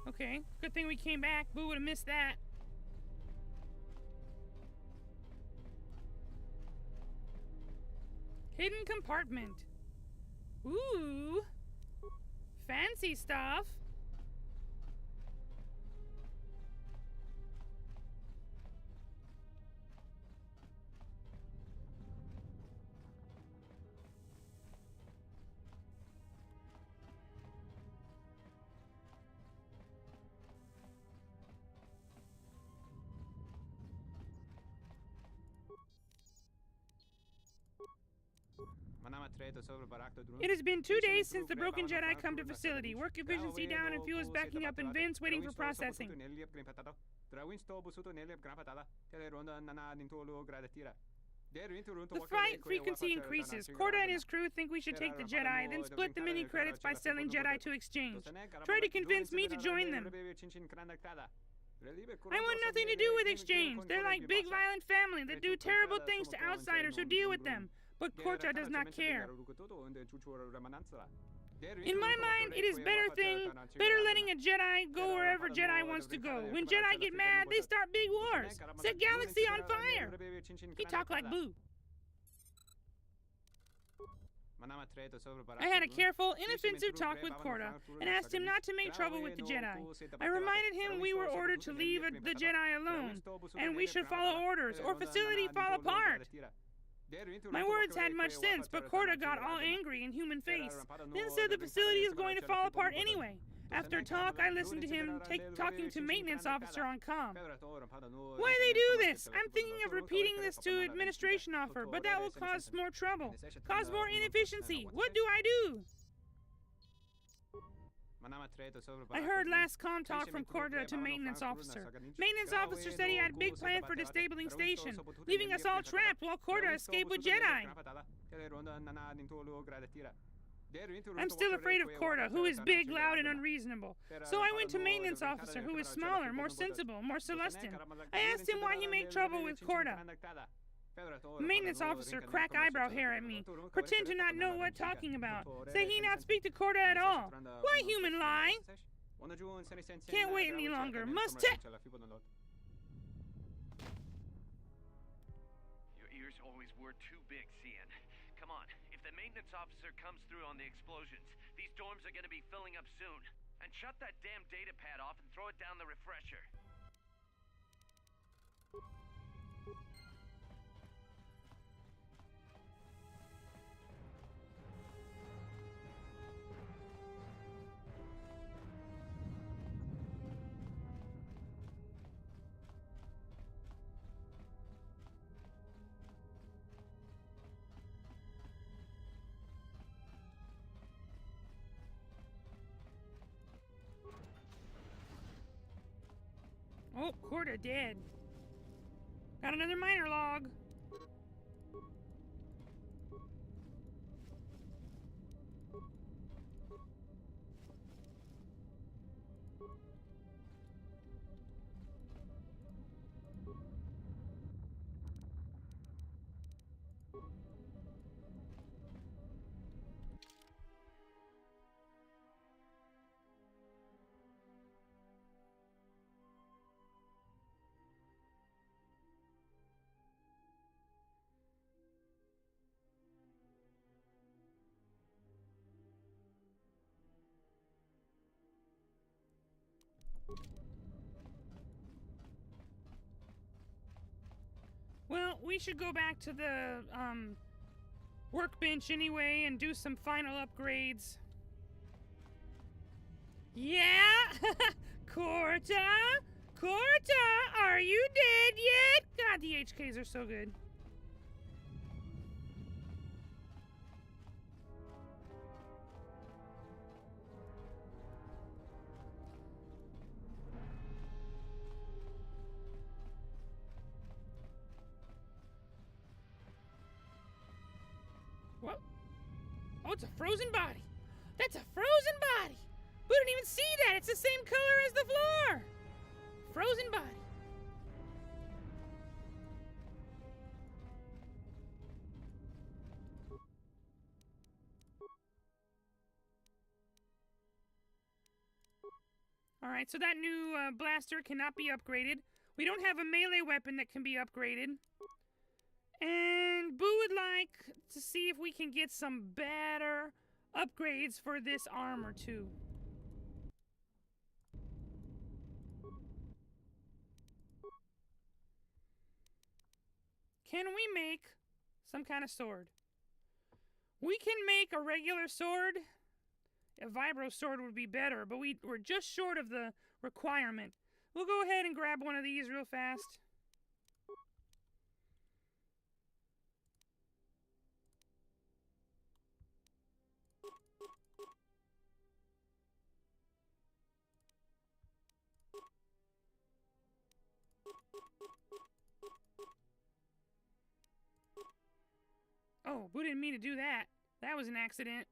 Okay, good thing we came back. Boo would have missed that. Hidden compartment. Ooh. Fancy stuff. It has been 2 days since the broken Jedi come to facility. Work efficiency down and fuel is backing up in vents waiting for processing. The fight frequency increases. Corda and his crew think we should take the Jedi, then split the mini credits by selling Jedi to exchange. Try to convince me to join them. I want nothing to do with exchange. They're like big violent family that do terrible things to outsiders who deal with them. But Corta does not care. In my mind, it is better letting a Jedi go wherever Jedi wants to go. When Jedi get mad, they start big wars. Set galaxy on fire. He talked like Boo. I had a careful, inoffensive talk with Corda and asked him not to make trouble with the Jedi. I reminded him we were ordered to leave the Jedi alone, and we should follow orders, or facility fall apart. My words had much sense, but Corda got all angry in human face, then said the facility is going to fall apart anyway. After talk, I listened to him talking to maintenance officer on comm. Why they do this? I'm thinking of repeating this to administration officer, but that will cause more trouble, cause more inefficiency. What do I do? I heard last comm talk from Corda to maintenance officer. Maintenance officer said he had a big plan for disabling station, leaving us all trapped while Corda escaped with Jedi. I'm still afraid of Corda, who is big, loud, and unreasonable. So I went to maintenance officer, who is smaller, more sensible, more Celestian. I asked him why he made trouble with Corda. Maintenance officer crack eyebrow hair at me, pretend to not know what talking about, say he not speak to Corda at all. Why human lie? Can't wait any longer, must Your ears always were too big, Cian. Come on, if the maintenance officer comes through on the explosions, these dorms are gonna be filling up soon. And shut that damn data pad off and throw it down the refresher. Oh, Corda dead. Got another miner log. we should go back to the workbench anyway and do some final upgrades. Yeah? Corta? Corta, are you dead yet? God, the HKs are so good. What? Oh, it's a frozen body. That's a frozen body. We didn't even see that. It's the same color as the floor. Frozen body. Alright, so that new blaster cannot be upgraded. We don't have a melee weapon that can be upgraded. And Boo would like to see if we can get some better upgrades for this armor too. Can we make some kind of sword? We can make a regular sword. A vibro sword would be better, but we're just short of the requirement. We'll go ahead and grab one of these real fast. Oh, Boo didn't mean to do that. That was an accident.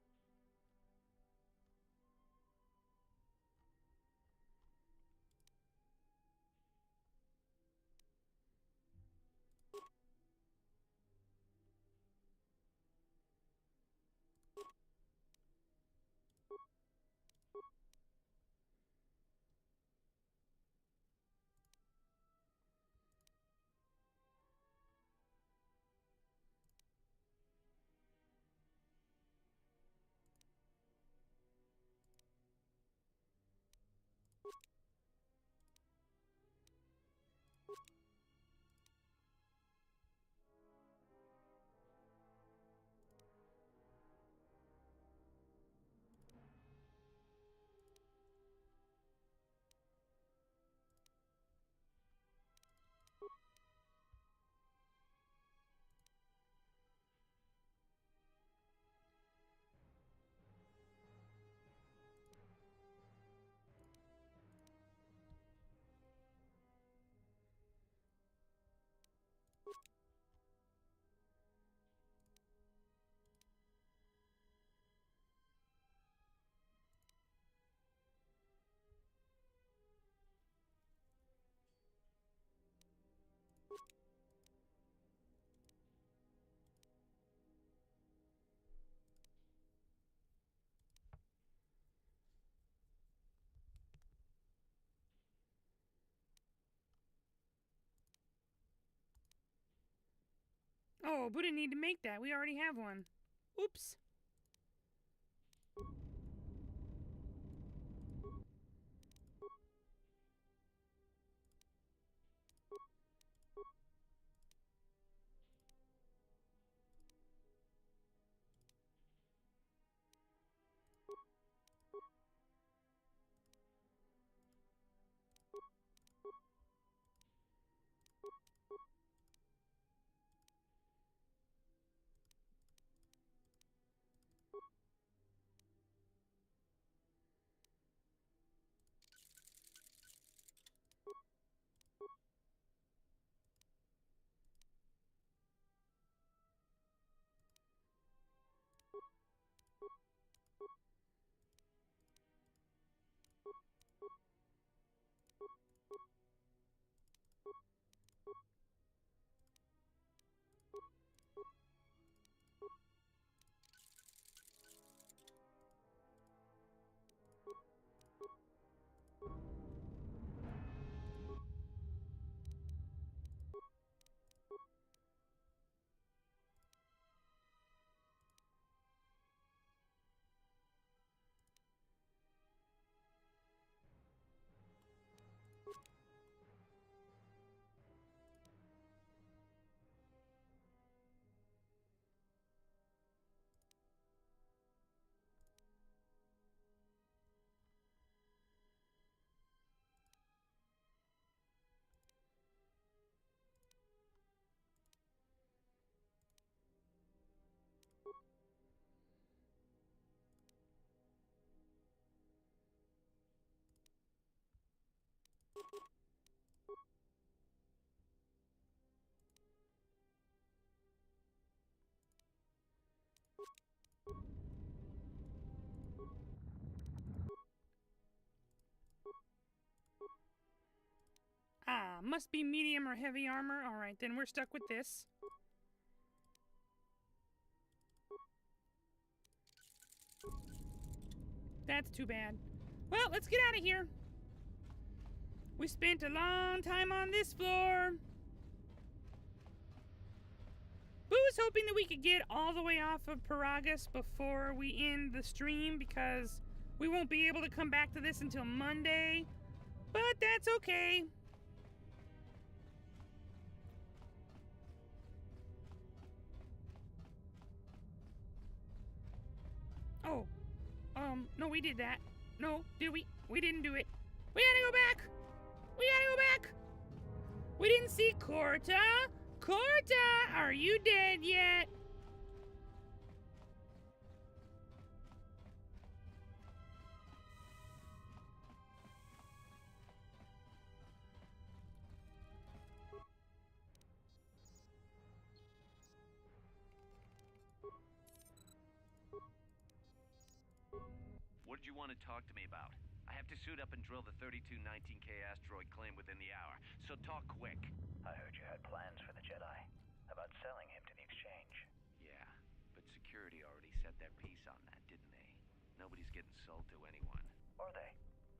Oh, Boo didn't need to make that. We already have one. Oops. Must be medium or heavy armor. Alright, then we're stuck with this. That's too bad. Well, let's get out of here. We spent a long time on this floor. Boo was hoping that we could get all the way off of Paragus before we end the stream because we won't be able to come back to this until Monday. But that's okay. Oh. No, we did that. No, did we? We didn't do it. We gotta go back! We gotta go back! We didn't see Corta! Corta! Are you dead yet? What did you want to talk to me about? I have to suit up and drill the 3219K asteroid claim within the hour, so talk quick. I heard you had plans for the Jedi. About selling him to the exchange. Yeah, but security already set their piece on that, didn't they? Nobody's getting sold to anyone. Are they?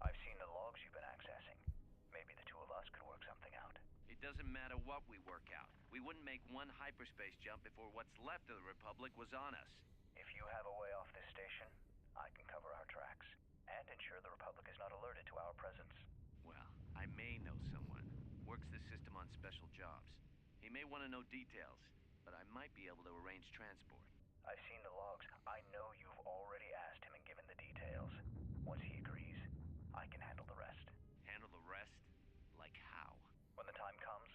I've seen the logs you've been accessing. Maybe the two of us could work something out. It doesn't matter what we work out. We wouldn't make one hyperspace jump before what's left of the Republic was on us. If you have a way off this station, I can cover our tracks. And ensure the Republic is not alerted to our presence. Well, I may know someone. Works the system on special jobs. He may want to know details, but I might be able to arrange transport. I've seen the logs. I know you've already asked him and given the details. Once he agrees, I can handle the rest. Handle the rest? Like how? When the time comes,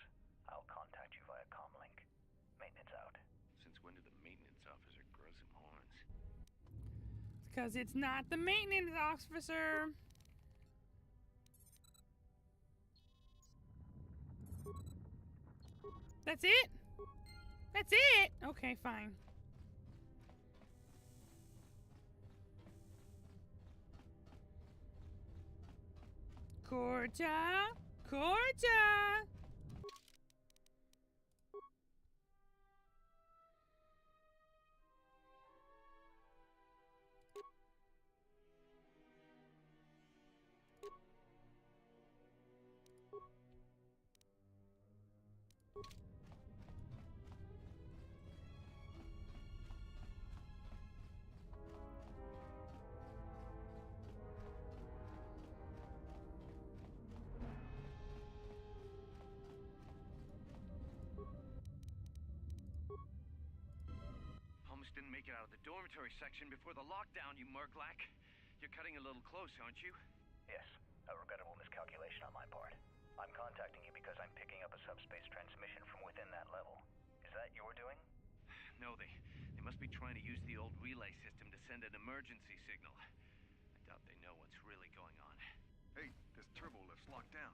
I'll contact you via comlink. Maintenance out. Since when did the maintenance officer grow some horns? Because it's not the maintenance officer. That's it? That's it? Okay, fine. Corta! Corta! Almost didn't make it out of the dormitory section before the lockdown, you murglak. You're cutting a little close, aren't you? Yes, a regrettable miscalculation on my part. I'm contacting you because I'm picking up a subspace transmission from within that level. Is that your doing? No, they must be trying to use the old relay system to send an emergency signal. I doubt they know what's really going on. Hey, this turbo lift's locked down.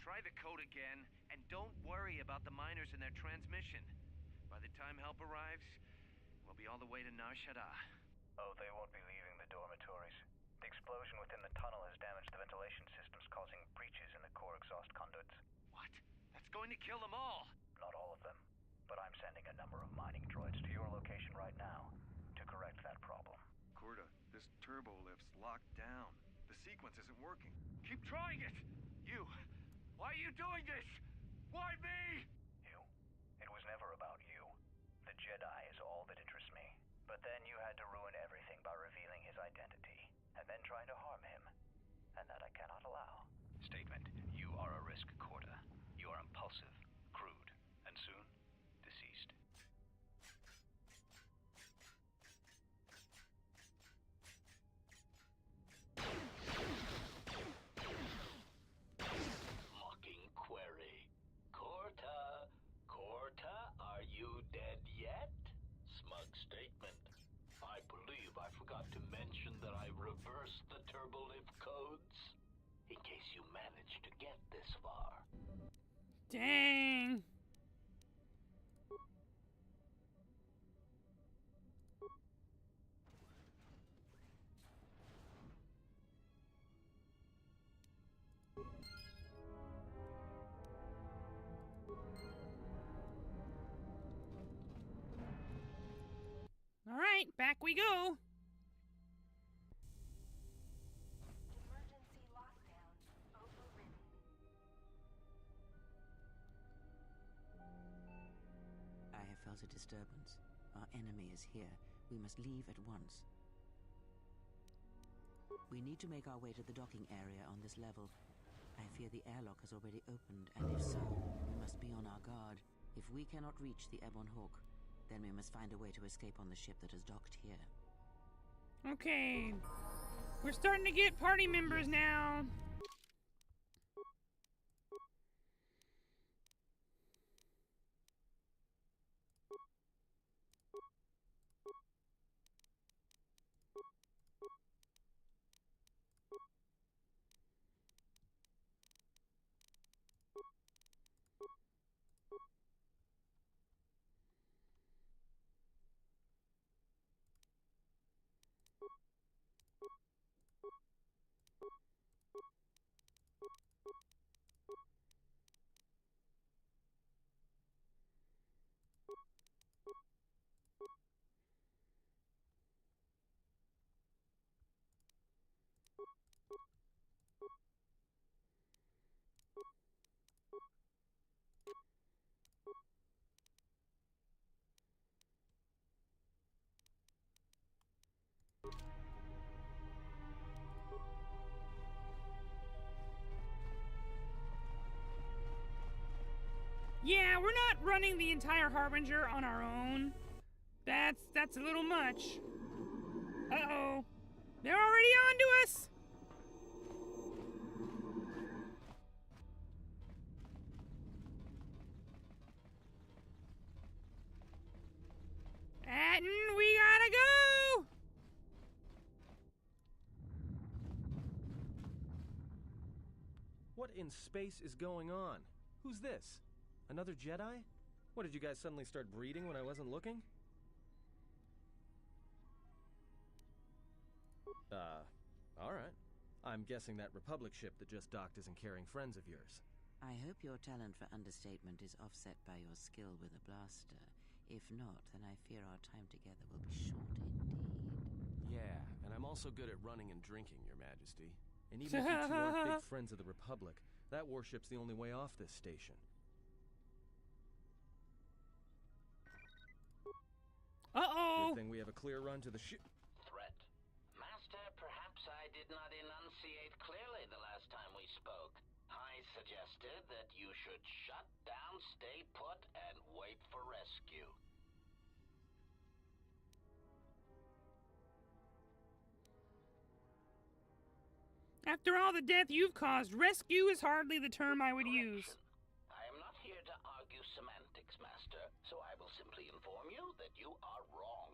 Try the code again, and don't worry about the miners and their transmission. By the time help arrives, we'll be all the way to Nar Shaddaa. Oh, they won't be leaving the dormitories. The explosion within the tunnel has damaged the ventilation systems, causing breaches in the core exhaust conduits. What? That's going to kill them all! Not all of them, but I'm sending a number of mining droids to your location right now to correct that problem. Corta, this turbo lift's locked down. The sequence isn't working. Keep trying it! You! Why are you doing this? Why me? You. It was never about you. The Jedi is all that interests me. But then you had to ruin everything by revealing his identity, and then trying to harm him. And that I cannot allow. Statement. You are a risk, Corta. You are impulsive, crude, and soon, deceased. Mocking query. Corta, Corta, are you dead yet? Smug statement. I believe I forgot to mention that I reversed the turbolift codes. In case you managed to get this far. Dang. right, back we go. Emergency lockdown overridden. I have felt a disturbance. Our enemy is here. We must leave at once. We need to make our way to the docking area on this level. I fear the airlock has already opened, and if so, we must be on our guard. If we cannot reach the Ebon Hawk, then we must find a way to escape on the ship that is docked here. Okay. We're starting to get party members now. Yeah, we're not running the entire Harbinger on our own. That's a little much. Uh-oh. They're already on to us! Atten, we gotta go! What in space is going on? Who's this? Another Jedi? What, did you guys suddenly start breeding when I wasn't looking? Alright. I'm guessing that Republic ship that just docked isn't carrying friends of yours. I hope your talent for understatement is offset by your skill with a blaster. If not, then I fear our time together will be short indeed. Yeah, and I'm also good at running and drinking, Your Majesty. And even if you two aren't big friends of the Republic, that warship's the only way off this station. Uh-oh! Good thing we have a clear run to the ship. Threat. Master, perhaps I did not enunciate clearly the last time we spoke. I suggested that you should shut down, stay put, and wait for rescue. After all the death you've caused, rescue is hardly the term I would use. I am not here to argue semantics, Master, so I will simply inform you that you are wrong,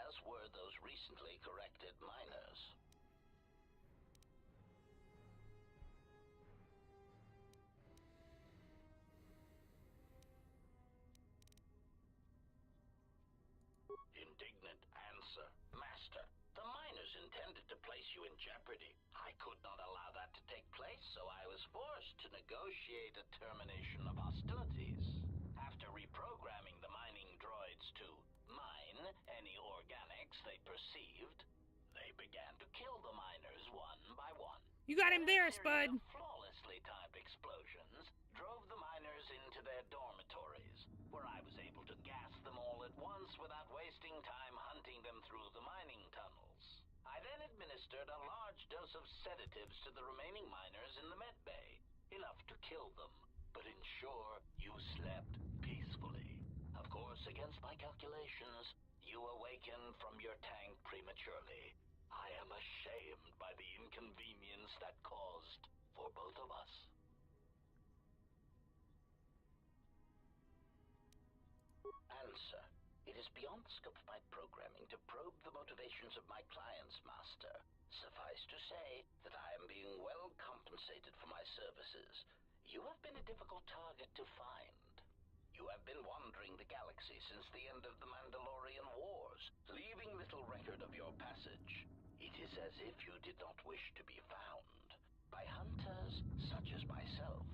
as were those recently corrected miners. Indignant answer. Master, the miners intended to place you in jeopardy. I could not allow that to take place, so I was forced to negotiate a termination of hostilities. After reprogramming the mining droids to mine any organics they perceived, they began to kill the miners one by one. You got him there, Spud. Flawlessly timed explosions drove the miners into their dormitories, where I was able to gas them all at once without wasting time hunting them through the mining tunnels. I then administered a large dose of sedatives to the remaining miners in the med bay, enough to kill them, but ensure you slept peacefully. Of course, against my calculations, you awakened from your tank prematurely. I am ashamed by the inconvenience that caused for both of us. Answer. It is beyond the scope of my programming to probe the motivations of my clients, Master. Suffice to say that I am being well compensated for my services. You have been a difficult target to find. You have been wandering the galaxy since the end of the Mandalorian Wars, leaving little record of your passage. It is as if you did not wish to be found by hunters such as myself,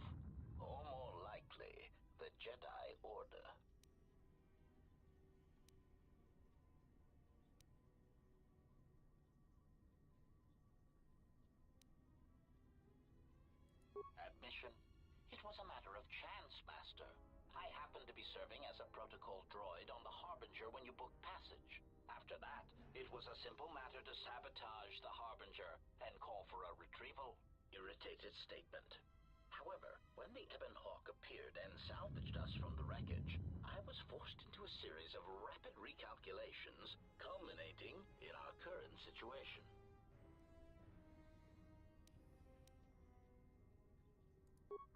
or more likely, the Jedi Order. was a matter of chance, Master. I happened to be serving as a protocol droid on the Harbinger when you booked passage. After that, it was a simple matter to sabotage the Harbinger and call for a retrieval. Irritated statement. However, when the Ebon Hawk appeared and salvaged us from the wreckage, I was forced into a series of rapid recalculations, culminating in our current situation.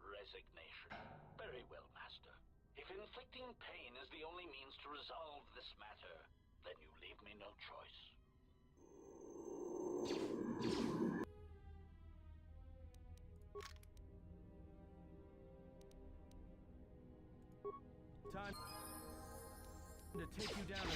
Resignation. Very well, Master. If inflicting pain is the only means to resolve this matter, then you leave me no choice. Time to take you down.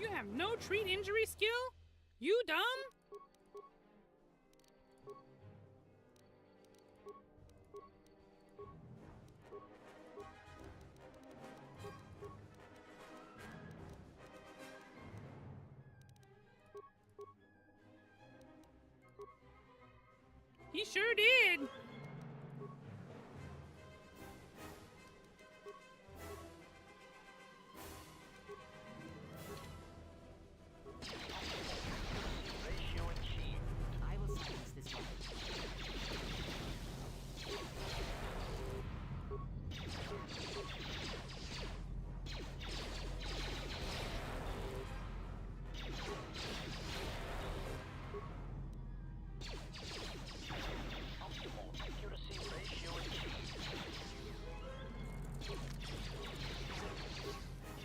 You have no treat injury skill? You dumb? He sure did.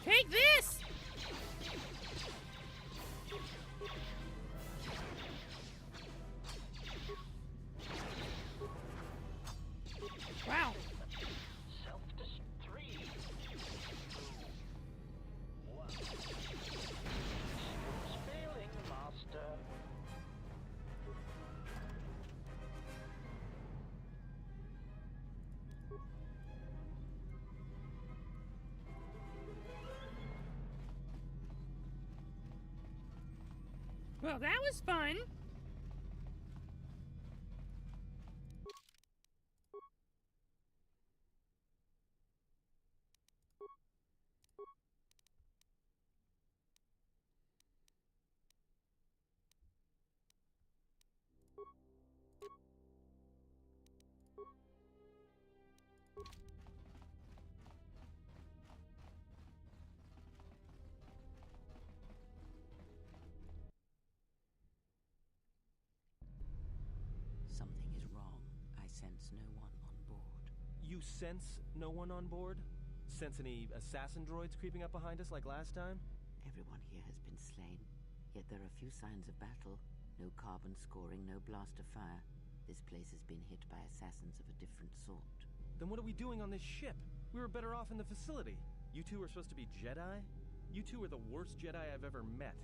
Take this! Wow. Failing, Master. Well, that was fun. Something is wrong. I sense no one on board. You sense no one on board? Sense any assassin droids creeping up behind us like last time? Everyone here has been slain, yet there are few signs of battle. No carbon scoring, no blaster fire. This place has been hit by assassins of a different sort. Then what are we doing on this ship? We were better off in the facility. You two are supposed to be Jedi? You two are the worst Jedi I've ever met.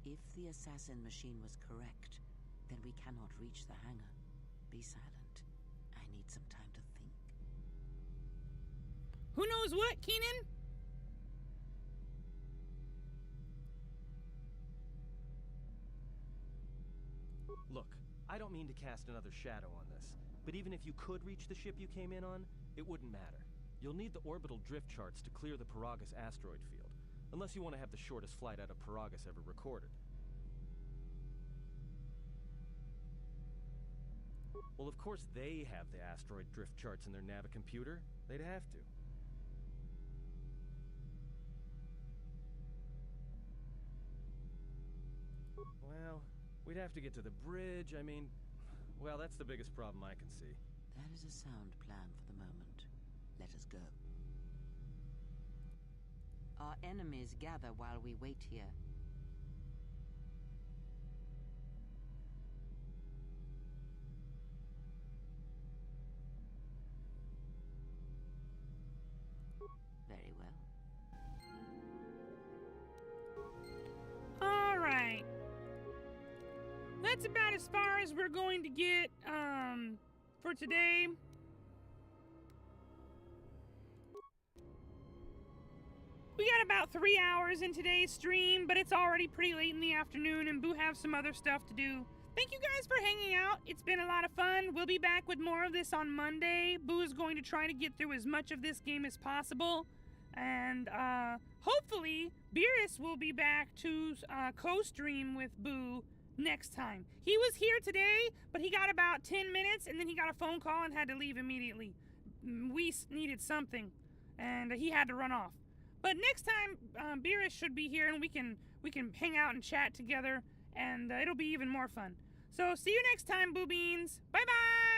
If the assassin machine was correct, then we cannot reach the hangar. Be silent. I need some time to think. Who knows what, Keenan? Look, I don't mean to cast another shadow on this, but even if you could reach the ship you came in on, it wouldn't matter. You'll need the orbital drift charts to clear the Paragus asteroid field, unless you want to have the shortest flight out of Paragus ever recorded. Well, of course they have the asteroid drift charts in their navicomputer. They'd have to. Well, we'd have to get to the bridge. I mean, well, that's the biggest problem I can see. That is a sound plan for the moment. Let us go. Our enemies gather while we wait here. Very well. All right. That's about as far as we're going to get for today. We got about 3 hours in today's stream, but it's already pretty late in the afternoon and Boo have some other stuff to do. Thank you guys for hanging out. It's been a lot of fun. We'll be back with more of this on Monday. Boo is going to try to get through as much of this game as possible. And hopefully, Beerus will be back to co-stream with Boo next time. He was here today, but he got about 10 minutes and then he got a phone call and had to leave immediately. We needed something and he had to run off. But next time, Beerus should be here and we can hang out and chat together and it'll be even more fun. So see you next time, Buu Beans. Bye-bye!